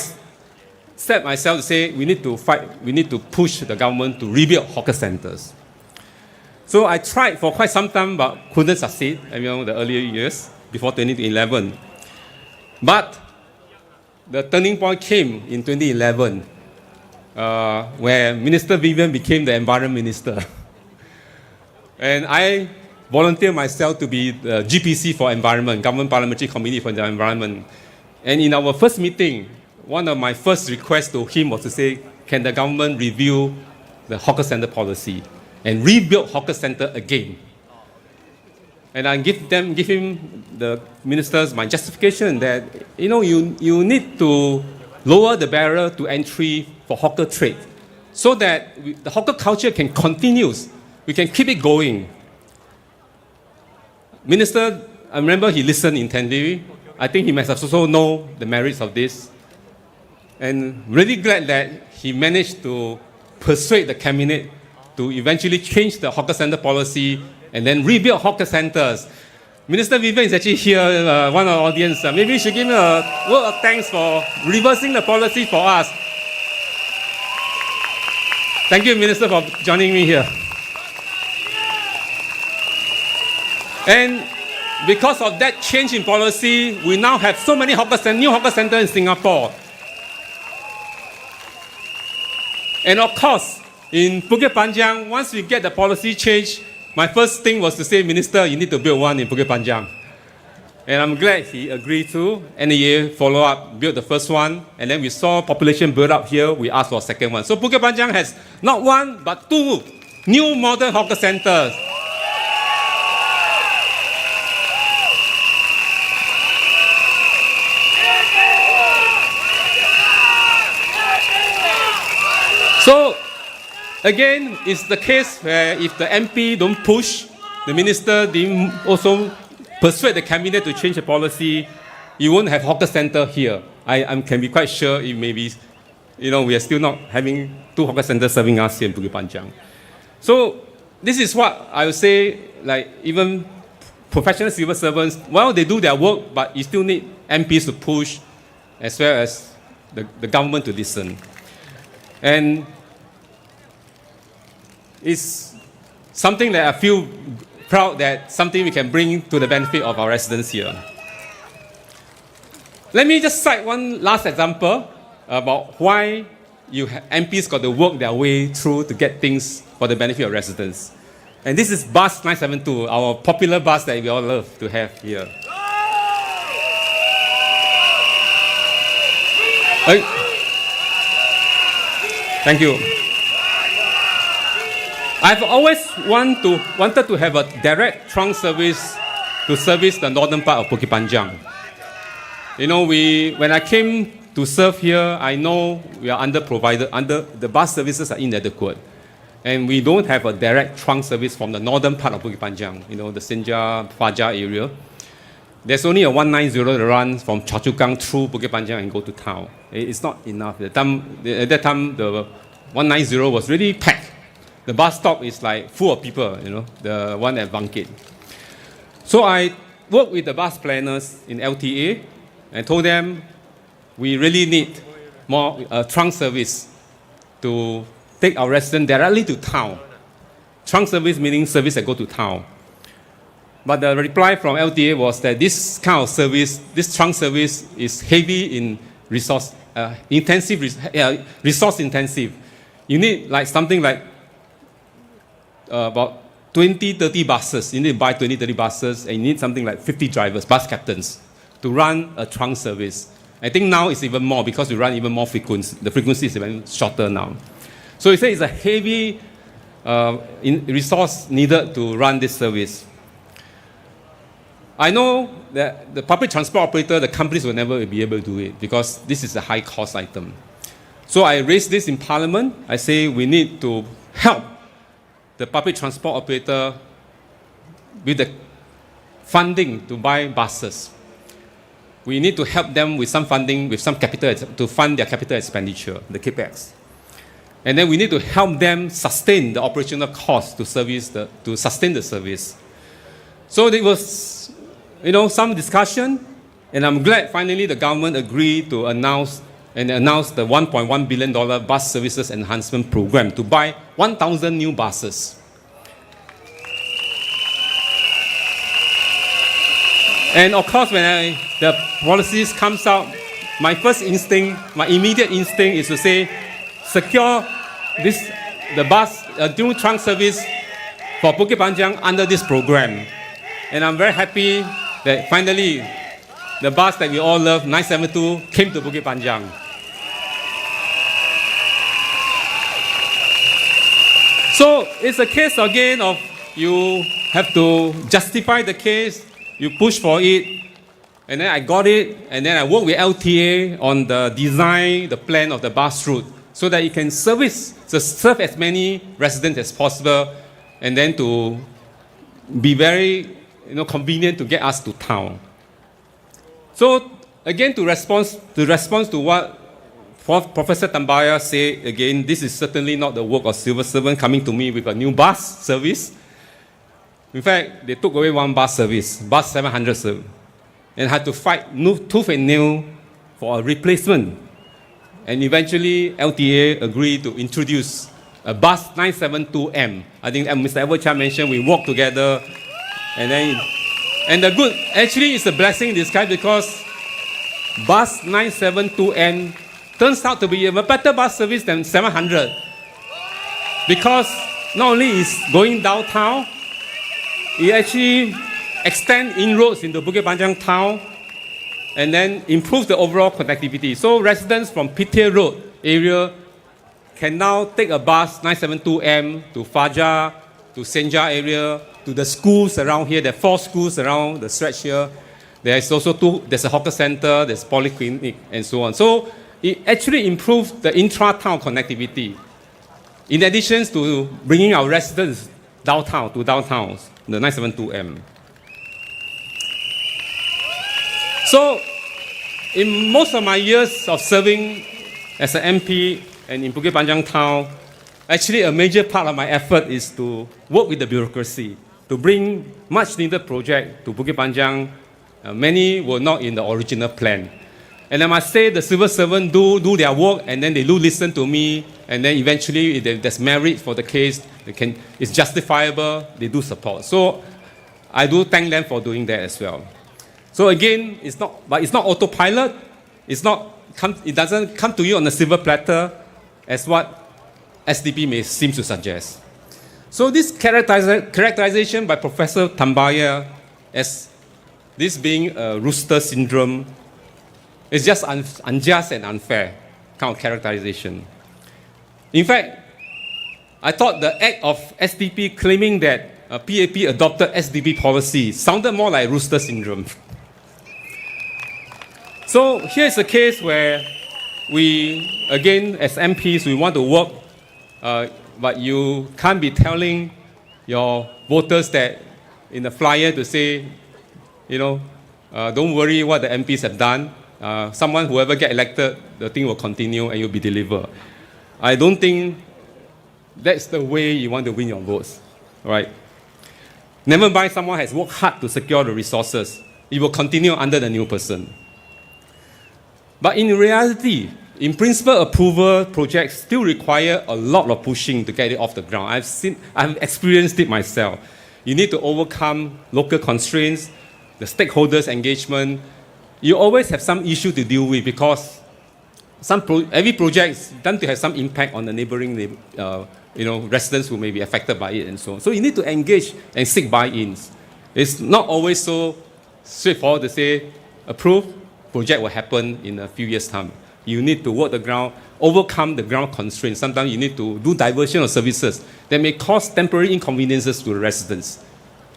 set myself to say we need to fight, we need to push the government to rebuild hawker centers. So I tried for quite some time but couldn't succeed, the earlier years, before 2011. But the turning point came in 2011, where Minister Vivian became the environment minister. And I volunteered myself to be the GPC for Environment, Government Parliamentary Committee for the Environment. And in our first meeting, one of my first requests to him was to say, can the government review the hawker center policy and rebuild hawker center again? And I give him, the ministers, my justification that, you need to lower the barrier to entry for hawker trade so that the hawker culture can continue. We can keep it going. Minister, I remember he listened intently. I think he must also know the merits of this. And really glad that he managed to persuade the cabinet to eventually change the hawker center policy and then rebuild hawker centers. Minister Vivian is actually here, one of the audience. Maybe you should give him a word of thanks for reversing the policy for us. Thank you, Minister, for joining me here. And because of that change in policy, we now have so many new hawker centers in Singapore. And of course, in Bukit Panjang, once we get the policy change, my first thing was to say, Minister, you need to build one in Bukit Panjang. And I'm glad he agreed to. NEA follow up, built the first one, and then we saw population build up here, we asked for a second one. So Bukit Panjang has not one, but 2 new modern hawker centers. So, again, it's the case where if the MP don't push, the minister didn't also persuade the cabinet to change the policy, you won't have hawker center here. I can be quite sure it may be, we are still not having 2 hawker centers serving us here in Bukit Panjang. So, this is what I would say, like even professional civil servants, well, they do their work, but you still need MPs to push as well as the government to listen. And it's something that I feel proud that something we can bring to the benefit of our residents here. Let me just cite one last example about why MPs got to work their way through to get things for the benefit of residents. And this is bus 972, our popular bus that we all love to have here. Thank you. I've always wanted to have a direct trunk service to service the northern part of Bukit Panjang. When I came to serve here, I know we are the bus services are inadequate. And we don't have a direct trunk service from the northern part of Bukit Panjang, the Senja, Fajar area. There's only a 190 that runs from Choa Chu Kang through Bukit Panjang and go to town. It's not enough. At that time, the 190 was really packed. The bus stop is like full of people, the one at Bangkit. So I worked with the bus planners in LTA and told them we really need more trunk service to take our residents directly to town. Trunk service meaning service that go to town. But the reply from LTA was that this kind of service, this trunk service is heavy in resource intensive. You need something like about 20-30 buses. You need to buy 20-30 buses, and you need something like 50 drivers, bus captains, to run a trunk service. I think now it's even more because we run even more frequency. The frequency is even shorter now. So he said it's a heavy resource needed to run this service. I know that the public transport operator, the companies will never be able to do it because this is a high cost item. So I raised this in Parliament. I say we need to help the public transport operator with the funding to buy buses. We need to help them with some funding, with some capital to fund their capital expenditure, the capex. And then we need to help them sustain the operational cost to sustain the service. So there was, some discussion, and I'm glad finally the government agreed to announce the $1.1 billion bus services enhancement program to buy 1,000 new buses. And of course, when the policies comes out, my immediate instinct is to say, secure the bus, new trunk service for Bukit Panjang under this program. And I'm very happy that finally the bus that we all love, 972, came to Bukit Panjang. So it's a case again of you have to justify the case, you push for it, and then I got it, and then I worked with LTA on the design, the plan of the bus route, so that it can serve as many residents as possible, and then to be very convenient to get us to town. So again, to respond to what Professor Tambaya said, again, this is certainly not the work of civil servant coming to me with a new bus service. In fact, they took away one bus service, bus 700 service, and had to fight tooth and nail for a replacement. And eventually, LTA agreed to introduce a bus 972M. I think Mr. Edward Chan mentioned we worked together. And the good, actually, it's a blessing in disguise because bus 972M turns out to be a better bus service than 700. Because not only is going downtown, it actually extends inroads into Bukit Panjang town and then improves the overall connectivity. So residents from Pithier Road area can now take a bus 972M to Fajar, to Senja area, to the schools around here. There are 4 schools around the stretch here. There's also there's a hawker center, there's polyclinic, and so on. So it actually improves the intra-town connectivity. In addition to bringing our residents downtown, to downtowns, the 972M. So in most of my years of serving as an MP and in Bukit Panjang town, actually a major part of my effort is to work with the bureaucracy, to bring much needed project to Bukit Panjang. Many were not in the original plan. And I must say the civil servants do their work, and then they do listen to me, and then eventually if there's merit for the case, it's justifiable, they do support. So I do thank them for doing that as well. So again, it's not autopilot. It doesn't come to you on a silver platter as what SDP seems to suggest. So this characterization by Professor Tambaya as this being a rooster syndrome is just unjust and unfair kind of characterization. In fact, I thought the act of SDP claiming that PAP adopted SDP policy sounded more like rooster syndrome. So here's a case where we, again, as MPs, we want to work, but you can't be telling your voters that in the flyer to say, don't worry what the MPs have done. Whoever get elected, the thing will continue and you'll be delivered. I don't think that's the way you want to win your votes, right? Never mind, someone has worked hard to secure the resources. It will continue under the new person. But in reality, in principle, approval projects still require a lot of pushing to get it off the ground. I've experienced it myself. You need to overcome local constraints, the stakeholders' engagement. You always have some issue to deal with because every project is done to have some impact on the neighboring residents who may be affected by it and so on. So you need to engage and seek buy-ins. It's not always so straightforward to say, approve, project will happen in a few years' time. You need to work the ground, overcome the ground constraints. Sometimes you need to do diversion of services that may cause temporary inconveniences to the residents.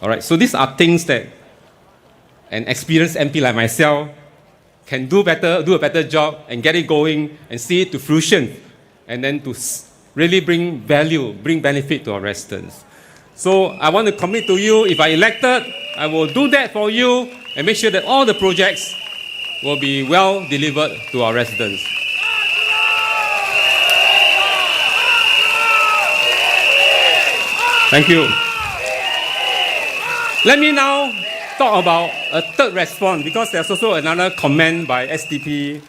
All right, so these are things that an experienced MP like myself can do a better job and get it going and see it to fruition and then to really bring value, bring benefit to our residents. So I want to commit to you, if I elected, I will do that for you and make sure that all the projects will be well delivered to our residents. Thank you. Let me now talk about a third response, because there's also another comment by SDP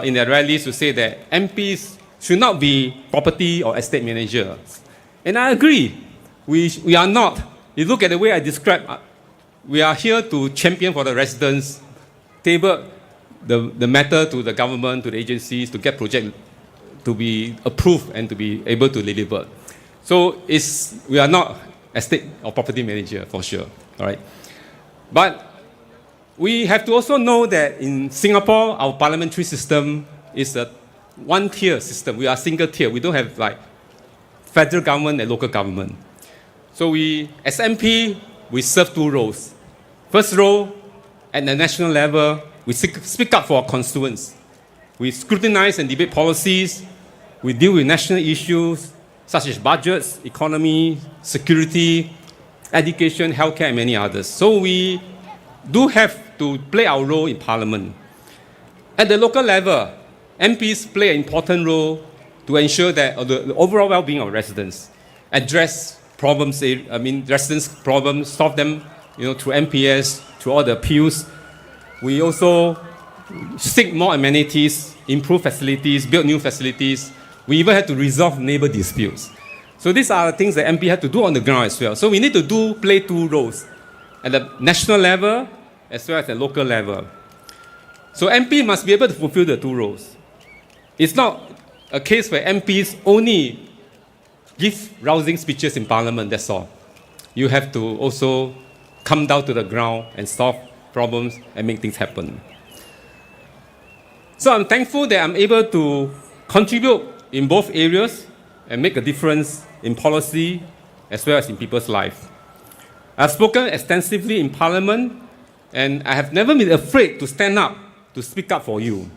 in their rallies to say that MPs should not be property or estate managers. And I agree. We are not. You look at the way I describe, we are here to champion for the residents, table the matter to the government, to the agencies, to get projects to be approved and to be able to deliver. So we are not estate or property manager for sure. All right. But we have to also know that in Singapore, our parliamentary system is a one-tier system. We are single tier. We don't have like federal government and local government. So we, as MP, we serve two roles. First role, at the national level, we speak up for our constituents. We scrutinize and debate policies. We deal with national issues such as budgets, economy, security, education, healthcare, and many others. So we do have to play our role in Parliament. At the local level, MPs play an important role to ensure that the overall well-being of residents, address problems, residents' problems, solve them, through MPS, through all the appeals. We also seek more amenities, improve facilities, build new facilities. We even had to resolve neighbor disputes. So these are the things that MP have to do on the ground as well. So we need to play two roles, at the national level as well as the local level. So MP must be able to fulfill the two roles. It's not a case where MPs only give rousing speeches in Parliament, that's all. You have to also come down to the ground and solve problems and make things happen. So I'm thankful that I'm able to contribute in both areas and make a difference in policy as well as in people's lives. I've spoken extensively in Parliament, and I have never been afraid to stand up to speak up for you.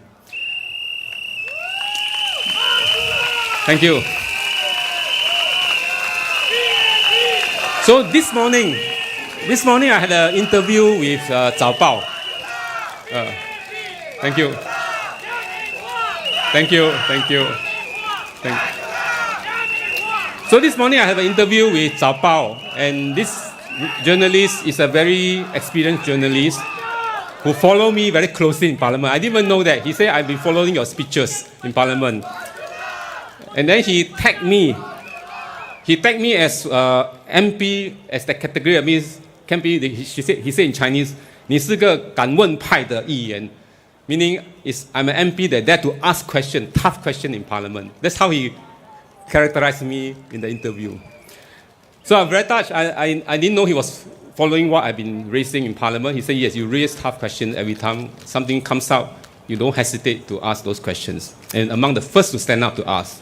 Thank you. So this morning I had an interview with Zhao Bao. Thank you. So this morning I have an interview with Zhao Bao, and this journalist is a very experienced journalist who follow me very closely in Parliament. I didn't even know that. He said, I've been following your speeches in Parliament. And then he tagged me. He tagged me as MP, as the category. That means, he said in Chinese, 你是个敢问派的议员, meaning I'm an MP that dare to ask questions, tough questions in Parliament. That's how he characterized me in the interview. So I'm very touched. I didn't know he was following what I've been raising in Parliament. He said, yes, you raise tough questions every time something comes out. You don't hesitate to ask those questions. And among the first to stand up to ask.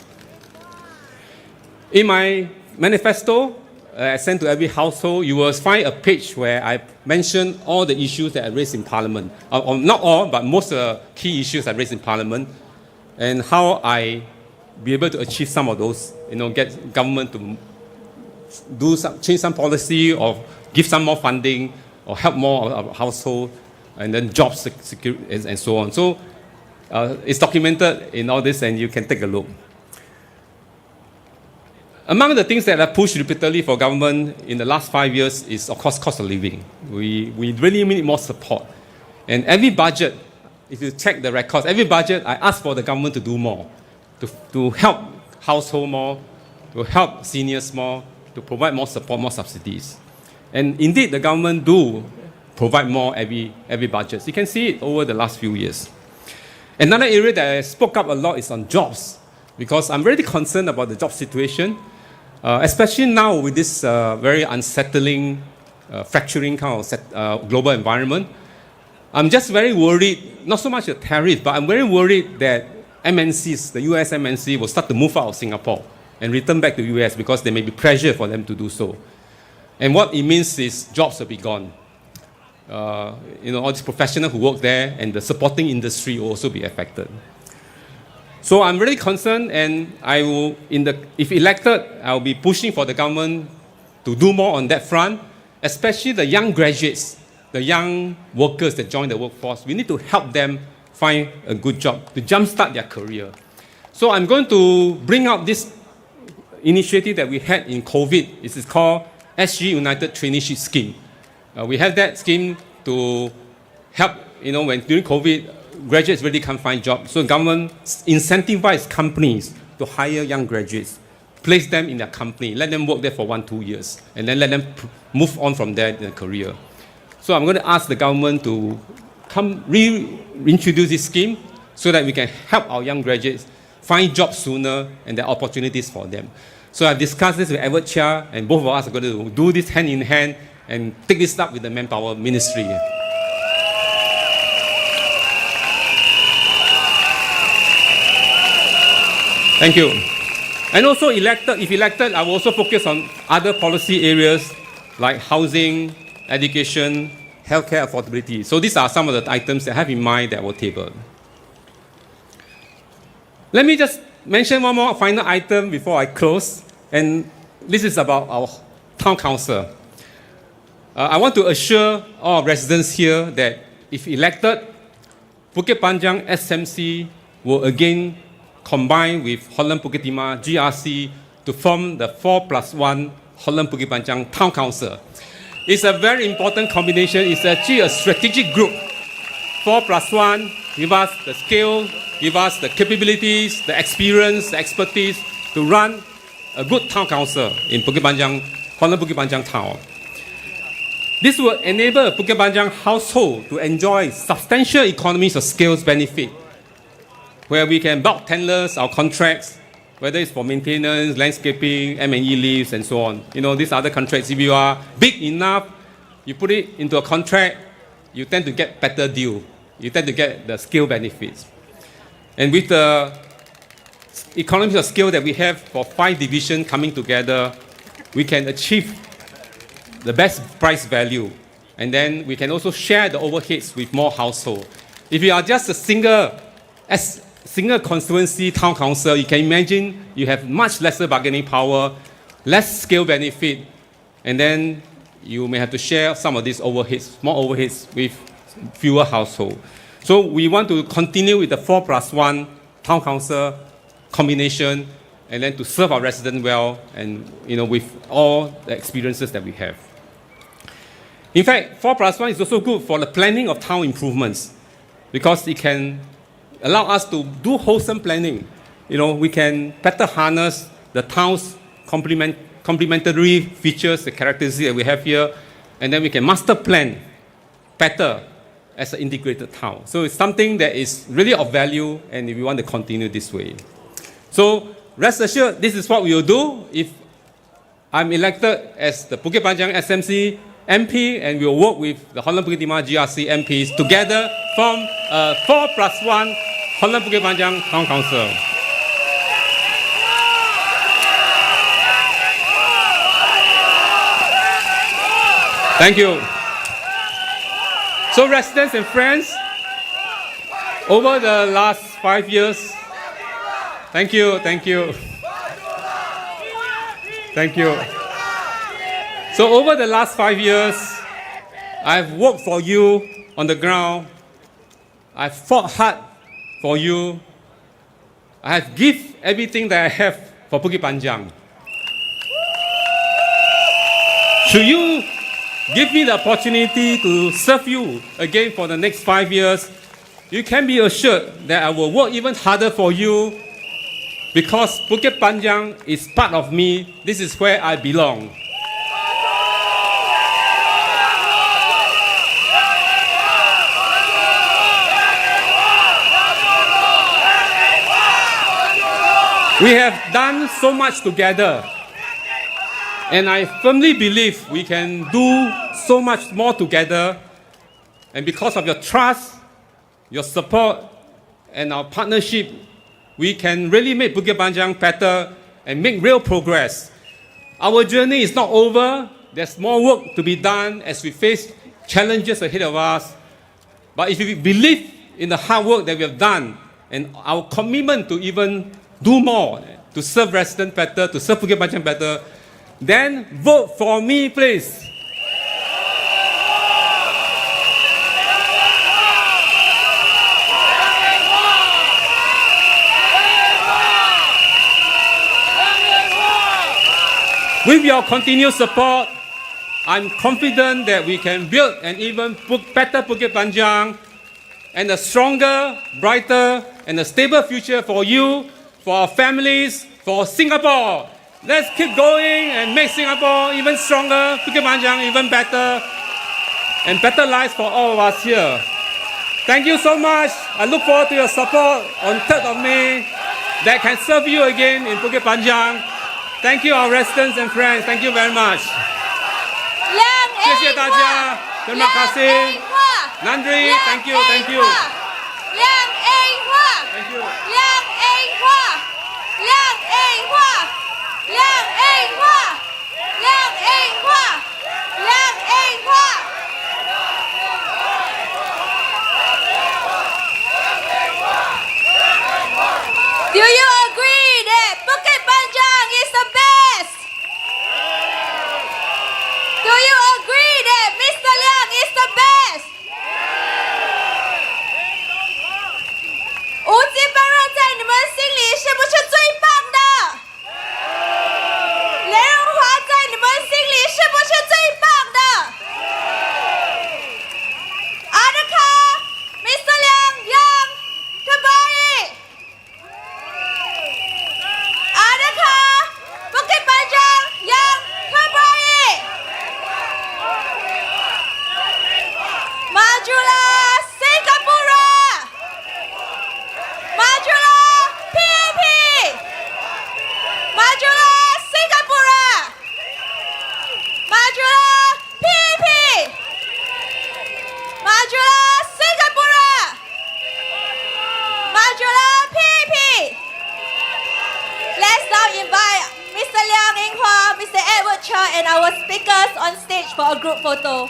In my manifesto, I sent to every household, you will find a page where I mention all the issues that I raised in Parliament. Not all, but most of the key issues I raised in Parliament, and how I be able to achieve some of those, get government to change some policy or give some more funding or help more of household, and then job security and so on. So it's documented in all this, and you can take a look. Among the things that I pushed repeatedly for government in the last 5 years is, of course, cost of living. We really need more support. And every budget, if you check the records, every budget, I ask for the government to do more, to help household more, to help seniors more, to provide more support, more subsidies. And indeed, the government do provide more every budget. You can see it over the last few years. Another area that I spoke up a lot is on jobs, because I'm really concerned about the job situation. Especially now with this very unsettling, fracturing kind of global environment. I'm just very worried, not so much the tariff, but I'm very worried that MNCs, the US MNC, will start to move out of Singapore and return back to the US because there may be pressure for them to do so. And what it means is jobs will be gone. All these professionals who work there and the supporting industry will also be affected. So I'm really concerned, and I will, if elected, I'll be pushing for the government to do more on that front, especially the young graduates, the young workers that join the workforce. We need to help them find a good job, to jumpstart their career. So I'm going to bring up this initiative that we had in COVID. This is called SG United Traineeship Scheme. We have that scheme to help, when during COVID, graduates really can't find jobs. So government incentivize companies to hire young graduates, place them in their company, let them work there for 1-2 years, and then let them move on from there in their career. So I'm going to ask the government to reintroduce this scheme so that we can help our young graduates find jobs sooner and there are opportunities for them. So I've discussed this with Edward Chia, and both of us are going to do this hand in hand and take this up with the Manpower Ministry. Thank you. And also if elected, I will also focus on other policy areas like housing, education, healthcare affordability. So these are some of the items that I have in mind that I will table. Let me just mention one more final item before I close, and this is about our town council. I want to assure all residents here that if elected, Bukit Panjang SMC will again combine with Holland Bukit Timah GRC to form the 4+1 Holland Bukit Panjang Town Council. It's a very important combination. It's actually a strategic group. 4+1 give us the skill, give us the capabilities, the experience, the expertise to run a good town council in Bukit Panjang, Holland Bukit Panjang town. This will enable Bukit Panjang household to enjoy substantial economies of scale benefit, where we can bulk tenders our contracts, whether it's for maintenance, landscaping, M&E leaves, and so on. You know, these other contracts, if you are big enough, you put it into a contract, you tend to get better deal. You tend to get the scale benefits. And with the economies of scale that we have for 5 divisions coming together, we can achieve the best price value. And then we can also share the overheads with more households. If you are just a single constituency town council, you can imagine you have much lesser bargaining power, less scale benefit, and then you may have to share some of these overheads, more overheads with fewer households. So we want to continue with the 4+1 town council combination, and then to serve our residents well, and with all the experiences that we have. In fact, 4+1 is also good for the planning of town improvements, because it can allow us to do wholesome planning. We can better harness the town's complementary features, the characteristics that we have here, and then we can master plan better as an integrated town. So it's something that is really of value, and we want to continue this way. So rest assured, this is what we will do if I'm elected as the Bukit Panjang SMC MP, and we will work with the Holland Bukit Timah GRC MPs together from a 4+1 Holland Bukit Panjang Town Council. Thank you. So residents and friends, over the last 5 years, thank you. So over the last 5 years, I've worked for you on the ground. I've fought hard for you. I have given everything that I have for Bukit Panjang. Should you give me the opportunity to serve you again for the next 5 years, you can be assured that I will work even harder for you, because Bukit Panjang is part of me. This is where I belong. We have done so much together, and I firmly believe we can do so much more together. And because of your trust, your support, and our partnership, we can really make Bukit Panjang better and make real progress. Our journey is not over. There's more work to be done as we face challenges ahead of us. But if we believe in the hard work that we have done and our commitment to even do more, to serve residents better, to serve Bukit Panjang better, then vote for me, please. With your continued support, I'm confident that we can build an even better Bukit Panjang and a stronger, brighter, and a stable future for you, for our families, for Singapore. Let's keep going and make Singapore even stronger, Bukit Panjang even better, and better lives for all of us here. Thank you so much. I look forward to your support on 3rd of May that can serve you again in Bukit Panjang. Thank you, our residents and friends. Thank you very much. 谢谢大家。Terima kasih. Nandri, thank you, thank you. 亮 A 画， Thank you. 亮 A 画，亮 A 画，亮 A 画，亮 A 画，亮 A 画。Do you agree that Bukit Panjang is the best? Do you agree that Mr. Liang is the best? 吴金邦让在你们心里是不是最棒的？雷荣华在你们心里是不是最棒的？Adakah Mr. Liang yang terbaik? Adakah Bukit Panjang yang terbaik? Majulah Singapura! Majulah PAP! Majulah Singapura! Majulah PAP! Majulah Singapura! Majulah PAP! Let's now invite Mr. Liang Yinghua, Mr. Edward Cha, and our speakers on stage for a group photo.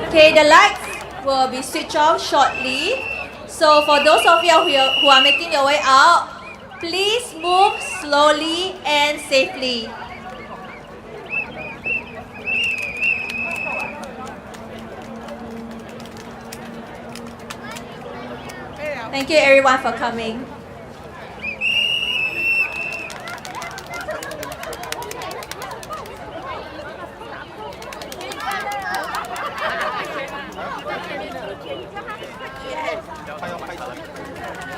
Okay, the lights will be switched off shortly. So for those of you who are making your way out, please move slowly and safely. Thank you everyone for coming.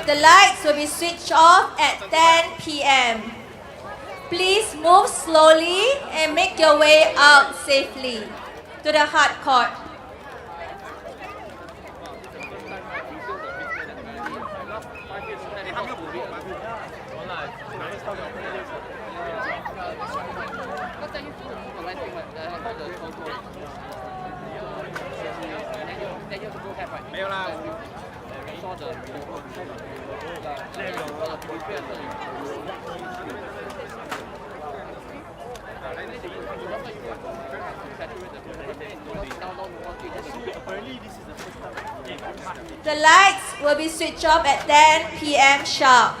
The lights will be switched off at 10 p.m. Please move slowly and make your way out safely to the hard court. The lights will be switched off at 10 p.m. sharp.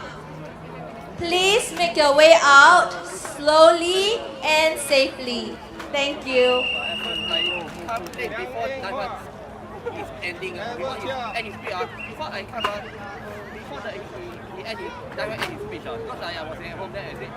Please make your way out slowly and safely. Thank you. Before is ending, before end his speech, before I come before he end his speech, because I was at home there, I said,